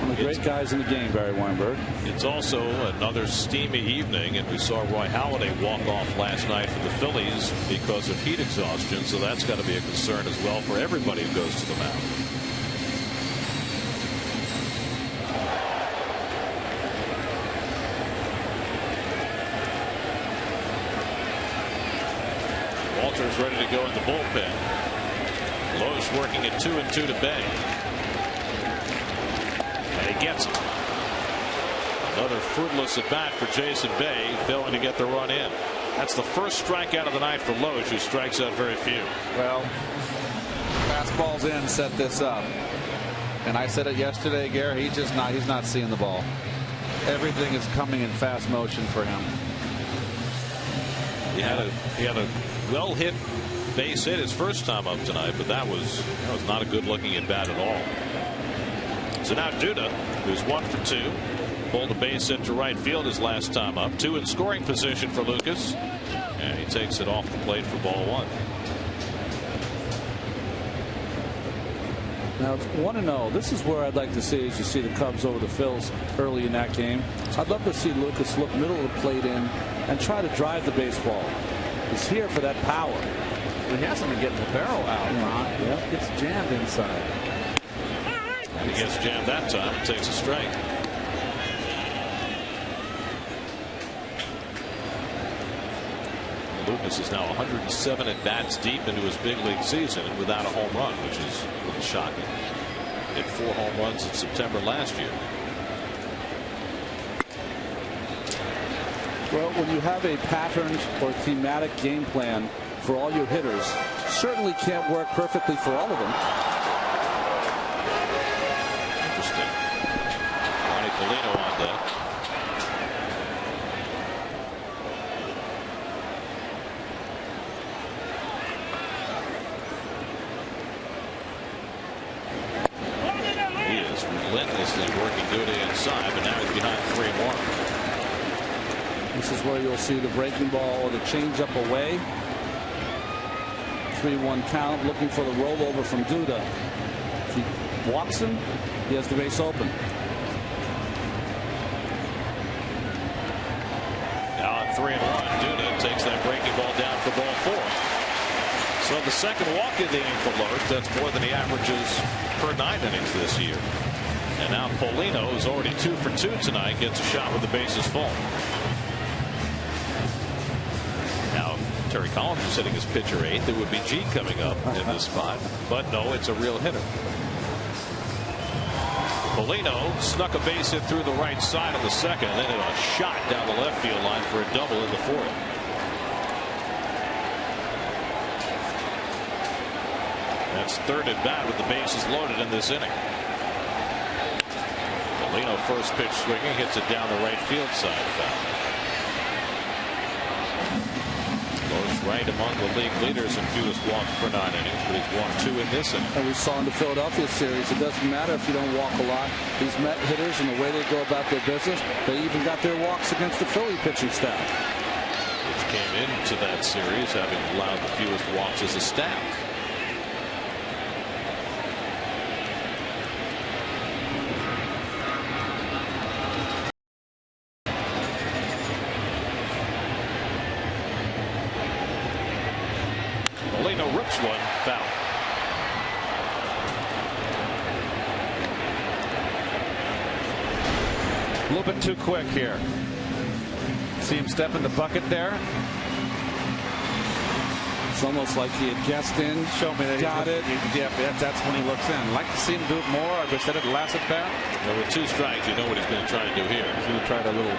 One of the great guys in the game, Barry Weinberg. It's also another steamy evening, and we saw Roy Halladay walk off last night for the Phillies because of heat exhaustion, so that's got to be a concern as well for everybody who goes to the mound. Walter's ready to go in the bullpen. Loesch working at 2-2 to Bay. And he gets it. Another fruitless at bat for Jason Bay, failing to get the run in. That's the first strikeout of the night for Loesch, who strikes out very few. Well, fastballs in set this up. And I said it yesterday, Gary, he's not seeing the ball. Everything is coming in fast motion for him. He had a well hit base hit his first time up tonight, but that was not a good looking at bat at all. So now Duda, who's 1 for 2, pulled a base hit to right field his last time up. 2 in scoring position for Lucas, and he takes it off the plate for ball 1. Now it's 1-0. This is where I'd like to see, as you see the Cubs over the Phils early in that game. I'd love to see Lucas look middle of the plate in and try to drive the baseball. He's here for that power. He hasn't been getting the barrel out, Ron. Yeah. Gets jammed inside. And he gets jammed that time and takes a strike. Lucas is now 107 at bats deep into his big league season and without a home run, which is a little shocking. Hit 4 home runs in September last year. Well, when you have a patterned or thematic game plan for all your hitters, certainly can't work perfectly for all of them. Interesting. Ronnie Polino on deck. He is relentlessly working Duda inside, but now he's behind 3 more. This is where you'll see the breaking ball or the changeup away. 3-1 count, looking for the rollover from Duda. If he walks him, he has the base open. Now on 3-1, Duda takes that breaking ball down for ball 4. So the second walk in the inning for Loesch, that's more than he averages per 9 innings this year. And now Polino, who's already 2 for 2 tonight, gets a shot with the bases full. Now, if Terry Collins was hitting his pitcher 8th, there would be G coming up in this spot. But no, it's a real hitter. Polino snuck a base hit through the right side of the second, and then hit a shot down the left field line for a double in the 4th. That's 3rd at bat with the bases loaded in this inning. Leno first pitch swinging, hits it down the right field side. Foul. Lowe's right among the league leaders in fewest walks per 9 innings, but he's walked 2 in this inning. And we saw in the Philadelphia series, it doesn't matter if you don't walk a lot. These Met hitters and the way they go about their business, they even got their walks against the Philly pitching staff. Which came into that series having allowed the fewest walks as a staff. Leno rips one, foul. A little bit too quick here. See him step in the bucket there. It's almost like he had guessed in. Show me that got it. Yeah, that's when he looks in. I'd like to see him do it more. I said it last at bat. Well, with 2 strikes, you know what he's going to try to do here. He's going to try a little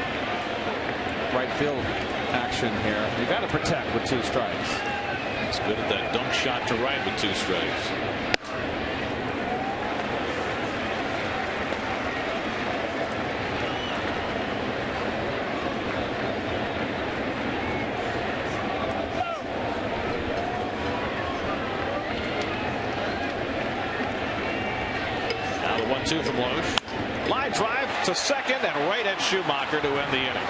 right field action here. You got to protect with 2 strikes. He's good at that dunk shot to right with 2 strikes. Now the 1-2 from Loesch. Line drive to second and right at Schumacher to end the inning.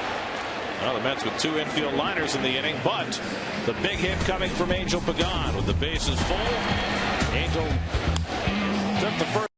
Well, the Mets with 2 infield liners in the inning, but the big hit coming from Angel Pagan with the bases full. Angel took the first.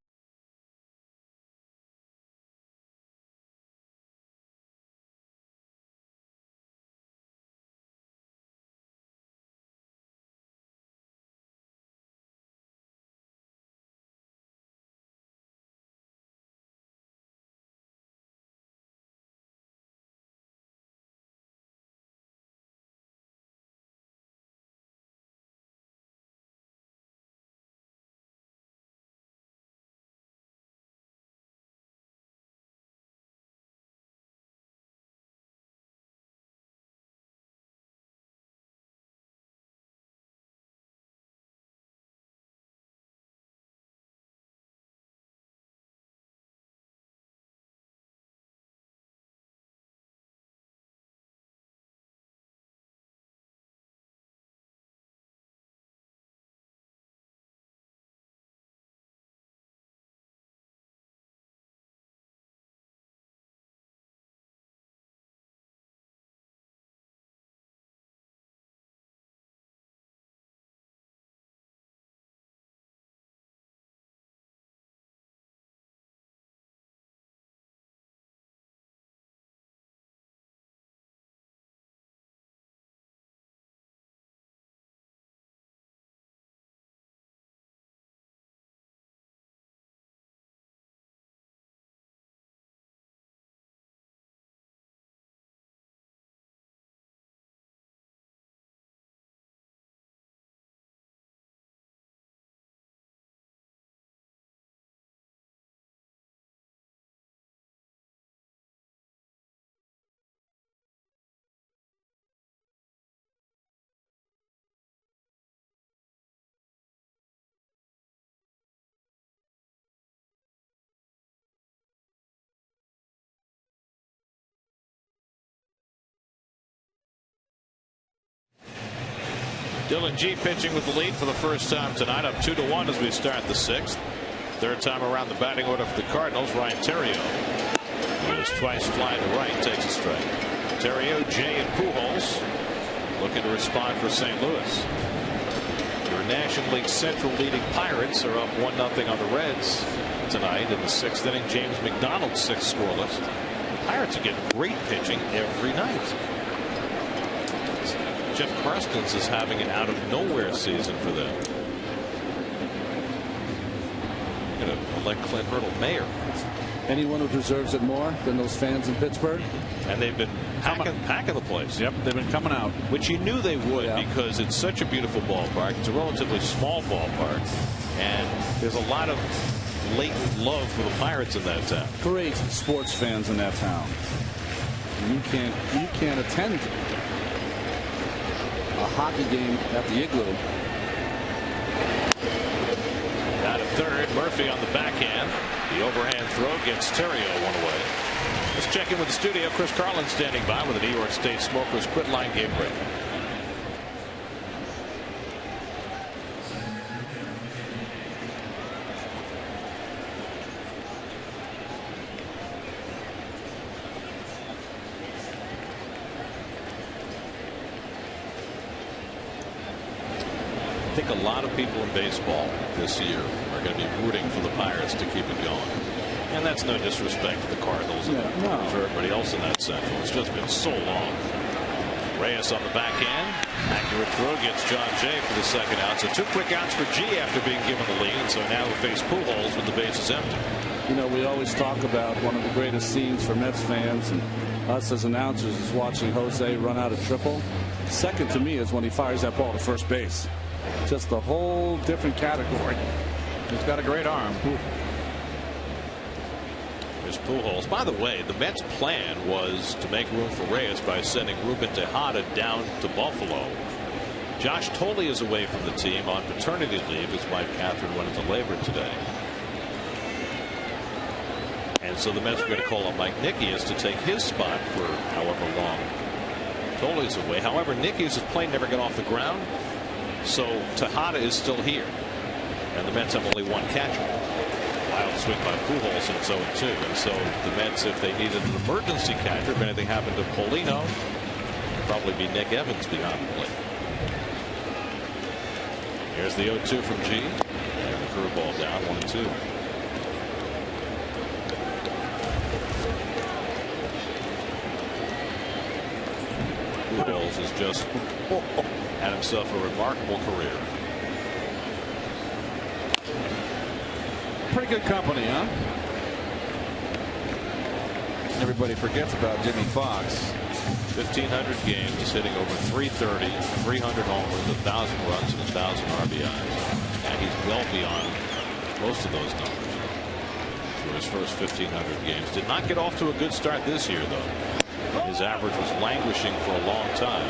Dylan G pitching with the lead for the first time tonight, up 2-1 as we start the 6th. Third time around the batting order for the Cardinals, Ryan Theriot. He was twice flying to right, takes a strike. Theriot, Jay, and Pujols looking to respond for St. Louis. Your National League Central leading Pirates are up 1-0 on the Reds tonight in the 6th inning. James McDonald's 6 scoreless. The Pirates are getting great pitching every night. Jeff Karstens is having an out of nowhere season for them. I'm going to elect Clint Hurdle mayor. Anyone who deserves it more than those fans in Pittsburgh. And they've been packing the place. Yep, they've been coming out. Which you knew they would, because it's such a beautiful ballpark. It's a relatively small ballpark. And there's a lot of latent love for the Pirates in that town. Great sports fans in that town. You can't attend a hockey game at the Igloo. Out of third, Murphy on the backhand. The overhand throw gets Terrio one away. Let's check in with the studio. Chris Carlin standing by with the New York State Smokers quit line game break. I think a lot of people in baseball this year are going to be rooting for the Pirates to keep it going. And that's no disrespect to the Cardinals and for everybody else in that central. It's just been so long. Reyes on the backhand. Accurate throw gets John Jay for the second out. So 2 quick outs for G after being given the lead. And so now we face Pujols with the bases empty. You know, we always talk about one of the greatest scenes for Mets fans and us as announcers is watching Jose run out a triple. Second to me is when he fires that ball to first base. Just a whole different category. He's got a great arm. There's Pujols. By the way, the Mets' plan was to make room for Reyes by sending Ruben Tejada down to Buffalo. Josh Tolley is away from the team on paternity leave. His wife Catherine went into labor today. And so the Mets are going to call on Mike Nickias to take his spot for however long Tolley's away. However, Nickias' plane never got off the ground. So Tejada is still here. And the Mets have only one catcher. Wild swing by Pujols, and it's 0-2. And so the Mets, if they needed an emergency catcher, if anything happened to Polino, it'd probably be Nick Evans behind the plate. Here's the 0-2 from G. And the curveball down 1-2. Pujols has just had himself a remarkable career. Pretty good company, huh? Everybody forgets about Jimmy Fox. 1,500 games, hitting over 330, 300 homers, 1,000 runs, and 1,000 RBIs. And he's well beyond most of those numbers for his first 1,500 games. Did not get off to a good start this year, though. His average was languishing for a long time.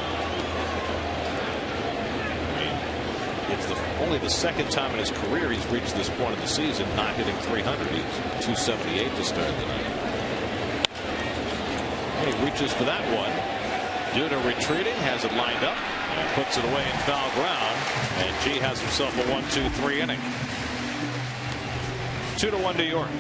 It's only the second time in his career he's reached this point of the season not hitting 300. He's 278 to start the night. And he reaches for that one. Duda retreating, has it lined up, and puts it away in foul ground. And G has himself a 1-2-3 inning. 2-1 New York.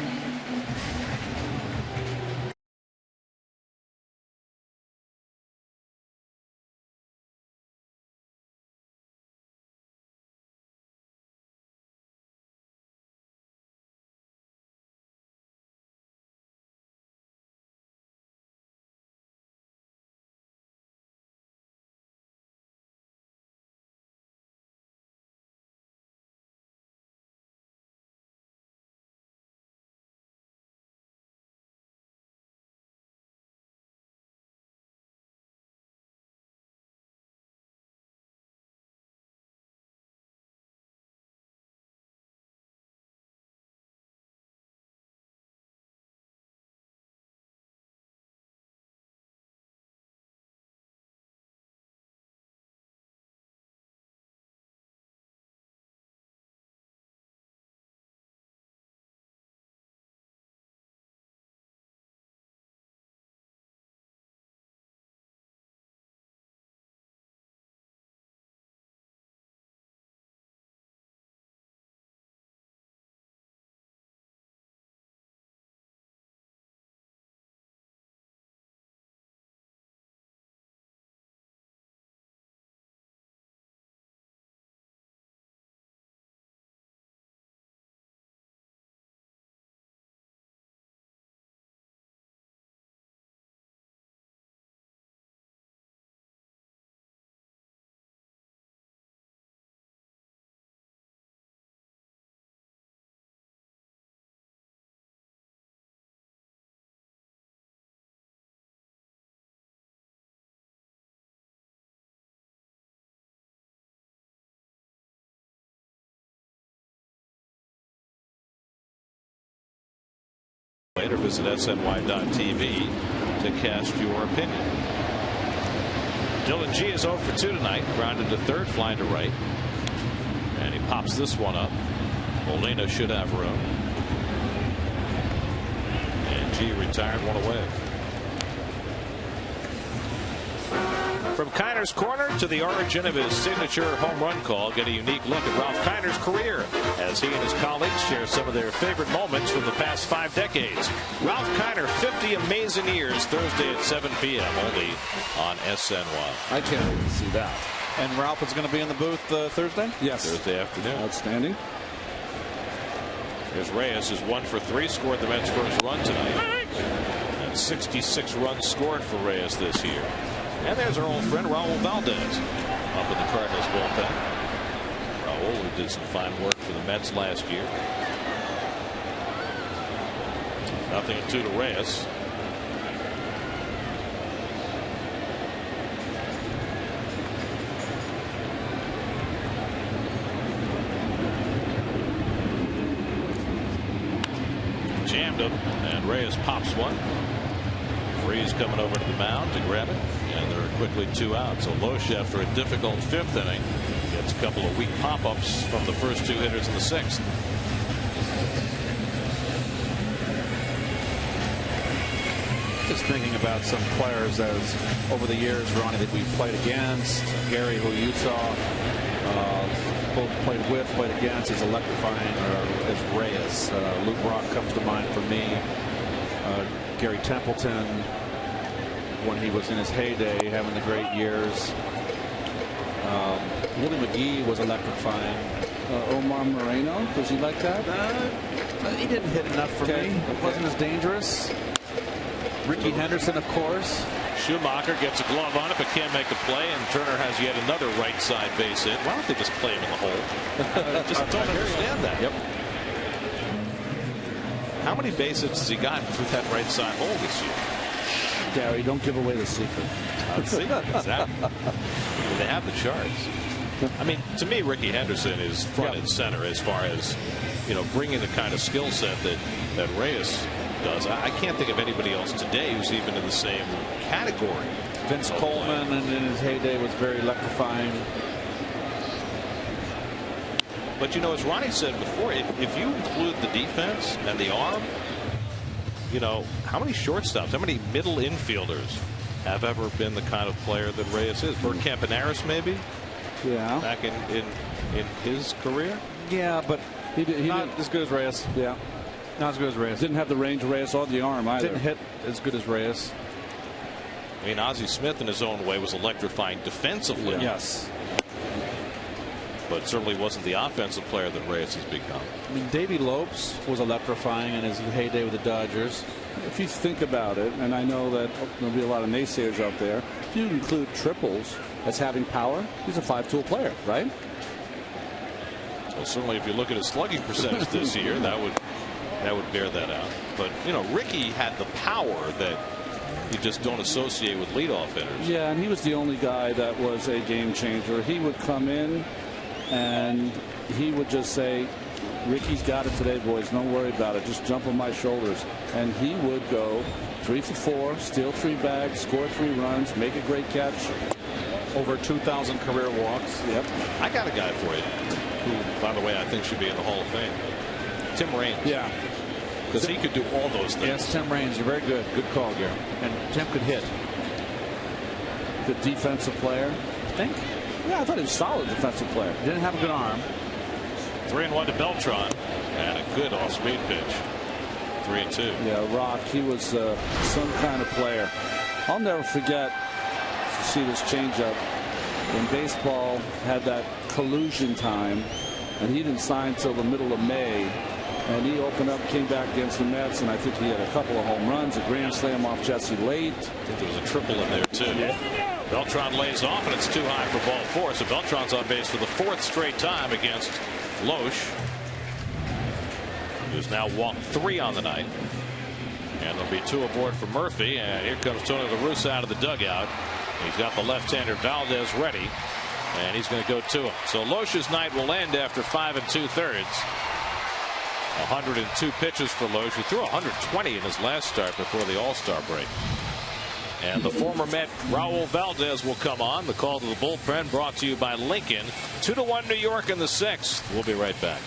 Later, visit SNY.TV to cast your opinion. Dylan G is 0 for 2 tonight. Grounded to third, flying to right. And he pops this one up. Molina should have room. G retired one away. From Kiner's corner to the origin of his signature home run call, get a unique look at Ralph Kiner's career as he and his colleagues share some of their favorite moments from the past 5 decades. Ralph Kiner, 50 amazing years, Thursday at 7 p.m. only on SNY. I can't wait to see that. And Ralph is going to be in the booth Thursday? Yes. Thursday afternoon. Outstanding. Here's Reyes, is 1 for 3, scored the Mets' first run tonight. And 66 runs scored for Reyes this year. And there's our old friend Raul Valdez up in the Cardinals bullpen. Raul, who did some fine work for the Mets last year. 0-2 to Reyes. Jammed him, and Reyes pops one. Freeze coming over to the mound to grab it, and there are quickly 2 outs. So Loesch, after a difficult 5th inning, gets a couple of weak pop-ups from the first 2 hitters in the 6th. Just thinking about some players as over the years, Ronnie, that we've played against. Gary, who you saw, both played with, played against, is electrifying as Reyes. Luke Brock comes to mind for me. Gary Templeton, when he was in his heyday, having the great years. Willie McGee was electrifying. Omar Moreno, was he like that? He didn't hit enough for me. It wasn't as dangerous. Ricky Henderson, of course. Schumacher gets a glove on it but can't make the play, and Turner has yet another right side base hit. Why don't they just play him in the hole? Just don't understand that. Yep. How many base hits has he gotten through that right side hole this year? Gary, don't give away the secret. Exactly. They have the charts. I mean, to me, Ricky Henderson is front and center as far as, bringing the kind of skill set that Reyes does. I can't think of anybody else today who's even in the same category. Vince Coleman, and in his heyday, was very electrifying. But as Ronnie said before, if you include the defense and the arm, how many shortstops, how many middle infielders have ever been the kind of player that Reyes is? Bert Campaneris, maybe? Yeah. Back in his career? Yeah, but he not as good as Reyes. Yeah. Not as good as Reyes. Didn't have the range of Reyes or the arm either. Didn't hit as good as Reyes. I mean, Ozzie Smith in his own way was electrifying defensively. Yeah. Yes. But certainly wasn't the offensive player that Reyes has become. I mean, Davey Lopes was electrifying in his heyday with the Dodgers. If you think about it, and I know that there'll be a lot of naysayers out there, if you include triples as having power, he's a 5-tool player, right? Well, certainly if you look at his slugging percentage this year, that would bear that out. But, Ricky had the power that you just don't associate with leadoff hitters. Yeah, and he was the only guy that was a game changer. He would come in and he would just say, Ricky's got it today, boys. Don't worry about it. Just jump on my shoulders. And he would go 3 for 4, steal 3 bags, score 3 runs, make a great catch. Over 2,000 career walks. Yep. I got a guy for you who, by the way, I think should be in the Hall of Fame. Tim Raines. Yeah. Because he could do all those things. Yes, Tim Raines. You're very good. Good call, Gary. And Tim could hit. Good defensive player. I think. Yeah, I thought he was a solid defensive player. Didn't have a good arm. 3-1 to Beltran, and a good off-speed pitch. 3-2. Yeah, Rock, he was some kind of player. I'll never forget to see this changeup when baseball had that collusion time, and he didn't sign till the middle of May. And he opened up, came back against the Mets, and I think he had a couple of home runs, a grand slam off Jesse Late. I think there was a triple in there, too. Yeah. Beltran lays off, and it's too high for ball 4. So Beltran's on base for the 4th straight time against Loesch, who's now walked 3 on the night. And there'll be 2 aboard for Murphy. And here comes Tony La Russa out of the dugout. He's got the left-hander Valdez ready, and he's going to go to him. So Loesch's night will end after 5 2/3. 102 pitches for Loesch, who threw 120 in his last start before the All-Star break. And the former Met Raul Valdez will come on. The call to the bullpen brought to you by Lincoln. 2-1 New York in the 6th. We'll be right back.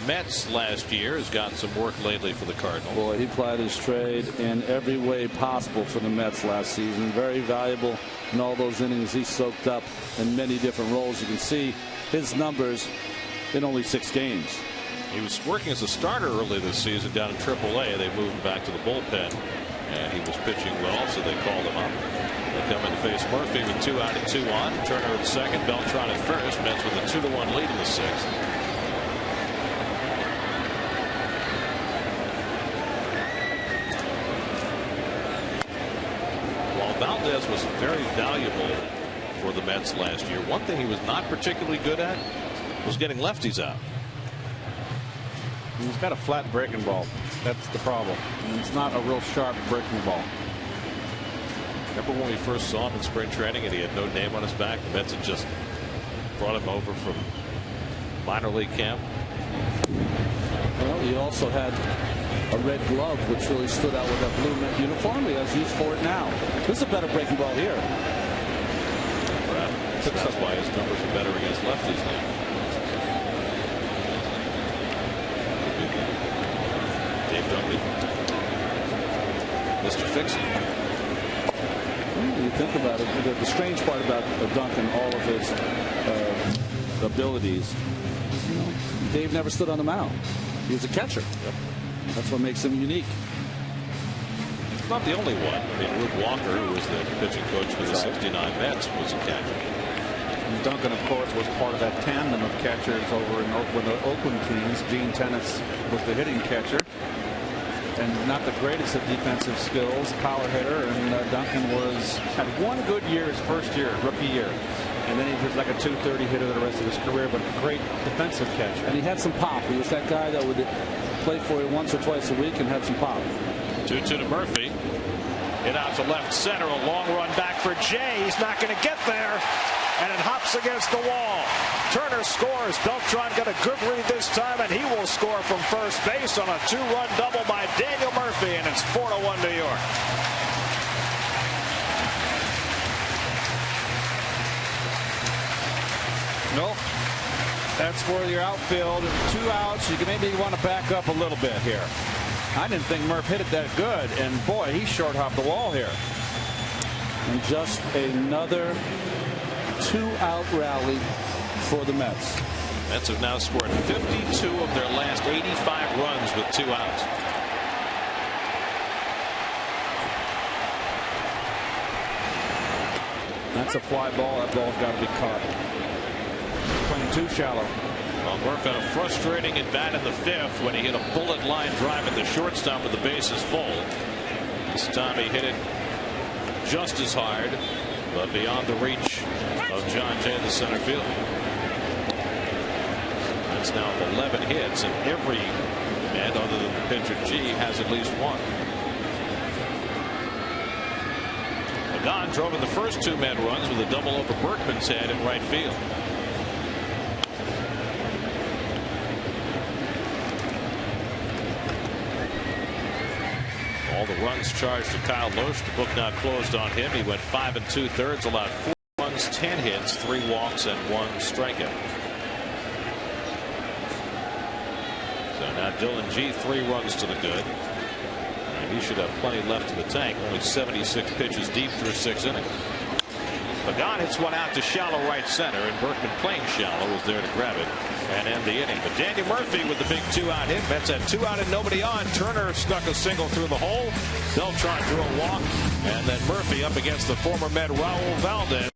Mets last year, has gotten some work lately for the Cardinals. Boy, he plied his trade in every way possible for the Mets last season. Very valuable in all those innings he soaked up in many different roles. You can see his numbers in only 6 games. He was working as a starter early this season down in AAA. They moved him back to the bullpen, and he was pitching well, so they called him up. They come in to face Murphy with 2 out and 2 on. Turner at second, Beltran at first. Mets with a 2-1 lead in the 6th. While Valdez was very valuable for the Mets last year, one thing he was not particularly good at was getting lefties out. He's got a flat breaking ball. That's the problem. And it's not a real sharp breaking ball. Remember when we first saw him in spring training and he had no name on his back? The Mets had just brought him over from minor league camp. Well, he also had a red glove, which really stood out with that blue Met uniform. He has use for it now. This is a better breaking ball here. That's why his numbers are better against lefties now. Dave Duncan, Mr. Fixie. You think about it, the strange part about Duncan, all of his abilities, Dave never stood on the mound. He was a catcher. Yep. That's what makes him unique. He's not the only one. I mean, Luke Walker, who was the pitching coach for the '69 Mets, was a catcher. And Duncan, of course, was part of that tandem of catchers over in Oakland, the Oakland teams. Gene Tennis was the hitting catcher. And not the greatest at defensive skills, power hitter, and Duncan had one good year his first year, rookie year, and then he was like a .230 hitter the rest of his career, but a great defensive catcher. And he had some pop. He was that guy that would play for you once or twice a week and have some pop. 2-2 to Murphy. Hit out to left center, a long run back for Jay. He's not going to get there, and it hops against the wall. Turner scores. Beltran got a good read this time, and he will score from first base on a 2-run double by Daniel Murphy, and it's 4-1 New York. Nope. That's where your outfield, 2 outs. You can maybe want to back up a little bit here. I didn't think Murph hit it that good, and boy, he short hopped the wall here. And just another 2-out rally for the Mets. Mets have now scored 52 of their last 85 runs with 2 outs. That's a fly ball. That ball's got to be caught. Playing too shallow. Well, Murph had a frustrating at bat in the 5th when he hit a bullet line drive at the shortstop with the bases full. This time he hit it just as hard, but beyond the reach of John Jay in the center field. That's now 11 hits, and every man other than the pitcher G has at least one. Pagan drove in the first 2 men runs with a double over Berkman's head in right field. All the runs charged to Kyle Loesch. The book now closed on him. He went 5 2/3, allowed 4 runs, 10 hits, 3 walks, and 1 strikeout. So now Dylan G, 3 runs to the good. And he should have plenty left in the tank. Only 76 pitches deep through 6 innings. Pagan hits one out to shallow right center, and Berkman, playing shallow, was there to grab it and end the inning. But Daniel Murphy with the big 2-out hit. Mets had 2 out and nobody on. Turner snuck a single through the hole. Beltran drew a walk, and then Murphy up against the former Met Raul Valdez.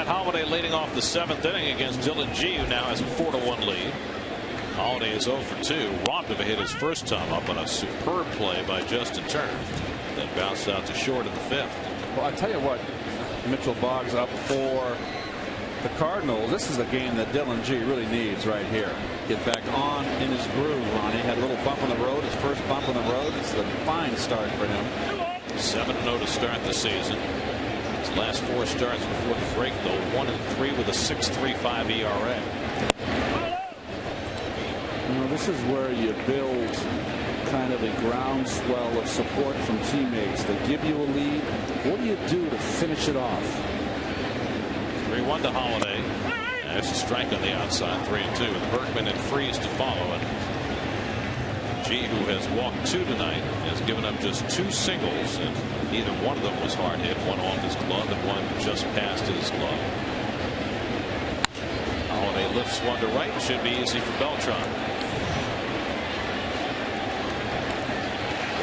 Matt Holliday leading off the 7th inning against Dylan G, who now has a 4-1 lead. Holliday is 0 for 2. Robbed of a hit his first time up on a superb play by Justin Turner. Then bounced out to short in the 5th. Well, I tell you what, Mitchell Boggs up for the Cardinals. This is a game that Dylan G really needs right here. Get back on in his groove, Ronnie. Had a little bump on the road, his first bump on the road. It's a fine start for him. 7-0 to start the season. His last 4 starts before the break, though, 1-3 with a 6.35 ERA. You know, this is where you build kind of a groundswell of support from teammates. They give you a lead. What do you do to finish it off? 3-1 to Holliday. There's a strike on the outside, 3-2, with Berkman and Freeze to follow it. G, who has walked 2 tonight, has given up just 2 singles, and neither one of them was hard hit. One off his glove and one just past his glove. Holliday lifts one to right. Should be easy for Beltran.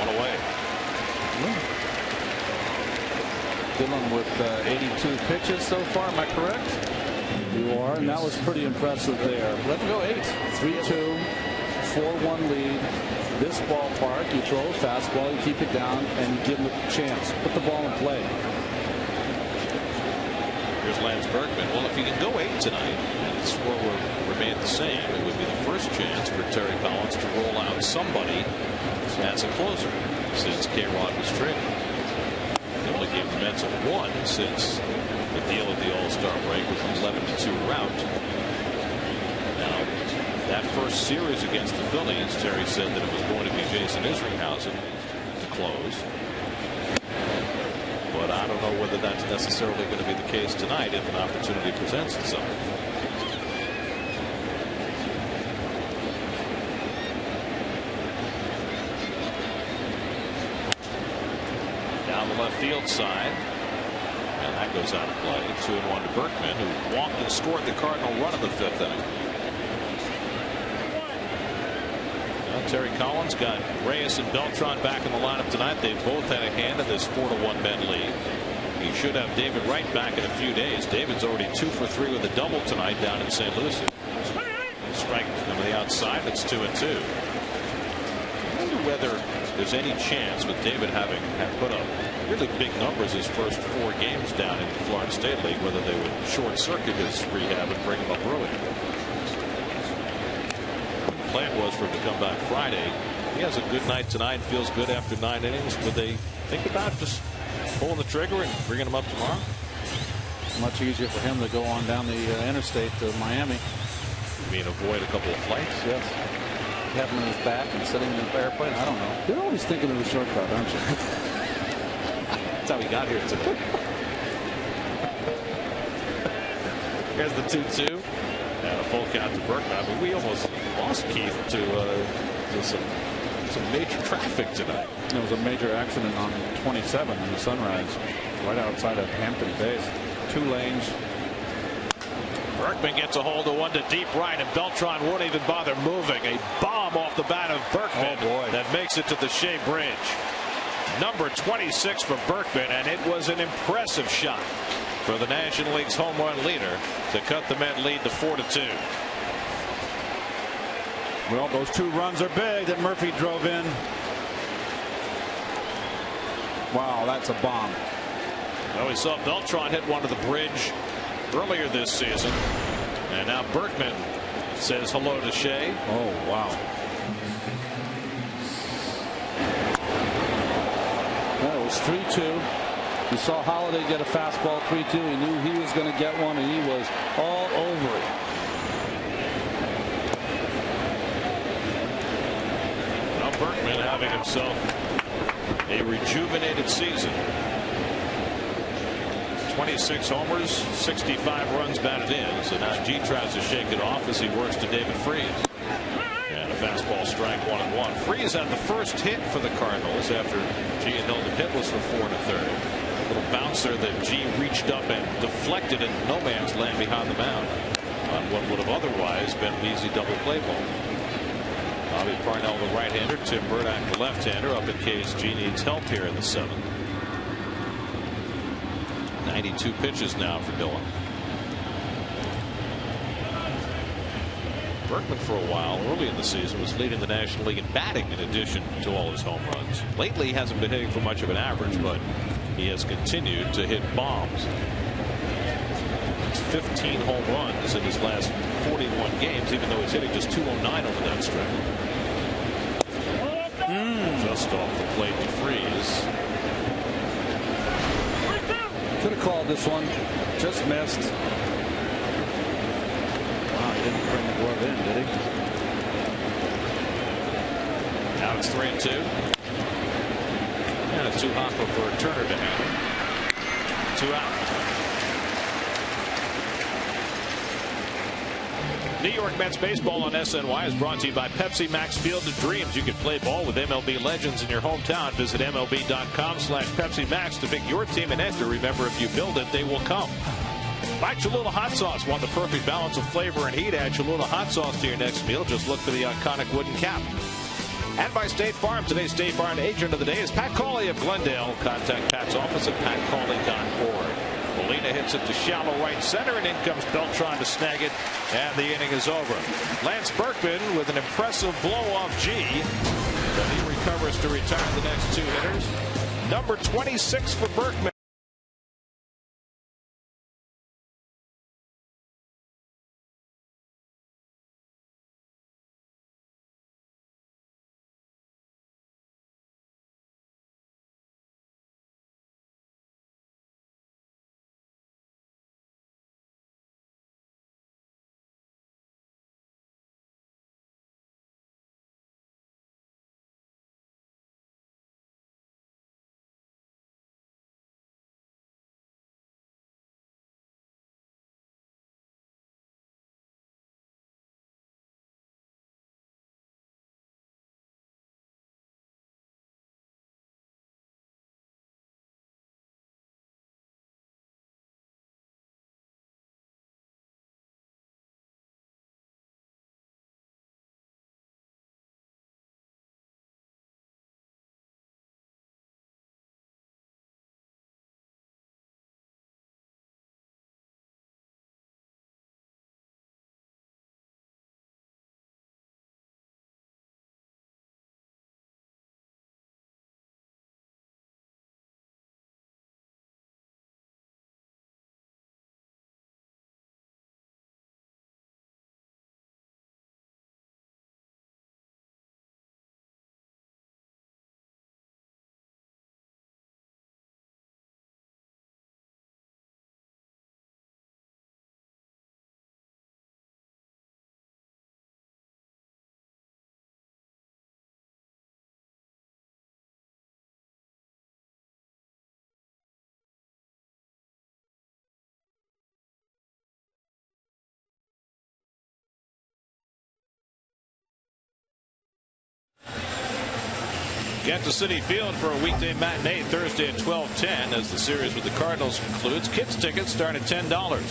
One away. Dylan with 82 pitches so far. Am I correct? You are, and that was pretty impressive there. Let him go 8. 3-2, 4-1 lead. This ballpark, you throw a fastball, you keep it down, and you give him a chance. Put the ball in play. Here's Lance Berkman. Well, if he can go 8 tonight and the score will remain the same, it would be the first chance for Terry Collins to roll out somebody as a closer since K-Rod was traded. He only gave the Mets a 1 since the deal at the All-Star break was an 11-2 rout. Now, that first series against the Phillies, Terry said that it was going to be Jason Isringhausen to close. But I don't know whether that's necessarily going to be the case tonight if an opportunity presents itself. Down the left field side. And that goes out of play. 2-1 to Berkman, who walked and scored the Cardinal run in the 5th inning. Terry Collins got Reyes and Beltran back in the lineup tonight. They both had a hand in this 4-1 Met lead. He should have David Wright back in a few days. David's already 2 for 3 with a double tonight down in St. Lucie. Strike from the outside. It's 2-2. I wonder whether there's any chance with David having put up really big numbers his first 4 games down in the Florida State League, whether they would short circuit his rehab and bring him up early. Plan was for him to come back Friday. He has a good night tonight, feels good after 9 innings. Would they think about just pulling the trigger and bringing him up tomorrow? Much easier for him to go on down the interstate to Miami. You mean avoid a couple of flights? Yes. Have him on his back and sitting in the airplane. I don't know. You're always thinking of the shortcut, aren't you? That's how he got here today. Here's the 2-2. And a full count to Berkman. I mean, we almost lost Keith to some major traffic tonight. There was a major accident on 27 in the Sunrise, right outside of Hampton Bays. 2 lanes. Berkman gets a hold of one to deep right, and Beltran won't even bother moving. A bomb off the bat of Berkman that makes it to the Shea Bridge. Number 26 for Berkman, and it was an impressive shot for the National League's home run leader to cut the Met lead to 4-2. Well, those 2 runs are big that Murphy drove in. Wow, that's a bomb. Well, we saw Beltran hit one to the bridge earlier this season, and now Berkman says hello to Shea. Oh, wow. That was 3-2. You saw Holliday get a fastball 3-2. He knew he was going to get one, and he was all over it. Now Berkman having himself a rejuvenated season. 26 homers, 65 runs batted in. So now G tries to shake it off as he works to David Freeze. And a fastball strike 1-1. Freeze had the first hit for the Cardinals after G and Hilton hitless for 4 1/3. Little bouncer that G reached up and deflected in no man's land behind the mound on what would have otherwise been an easy double play ball. Bobby Parnell, the right-hander, Tim Burdick, the left-hander, up in case G needs help here in the 7th. 92 pitches now for Dylan. Berkman, for a while early in the season, was leading the National League in batting in addition to all his home runs. Lately, he hasn't been hitting for much of an average, but he has continued to hit bombs. 15 home runs in his last 41 games, even though he's hitting just 209 over that stretch. Just off the plate to Freeze. Could have called this one. Just missed. Wow, he didn't bring the glove in, did he? Now it's 3-2. And it's too hot for a Turner to handle. 2 out. New York Mets baseball on SNY is brought to you by Pepsi Max Field of Dreams. You can play ball with MLB legends in your hometown. Visit MLB.com/Pepsi Max to pick your team and enter. Remember, if you build it, they will come. Buy Cholula Hot Sauce. Want the perfect balance of flavor and heat? Add Cholula Hot Sauce to your next meal. Just look for the iconic wooden cap. And by State Farm. Today's State Farm agent of the day is Pat Cauley of Glendale. Contact Pat's office at patcauley.org. Molina hits it to shallow right center, and in comes Beltran to snag it, and the inning is over. Lance Berkman with an impressive blow-off G, but he recovers to retire the next 2 hitters. Number 26 for Berkman. Get to Citi Field for a weekday matinee Thursday at 12:10 as the series with the Cardinals concludes. Kids tickets start at $10.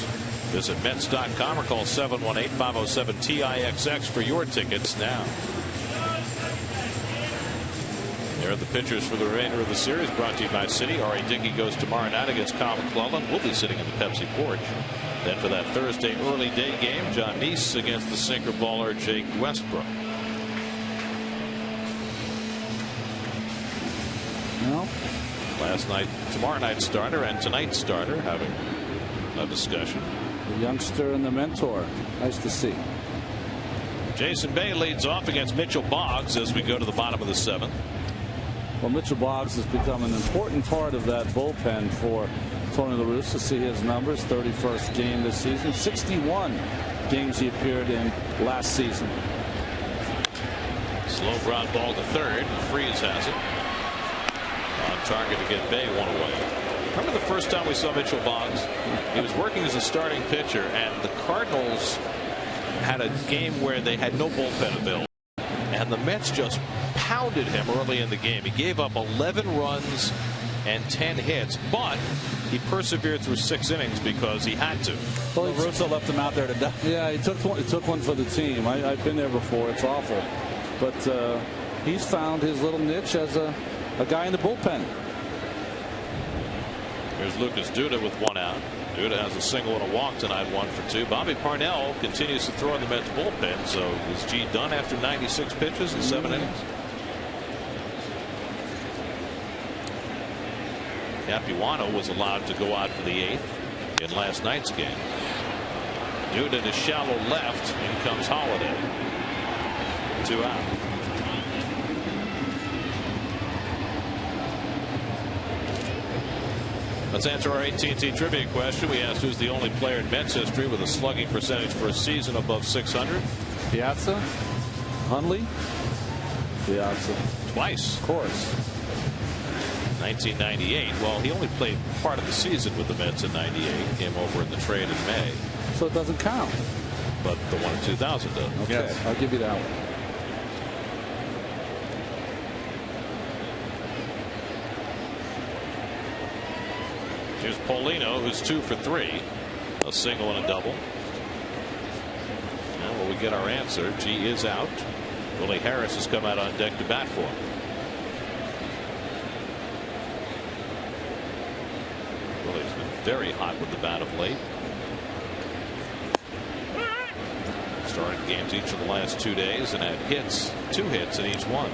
Visit Mets.com or call 718-507-TIXX for your tickets now. There are the pitchers for the remainder of the series, brought to you by Citi. R.A. Dickey goes tomorrow night against Kyle McClellan. We'll be sitting in the Pepsi porch. Then for that Thursday early day game, John Neese against the sinker baller Jake Westbrook. No. Last night, tomorrow night's starter and tonight's starter having a discussion. The youngster and the mentor. Nice to see. Jason Bay leads off against Mitchell Boggs as we go to the bottom of the 7th. Well, Mitchell Boggs has become an important part of that bullpen for Tony La Russa. See his numbers. 31st game this season. 61 games he appeared in last season. Slow ground ball to third. Freeze has it. On target to get Bay one away. Remember the first time we saw Mitchell Boggs? He was working as a starting pitcher, and the Cardinals had a game where they had no bullpen available, and the Mets just pounded him early in the game. He gave up 11 runs and 10 hits, but he persevered through 6 innings because he had to. Well, Russo left him out there to die. Yeah, he took one for the team. I've been there before. It's awful, but he's found his little niche as a guy in the bullpen. Here's Lucas Duda with 1 out. Duda has a single and a walk tonight, 1 for 2. Bobby Parnell continues to throw in the Mets bullpen. So is G done after 96 pitches and 7 innings? Capuano was allowed to go out for the 8th in last night's game. Duda to shallow left. In comes Holiday. 2 out. Let's answer our AT&T trivia question. We asked who's the only player in Mets history with a slugging percentage for a season above 600. Piazza, Hundley, Piazza. Twice. Of course. 1998. Well, he only played part of the season with the Mets in 98. Came over in the trade in May. So it doesn't count. But the one in 2000 does. Okay, yes. I'll give you that one. Here's Paulino, who's 2 for 3. A single and a double. Now will we get our answer? G is out. Willie Harris has come out on deck to bat for him. Willie's been very hot with the bat of late. Started games each of the last 2 days and had hits, 2 hits in each one.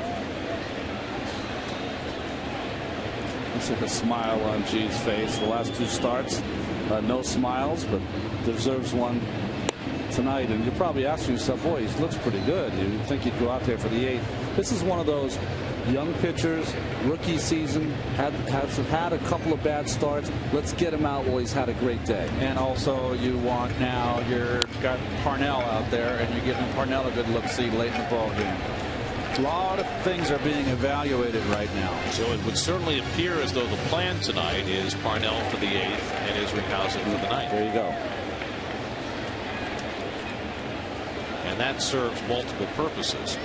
You see the smile on G's face. The last 2 starts, no smiles, but deserves one tonight. And you're probably asking yourself, boy, he looks pretty good. You'd think he'd go out there for the 8th. This is one of those young pitchers, rookie season, has had a couple of bad starts. Let's get him out while he's had a great day. And also you want now you've got Parnell out there, and you're giving Parnell a good look-see late in the ball game. A lot of things are being evaluated right now. So it would certainly appear as though the plan tonight is Parnell for the 8th and Isringhausen for the 9th. There you go. And that serves multiple purposes.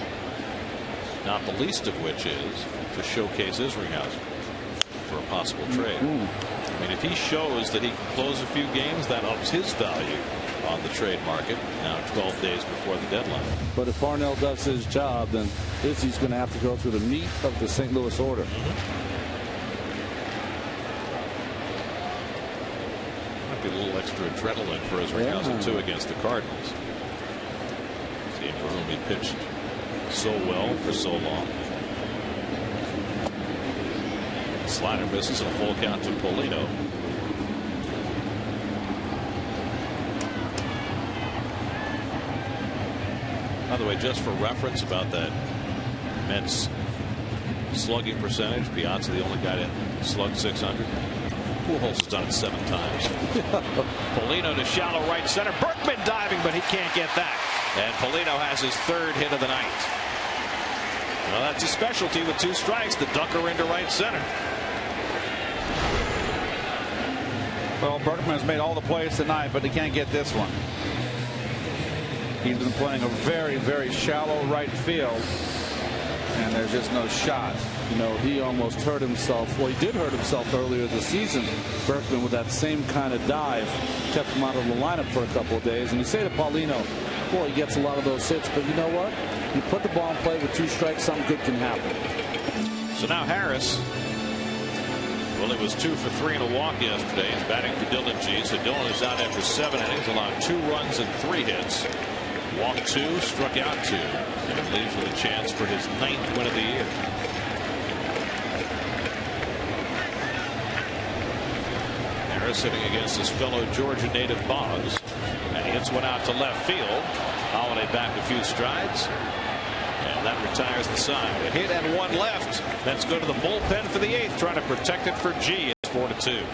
Not the least of which is to showcase Isringhausen for a possible trade. I mean, if he shows that he can close a few games, that ups his value on the trade market now 12 days before the deadline. But if Parnell does his job, then Izzy's going to have to go through the meat of the St. Louis order. Might be a little extra adrenaline for Isringhausen too against the Cardinals. Team for whom he pitched so well for so long. Slider misses, and a full count to Paulino. By the way, just for reference about that Mets slugging percentage, Piazza the only guy to slug 600. Pujols has done it 7 times. Paulino to shallow right center. Berkman diving, but he can't get that. And Paulino has his 3rd hit of the night. Well, that's a specialty with 2 strikes. The dunker into right center. Well, Berkman has made all the plays tonight, but he can't get this one. He's been playing a very, very shallow right field, and there's just no shot. You know, he almost hurt himself. Well, he did hurt himself earlier this season. Berkman, with that same kind of dive, kept him out of the lineup for a couple of days. And you say to Paulino, boy, he gets a lot of those hits, but you know what? You put the ball in play with 2 strikes, something good can happen. So now Harris. Well, it was 2 for 3 and a walk yesterday. He's batting for Dylan G. So Dylan is out after 7 innings, allowed 2 runs and 3 hits. Walked 2, struck out 2, and leaves with a chance for his 9th win of the year. Harris hitting against his fellow Georgia native Boggs, and he hits one out to left field. Holiday back a few strides, and that retires the side. A hit and 1 left. Let's go to the bullpen for the 8th, trying to protect it for G. It's 4-2.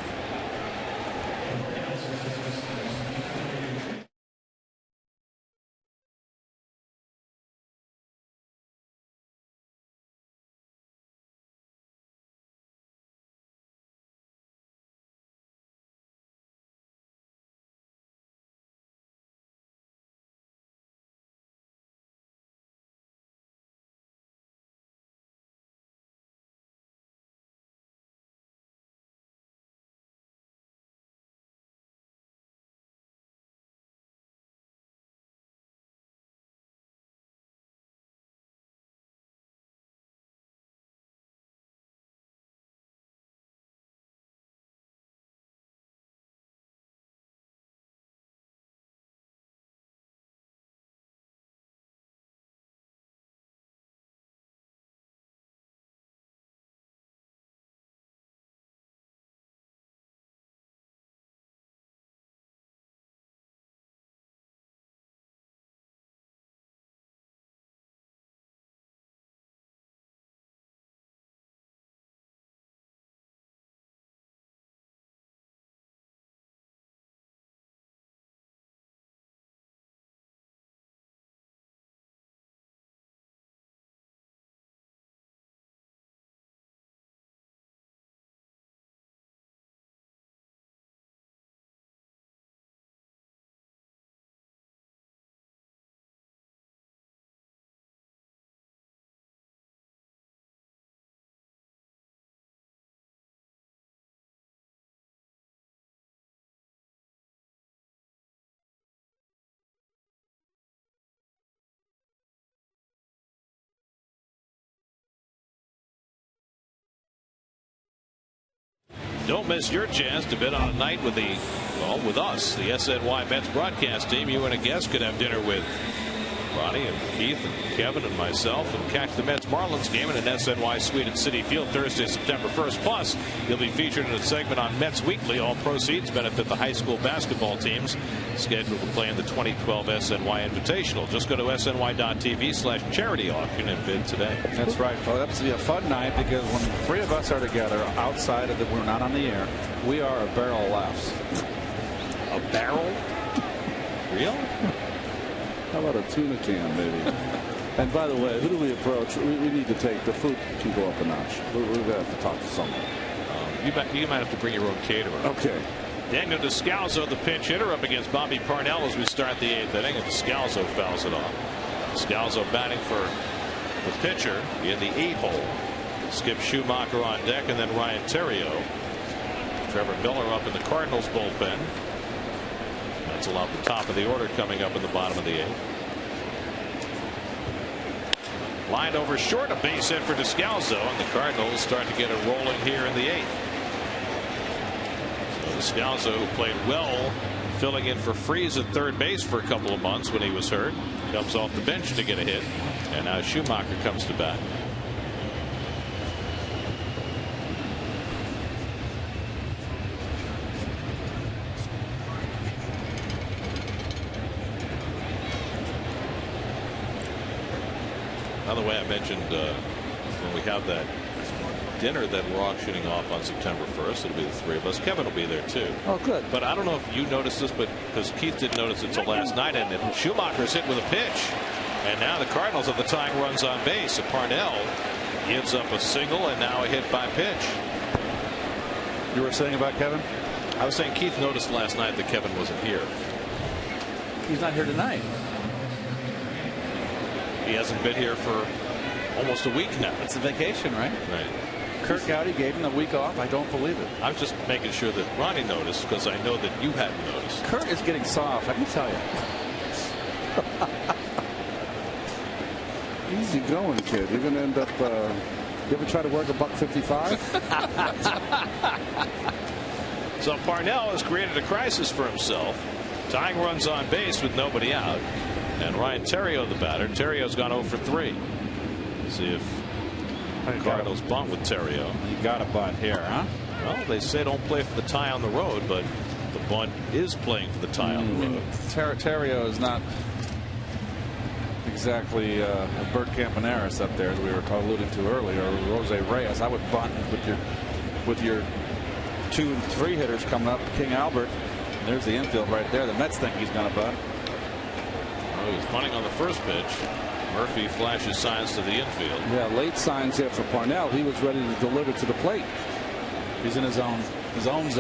Don't miss your chance to bid on a night with with us, the SNY Mets broadcast team. You and a guest could have dinner with Ronnie and Keith and Kevin and myself and catch the Mets Marlins game in an SNY suite at Citi Field Thursday, September 1st. Plus, you'll be featured in a segment on Mets Weekly. All proceeds benefit the high school basketball teams scheduled to play in the 2012 SNY Invitational. Just go to sny.tv/charity auction and bid today. That's right. Well, that's a fun night because when the three of us are together outside of we're not on the air, we are a barrel of laughs. A barrel? Real? How about a tuna can, maybe? And by the way, who do we approach? We need to take the food can go up a notch. We're going to have to talk to someone. You might have to bring your own caterer. Okay. Daniel Descalzo, the pinch hitter, up against Bobby Parnell as we start the 8th inning, and Descalzo fouls it off. Descalzo batting for the pitcher in the 8-hole. Skip Schumacher on deck, and then Ryan Theriot. Trevor Miller up in the Cardinals bullpen. That's allowed the top of the order coming up in the bottom of the 8th. Lined over short, a base hit for Descalzo, and the Cardinals start to get it rolling here in the 8th. So Descalzo, who played well, filling in for Freese at third base for a couple of months when he was hurt, comes off the bench to get a hit, and now Schumacher comes to bat. By the way, I mentioned when we have that dinner that we're auctioning off on September 1st, it'll be the three of us. Kevin will be there too. Oh, good. But I don't know if you noticed this, but because Keith didn't notice it until last night, and Schumacher's hit with a pitch, and now the Cardinals have the tying runs on base. And Parnell gives up a single, and now a hit by pitch. You were saying about Kevin? I was saying Keith noticed last night that Kevin wasn't here. He's not here tonight. He hasn't been here for almost a week now. It's a vacation, right? Right. Kurt Gowdy gave him the week off. I don't believe it. I'm just making sure that Ronnie noticed because I know that you hadn't noticed. Kurt is getting soft, I can tell you. Easy going, kid. You're going to end up. You ever try to work $1.55? So Parnell has created a crisis for himself. Tying runs on base with nobody out. And Ryan Theriot, the batter. Terriot's gone 0 for 3. See if the Cardinals bunt with Theriot. You got a bunt here, huh? Well, they say don't play for the tie on the road, but the bunt is playing for the tie on the road. Theriot is not exactly a Bert Campaneris up there, as we were alluding to earlier, or Jose Reyes. I would bunt with your 2 and 3 hitters coming up. King Albert. There's the infield right there. The Mets think he's going to bunt. Oh, he's bunting on the first pitch. Murphy flashes signs to the infield. Yeah, late signs here for Parnell. He was ready to deliver to the plate. He's in his own zone. He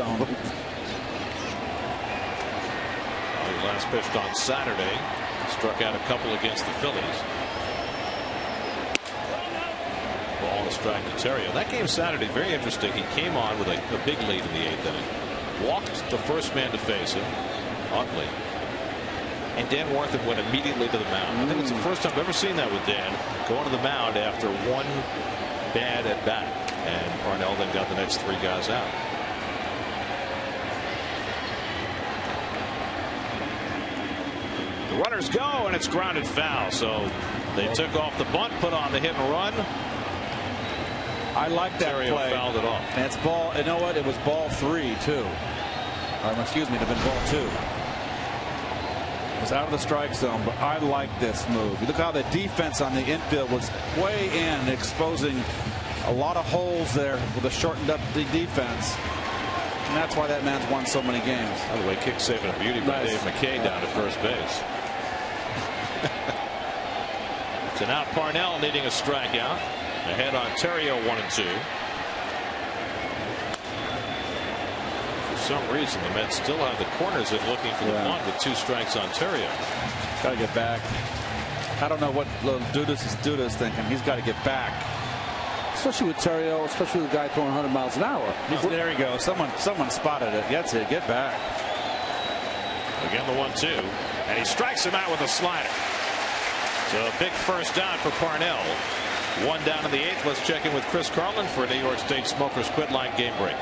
last pitched on Saturday. Struck out a couple against the Phillies. Ball and a strike to Theriot. That game Saturday, very interesting. He came on with a big lead in the 8th inning. Walked the first man to face him, Utley. And Dan Warthen went immediately to the mound. I think it's the first time I've ever seen that with Dan, going to the mound after one bad at bat. And Parnell then got the next 3 guys out. The runners go, and it's grounded foul. So they took off the bunt, put on the hit and run. I like that Theriot play. Fouled it off. And it's ball. You know what? It was ball 3 too. Excuse me, it'd have been ball 2. It was out of the strike zone, but I like this move. You look how the defense on the infield was way in, exposing a lot of holes there with a shortened up defense. And that's why that man's won so many games. By the way, kick saving a beauty by Dave McKay down to first base. So now Parnell needing a strikeout. Ahead on Theriot 1-2. For some reason, the Mets still have the corners in looking for the bunt with 2 strikes on Theriot. Got to get back. I don't know what Dudas is thinking. He's got to get back. Especially with Theriot, especially with the guy throwing 100 miles an hour. There you go. Someone spotted it. That's it. Get back. Again, the 1-2. And he strikes him out with a slider. So a big first down for Parnell. 1 down in the 8th. Let's check in with Chris Carlin for a New York State Smokers Quit Line game break.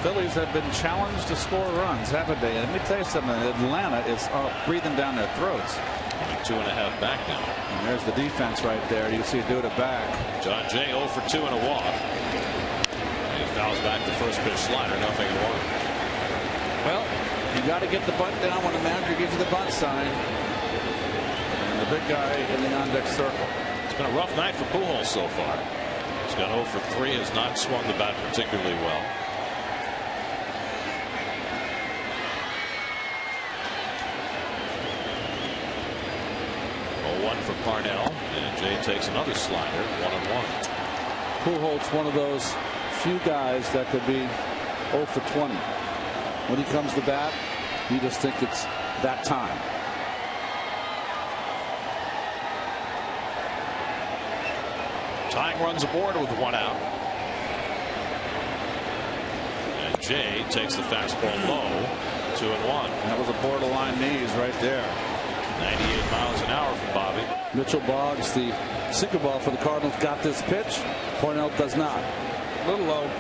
Phillies have been challenged to score runs, haven't they? And let me tell you something. Atlanta is breathing down their throats. 2.5 back now. And there's the defense right there. You see do it back. John Jay 0 for 2 and a walk. He fouls back the first pitch slider. Nothing in 1. Well, you got to get the bunt down when the manager gives you the bunt sign. And the big guy in the on-deck circle. It's been a rough night for Pujols so far. He's got 0 for 3. Has not swung the bat particularly well. For Parnell, and Jay takes another slider, 1-1. Pujols, one of those few guys that could be 0 for 20. When he comes to bat, you just think it's that time. Tying runs aboard with 1 out. And Jay takes the fastball low, 2-1. That was a borderline knees right there. 98 miles an hour from Bobby. Mitchell Boggs, the sinker ball for the Cardinals, got this pitch. Parnell does not. A little low.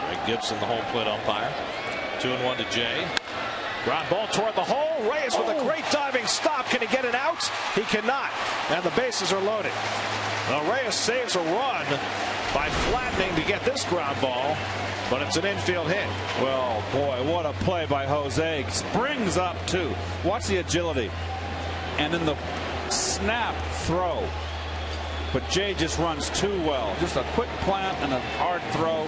Greg Gibson, the home plate umpire. 2-1 to Jay. Ground ball toward the hole. Reyes with a great diving stop. Can he get it out? He cannot. And the bases are loaded. Well, Reyes saves a run by flattening to get this ground ball. But it's an infield hit. Well, boy, what a play by Jose. Springs up, too. Watch the agility. And then the snap throw. But Jay just runs too well. Just a quick plant and a hard throw.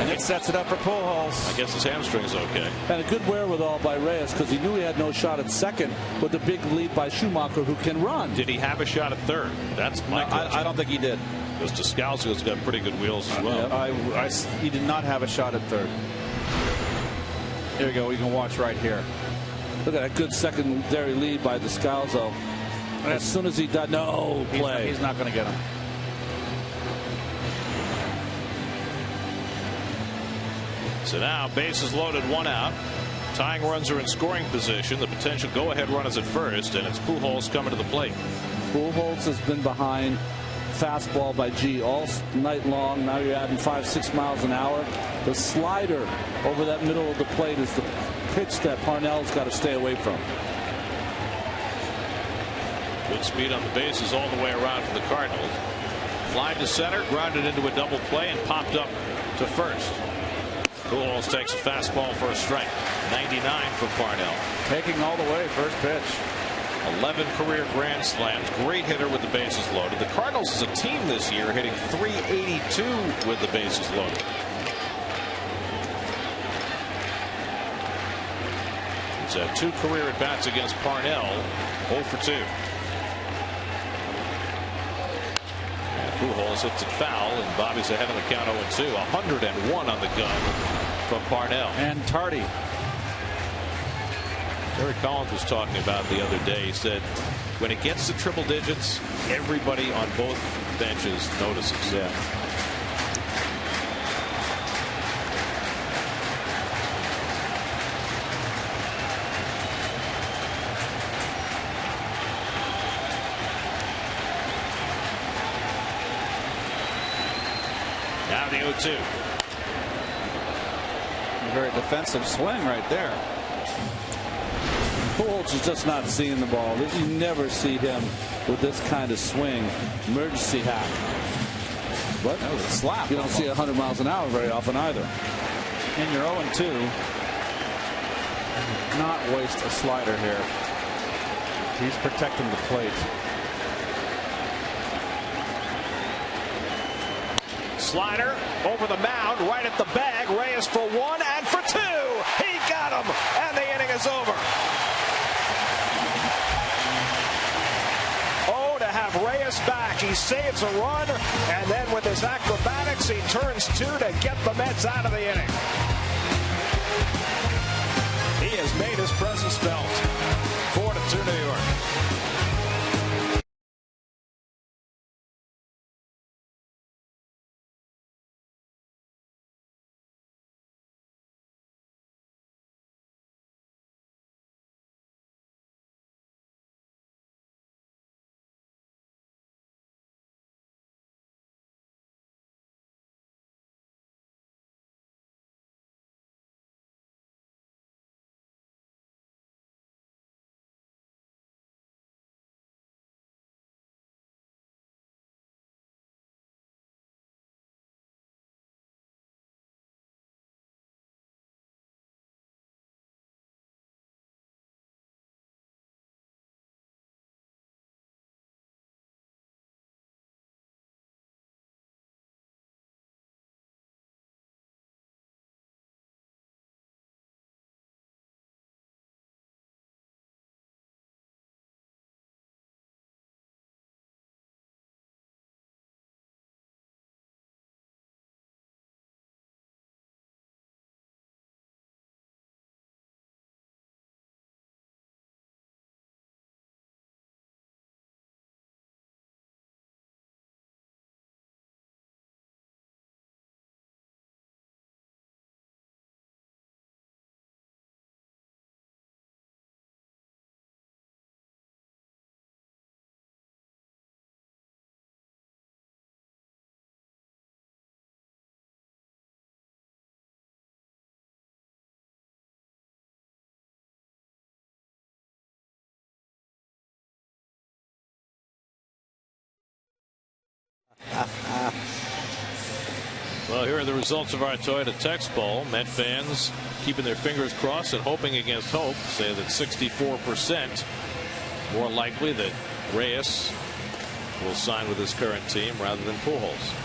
And it sets it up for Pujols. I guess his hamstring's okay. And a good wherewithal by Reyes because he knew he had no shot at second with the big lead by Schumacher, who can run. Did he have a shot at third? That's my question. I don't think he did. Because Descalzo's got pretty good wheels as well. He did not have a shot at third. Here we go. We can watch right here. Look at that good secondary lead by Descalzo. As soon as he does, no play. He's not going to get him. So now bases loaded, 1 out. Tying runs are in scoring position. The potential go-ahead run is at first, and it's Pujols coming to the plate. Pujols has been behind fastball by G all night long. Now you're adding 5-6 miles an hour. The slider over that middle of the plate is the pitch that Parnell's got to stay away from. Good speed on the bases all the way around for the Cardinals. Fly to center, grounded into a double play, and popped up to first. Pujols takes a fastball for a strike. 99 for Parnell. Taking all the way, first pitch. 11 career grand slams. Great hitter with the bases loaded. The Cardinals as a team this year hitting .382 with the bases loaded. He's had 2 career at bats against Parnell. 0 for 2. And Pujols hits it foul, and Bobby's ahead on the count 0-2. 101 on the gun from Parnell. And Tardy. Terry Collins was talking about the other day. He said when it gets to triple digits, everybody on both benches notices. Yeah. Now the 0-2. A very defensive swing right there. Pujols is just not seeing the ball. You never see him with this kind of swing. Emergency hack. But that was a slap. You don't see 100 miles an hour very often either. And you're 0-2. Not waste a slider here. He's protecting the plate. Slider over the mound, right at the bag. Reyes for 1 and for 2. He got him, and the inning is over. Oh, to have Reyes back. He saves a run, and then with his acrobatics, he turns 2 to get the Mets out of the inning. He has made his presence felt. 4-2 New York. Well, here are the results of our Toyota Text Poll. Met fans keeping their fingers crossed and hoping against hope say that 64% more likely that Reyes will sign with his current team rather than Pujols.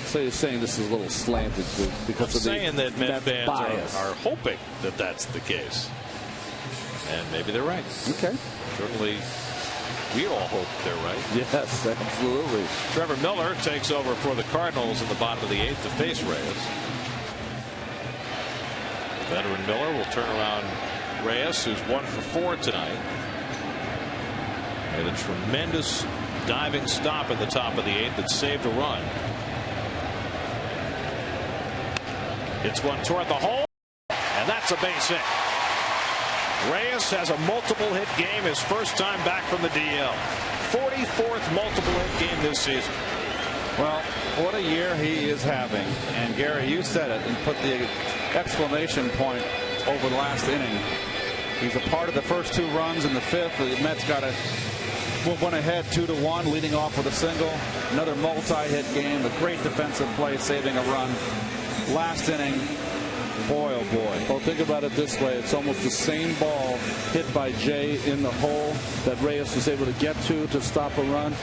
So you're saying this is a little slanted because of the saying that Met fans are hoping that that's the case. And maybe they're right. Okay. Certainly, we all hope they're right. Yes, absolutely. Trevor Miller takes over for the Cardinals in the bottom of the 8th to face Reyes. Veteran Miller will turn around Reyes, who's 1 for 4 tonight. Made a tremendous diving stop at the top of the 8th that saved a run. Hits one toward the hole, and that's a base hit. Reyes has a multiple hit game, his first time back from the DL. 44th multiple hit game this season. Well, what a year he is having. And Gary, you said it and put the exclamation point over the last inning. He's a part of the first 2 runs in the 5th. The Mets got went ahead 2-1, leading off with a single. Another multi-hit game, a great defensive play, saving a run. Last inning, boy, oh boy. Well, think about it this way. It's almost the same ball hit by Jay in the hole that Reyes was able to get to stop a run.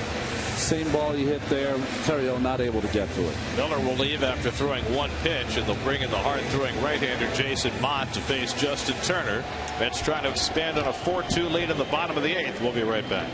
Same ball he hit there. Terrio not able to get to it. Miller will leave after throwing 1 pitch, and they'll bring in the hard-throwing right-hander Jason Mott to face Justin Turner. Mets trying to expand on a 4-2 lead in the bottom of the 8th. We'll be right back.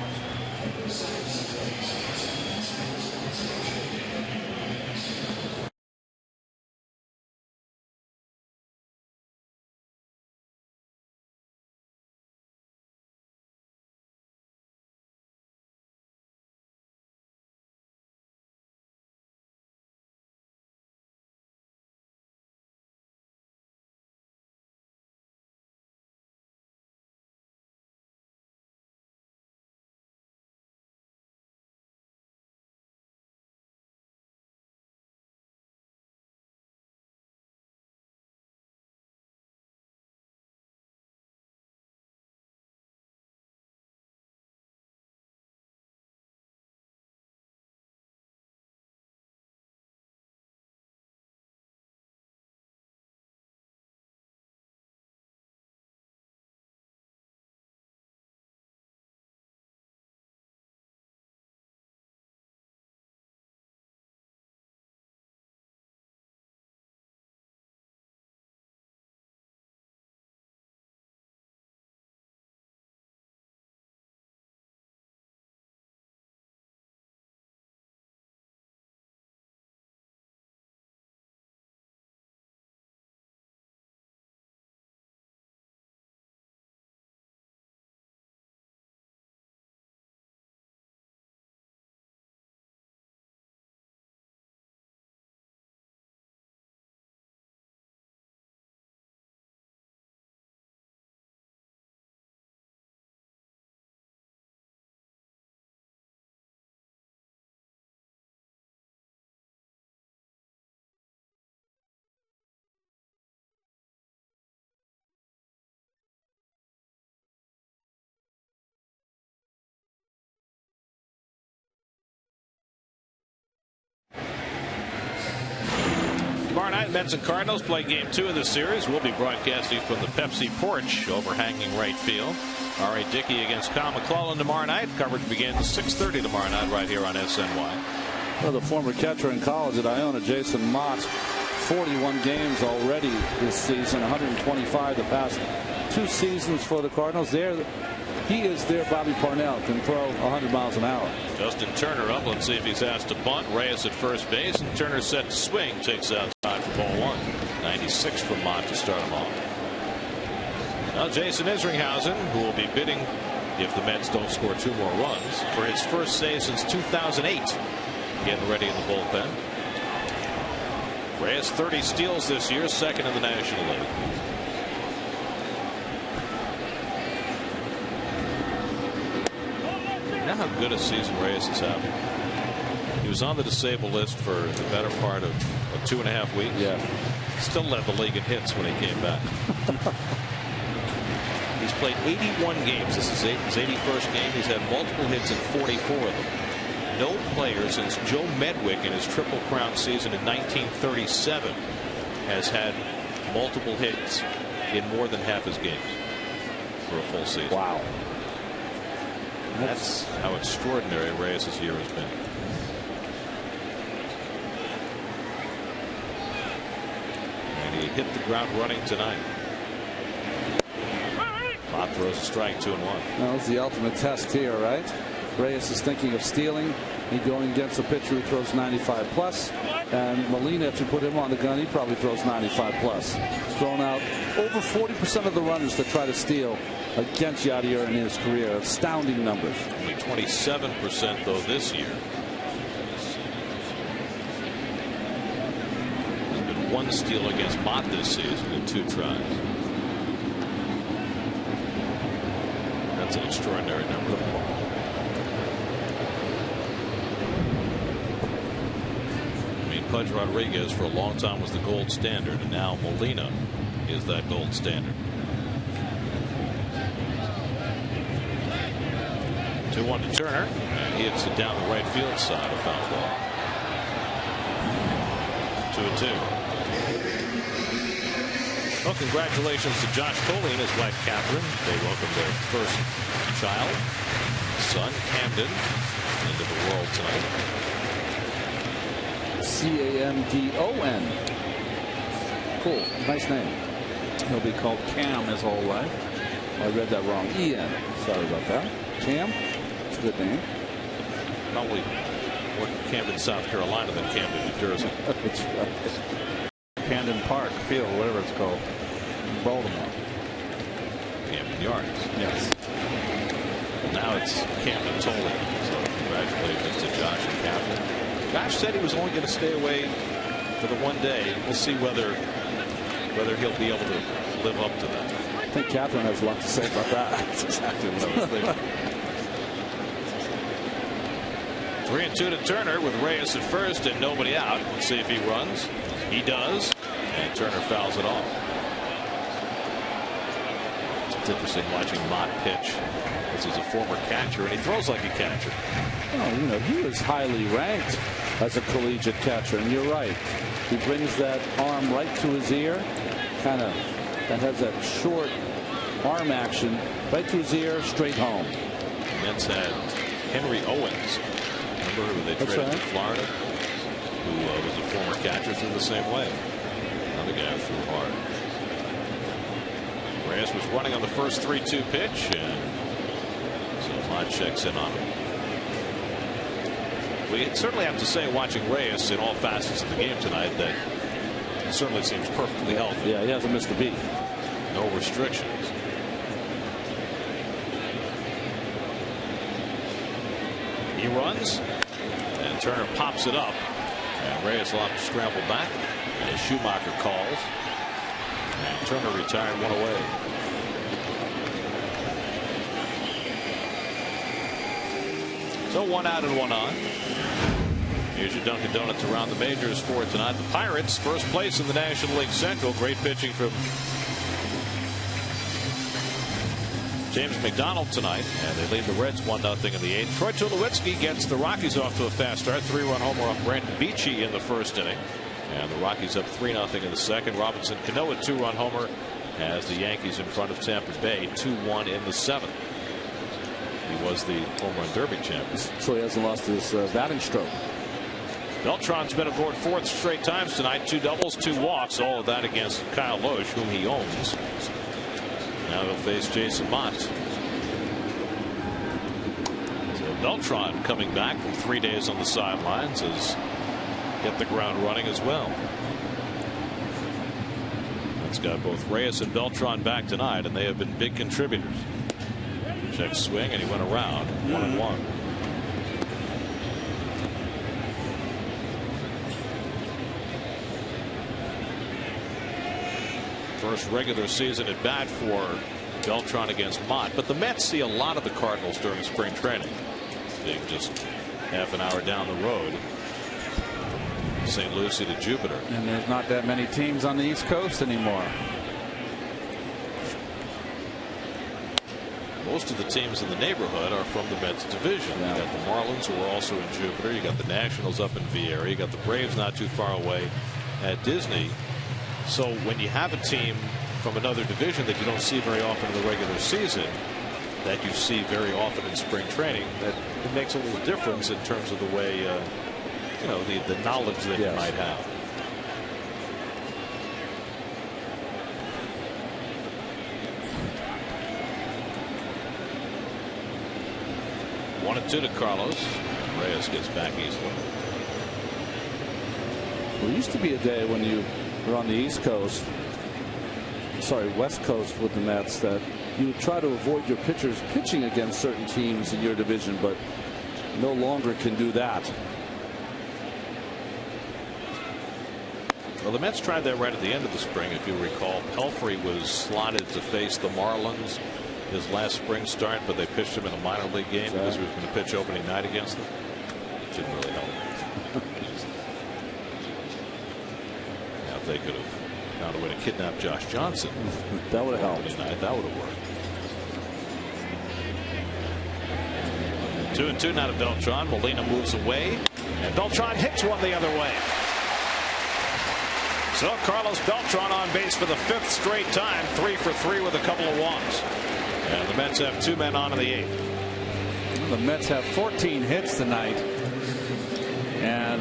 Tomorrow night, Mets and Cardinals play game 2 of the series. We'll be broadcasting from the Pepsi porch overhanging right field. R.A. Dickey against Kyle McClellan tomorrow night. Coverage begins at 6:30 tomorrow night right here on SNY. Well, the former catcher in college at Iona, Jason Mott, 41 games already this season, 125 the past 2 seasons for the Cardinals. He is their Bobby Parnell, can throw 100 miles an hour. Justin Turner up. Let's see if he's asked to bunt. Reyes at first base, and Turner set to swing. Takes outside for ball 1. 96 from Mott to start him off. Now Jason Isringhausen, who will be bidding if the Mets don't score 2 more runs for his first save since 2008. Getting ready in the bullpen. Reyes 30 steals this year, second in the National League. You know how good a season Reyes is having? He was on the disabled list for the better part of 2.5 weeks. Yeah. Still led the league in hits when he came back. He's played 81 games. This is his 81st game. He's had multiple hits in 44 of them. no player since Joe Medwick in his Triple Crown season in 1937 has had multiple hits in more than half his games for a full season. Wow. That's how extraordinary Reyes' year has been. And he hit the ground running tonight. Bob throws a strike, 2-1. That was the ultimate test here, right? Reyes is thinking of stealing. He's going against a pitcher who throws 95 plus. And Molina, if you put him on the gun, he probably throws 95 plus. He's thrown out over 40% of the runners that try to steal against Yadier in his career. Astounding numbers. Only 27% though this year. There's been one steal against Mott this season in 2 tries. That's an extraordinary number. I mean, Pudge Rodriguez for a long time was the gold standard, and now Molina is that gold standard. 2-1 to Turner, and he hits it down the right field side, a foul ball. 2-2. Well, congratulations to Josh Coley and his wife Catherine. They welcomed their first child, son Camden, into the world tonight. Camdon. Cool, nice name. He'll be called Cam his whole life. I read that wrong. En. Sorry about that. Cam. It's a good name. Probably more Camden, South Carolina than Camden, New Jersey. That's right. Camden Park Field, whatever it's called, in Baltimore. Camden Yards. Yes. Now it's Camden Tolley. So congratulations to Josh and Catherine. Josh said he was only going to stay away for the one day. We'll see whether he'll be able to live up to that. I think Catherine has a lot to say about that. That's exactly what I was thinking. 3-2 to Turner with Reyes at first and nobody out. Let's see if he runs. He does, and Turner fouls it off. It's interesting watching Mott pitch. This is a former catcher, and he throws like a catcher. Oh, you know, he was highly ranked as a collegiate catcher, and you're right. He brings that arm right to his ear, kind of, that has that short arm action right to his ear, straight home. The Mets had Henry Owens. Remember who they traded to Florida? Who was a former catcher, threw the same way. Another guy who threw hard. Reyes was running on the first 3-2 pitch, and so Mott checks in on him. We certainly have to say, watching Reyes in all facets of the game tonight, that he certainly seems perfectly healthy. Yeah, he hasn't missed a beat. No restrictions. He runs, and Turner pops it up. And Reyes will have to scramble back. And Schumacher calls. And Turner retired one away. So 1 out and 1 on. Here's your Dunkin' Donuts around the majors for tonight. The Pirates, first place in the National League Central. Great pitching from James McDonald tonight, and they lead the Reds 1-0 in the 8th. Troy Tulowitzki gets the Rockies off to a fast start. 3-run homer off Brandon Beachy in the first inning, and the Rockies up 3-0 in the second. Robinson Cano a 2-run homer as the Yankees in front of Tampa Bay 2-1 in the 7th. He was the home run derby champion. So he hasn't lost his batting stroke. Beltran's been aboard 4 straight times tonight. 2 doubles, 2 walks, all of that against Kyle Loesch, whom he owns. Now he'll face Jason Mott. So Beltran coming back from 3 days on the sidelines has hit the ground running as well. That's got both Reyes and Beltran back tonight, and they have been big contributors. Check swing, and he went around 1-1. First regular season at bat for Beltran against Mott, but the Mets see a lot of the Cardinals during spring training. Being just half an hour down the road, St. Lucie to Jupiter. And there's not that many teams on the East Coast anymore. most of the teams in the neighborhood are from the Mets division. You got the Marlins, who are also in Jupiter. You got the Nationals up in Vieira. You got the Braves not too far away at Disney. So when you have a team from another division that you don't see very often in the regular season, that you see very often in spring training, that it makes a little difference in terms of the way you know, the knowledge that you might have. One and two to Carlos. Reyes gets back easily. There used to be a day when you were on the East Coast, sorry, West Coast with the Mets, that you would try to avoid your pitchers pitching against certain teams in your division, but no longer can do that. Well, the Mets tried that right at the end of the spring. If you recall, Pelfrey was slotted to face the Marlins his last spring start, but they pitched him in a minor league game because he was going to pitch opening night against them. It didn't really help. Now, if they could have found a way to kidnap Josh Johnson, that would have helped. Night, that would have worked. 2-2 now to Beltran. Molina moves away, and Beltran hits one the other way. So Carlos Beltran on base for the 5th straight time, 3 for 3 with a couple of walks. And the Mets have 2 men on in the 8th. The Mets have 14 hits tonight. And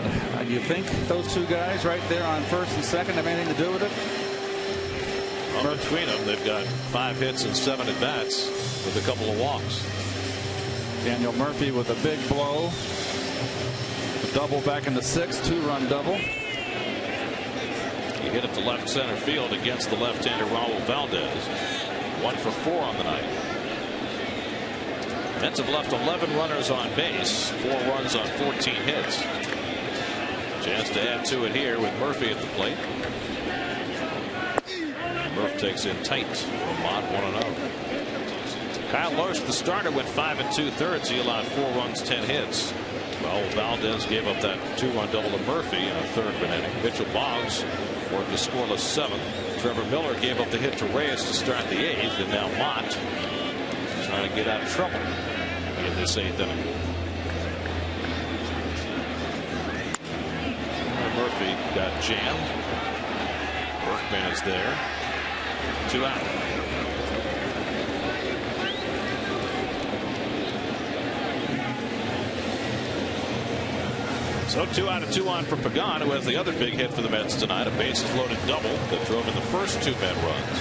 you think those 2 guys right there on first and second have anything to do with it? Well, between them, they've got 5 hits and 7 at bats with a couple of walks. Daniel Murphy with a big blow. A double back in the 6th, 2-run double. He hit it to left center field against the left-hander Raul Valdez. 1 for 4 on the night. Mets have left 11 runners on base, 4 runs on 14 hits. Chance to add to it here with Murphy at the plate. Murph takes in tight from Mott, 1-0. Kyle Lersch, the starter, went 5 2/3. He allowed 4 runs, 10 hits. Raul Valdez gave up that 2-run double to Murphy in a 3rd of an inning. Mitchell Boggs worked a scoreless 7th. Trevor Miller gave up the hit to Reyes to start the 8th, and now Mott trying to get out of trouble in this 8th inning. Murphy got jammed. Berkman is there. 2 out. So 2 out of 2 on for Pagan, who has the other big hit for the Mets tonight, a bases loaded double that drove in the first 2 men runs.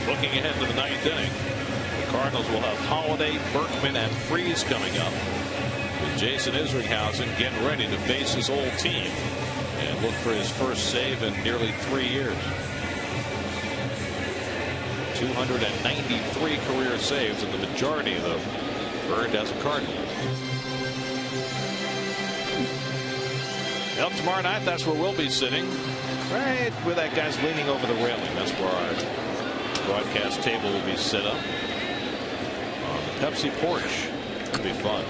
Looking ahead to the 9th inning, the Cardinals will have Holiday, Berkman, and Freese coming up, with Jason Isringhausen getting ready to face his old team and look for his first save in nearly 3 years. 293 career saves, and the majority of them earned as a Cardinal. Well, tomorrow night, that's where we'll be sitting, right where that guy's leaning over the railing. That's where our broadcast table will be set up on the Pepsi porch. It'll be fun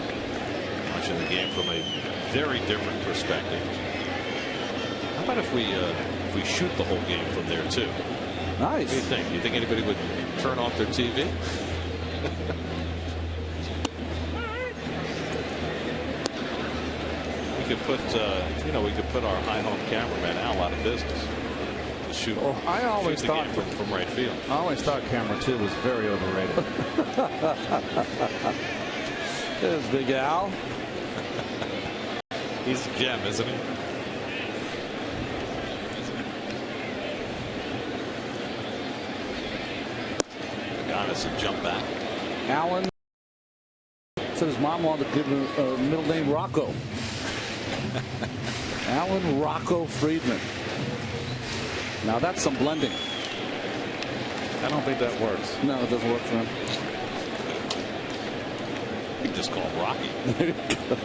watching the game from a very different perspective. How about if we shoot the whole game from there too? Nice. What do you think? Do you think anybody would turn off their TV? We could put, we could put our high home cameraman Al out of business. Shoot. Well, I always shoot thought from right field. I always thought camera 2 was very overrated. There's Big Al. He's a gem, isn't he? A jump back. Allen said his mom wanted to give him a middle name Rocco. Alan Rocco Friedman. Now that's some blending. I don't think that works. No, it doesn't work for him. You can just call him Rocky. There you go.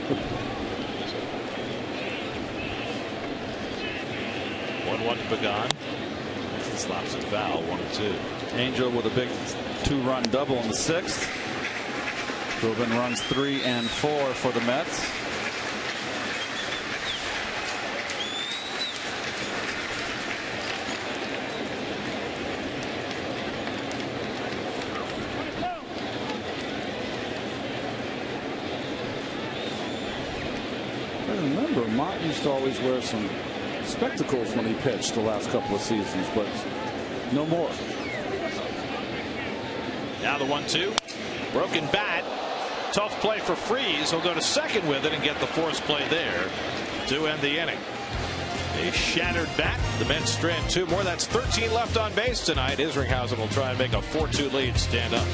1-1 to Pagan. Slaps it foul. 1-2. Angel with a big 2-run double in the 6th. Rubin runs 3 and 4 for the Mets. remember Mott used to always wear some spectacles when he pitched the last couple of seasons, but no more. Now the 1-2. Broken bat. Tough play for Freeze. He'll go to second with it and get the force play there to end the inning. A shattered bat. The Mets strand 2 more. That's 13 left on base tonight. Isringhausen will try and make a 4-2 lead stand up.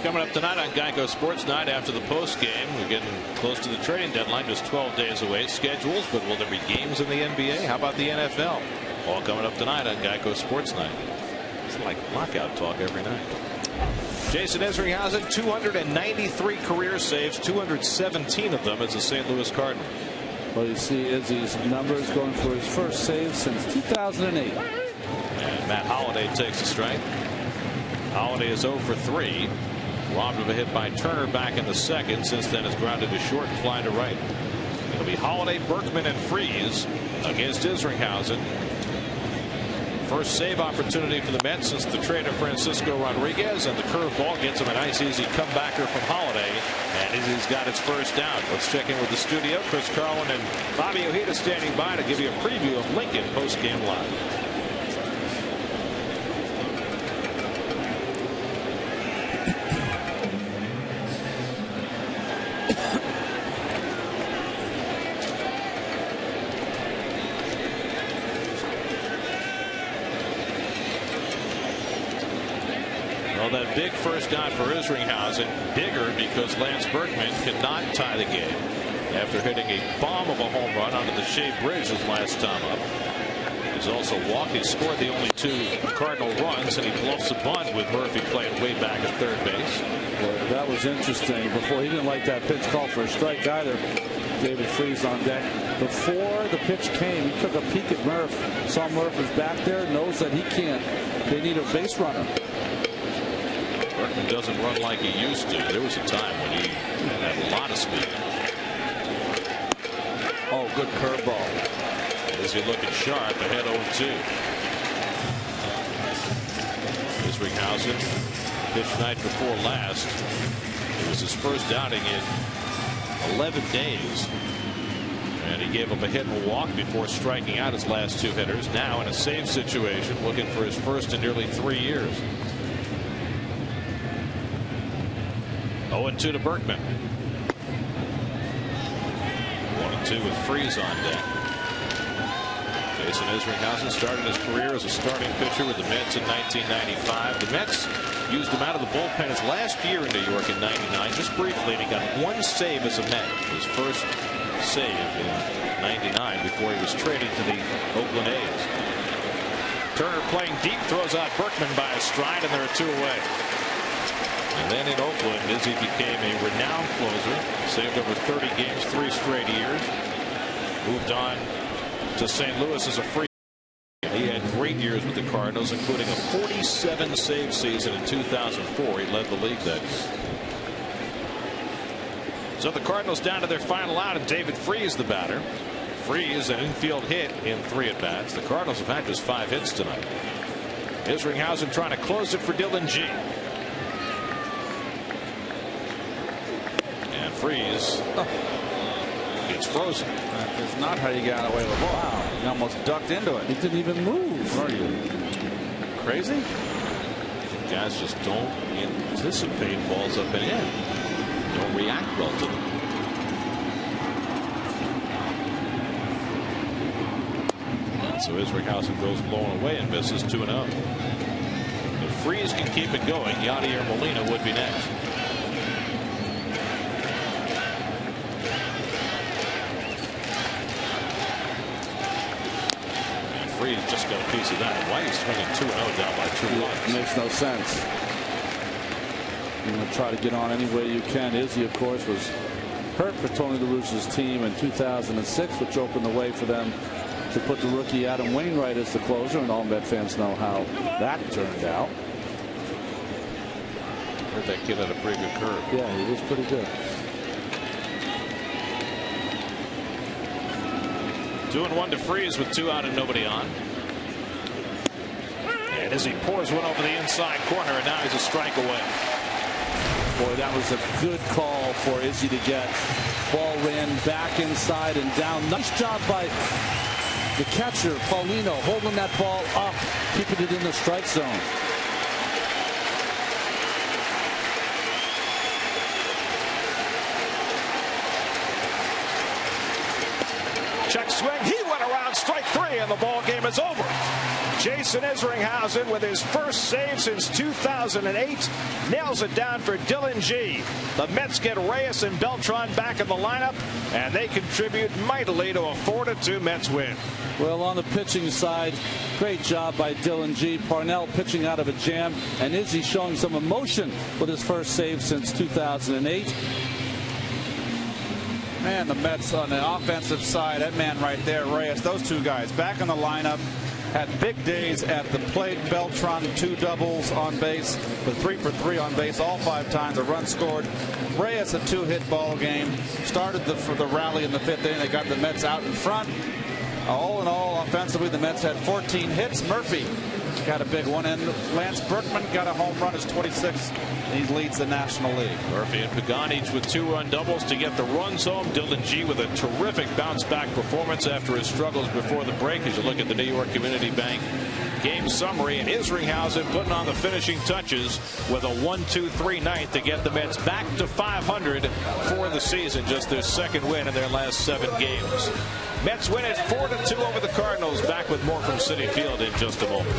Coming up tonight on Geico Sports Night after the post game. We're getting close to the trading deadline, just 12 days away. Schedules, but will there be games in the NBA? How about the NFL? All coming up tonight on Geico Sports Night. It's like lockout talk every night. Jason Isringhausen, 293 career saves, 217 of them as a St. Louis Cardinal. Well, you see Izzy's numbers going for his first save since 2008. And Matt Holliday takes the strike. Holliday is 0 for 3. Robbed of a hit by Turner back in the second. Since then, has grounded to short and flying to right. It'll be Holliday, Berkman, and Freeze against Isringhausen. First save opportunity for the Mets since the trade of Francisco Rodriguez, and the curveball gets him a nice, easy comebacker from Holliday. And Izzy's got its first down. Let's check in with the studio. Chris Carlin and Bobby Ojeda standing by to give you a preview of Lincoln post-game live. Well, that big first down for Isringhausen, bigger because Lance Berkman could not tie the game after hitting a bomb of a home run onto the Shea Bridge his last time up. He's also walked. He scored the only 2 Cardinal runs, and he bluffs a bunt with Murphy playing way back at third base. Well, that was interesting. Before, he didn't like that pitch call for a strike either. David Freeze on deck. Before the pitch came, he took a peek at Murph, saw Murph was back there, knows that he can't. They need a base runner. Berkman doesn't run like he used to. There was a time when he had a lot of speed. Oh, good curveball. Izzy looking sharp, ahead 0-2. Isringhausen pitched night before last. It was his first outing in 11 days. And he gave up a hit and a walk before striking out his last 2 hitters. Now in a save situation, looking for his first in nearly 3 years. 0-2 to Berkman. 1-2 with Freeze on deck. Jason Isringhausen started his career as a starting pitcher with the Mets in 1995. The Mets used him out of the bullpen his last year in New York in '99, just briefly, and he got one save as a Met, his first save in '99 before he was traded to the Oakland A's. Turner playing deep, throws out Berkman by a stride, and there are 2 away. And then in Oakland, Izzy became a renowned closer, saved over 30 games 3 straight years, moved on to St. Louis as a free. He had great years with the Cardinals, including a 47 save season in 2004. He led the league that year. So the Cardinals down to their final out, and David Freese the batter. Freese an infield hit in 3 at bats. The Cardinals have had just 5 hits tonight. Isringhausen trying to close it for Dylan G. And Freese gets frozen. That is not how you get away with a ball. Wow. He almost ducked into it. He didn't even move. Are you crazy? Guys just don't anticipate balls up and in. Don't react well to them. And so Isringhausen goes blown away and misses 2-0. If Freese can keep it going, Yadier Molina would be next. Freese just got a piece of that. Why is swinging 2-0 down by 2 runs? Makes no sense. You're going to try to get on any way you can. Izzy, of course, was hurt for Tony La Russa's team in 2006, which opened the way for them to put the rookie Adam Wainwright as the closer, and all Met fans know how that turned out. Heard that kid had a pretty good curve. Yeah, he was pretty good. 2-1 to Freese with 2 out and nobody on. And as he pours one over the inside corner, and now he's a strike away. Boy, that was a good call for Izzy to get. Ball ran back inside and down. Nice job by the catcher, Paulino, holding that ball up, keeping it in the strike zone. Check swing. He went around strike 3, and the ball game is over. Jason Isringhausen, with his first save since 2008, nails it down for Dylan G. The Mets get Reyes and Beltran back in the lineup, and they contribute mightily to a 4-2 Mets win. Well, on the pitching side, great job by Dylan G. Parnell pitching out of a jam, and Izzy showing some emotion with his first save since 2008. Man, the Mets on the offensive side, that man right there, Reyes, those 2 guys back in the lineup, had big days at the plate. Beltran 2 doubles on base, with 3 for 3 on base all 5 times. A run scored. Reyes a 2-hit ball game. Started for the rally in the 5th inning. They got the Mets out in front. All in all, offensively, the Mets had 14 hits. Murphy got a big one, and Lance Berkman got a home run, his 26th. He leads the National League. Murphy and Pagan each with 2-run doubles to get the runs home. Dylan G with a terrific bounce-back performance after his struggles before the break. As you look at the New York Community Bank game summary, and Isringhausen putting on the finishing touches with a 1-2-3 ninth to get the Mets back to 500 for the season. Just their 2nd win in their last 7 games. Mets win it 4-2 over the Cardinals. Back with more from Citi Field in just a moment.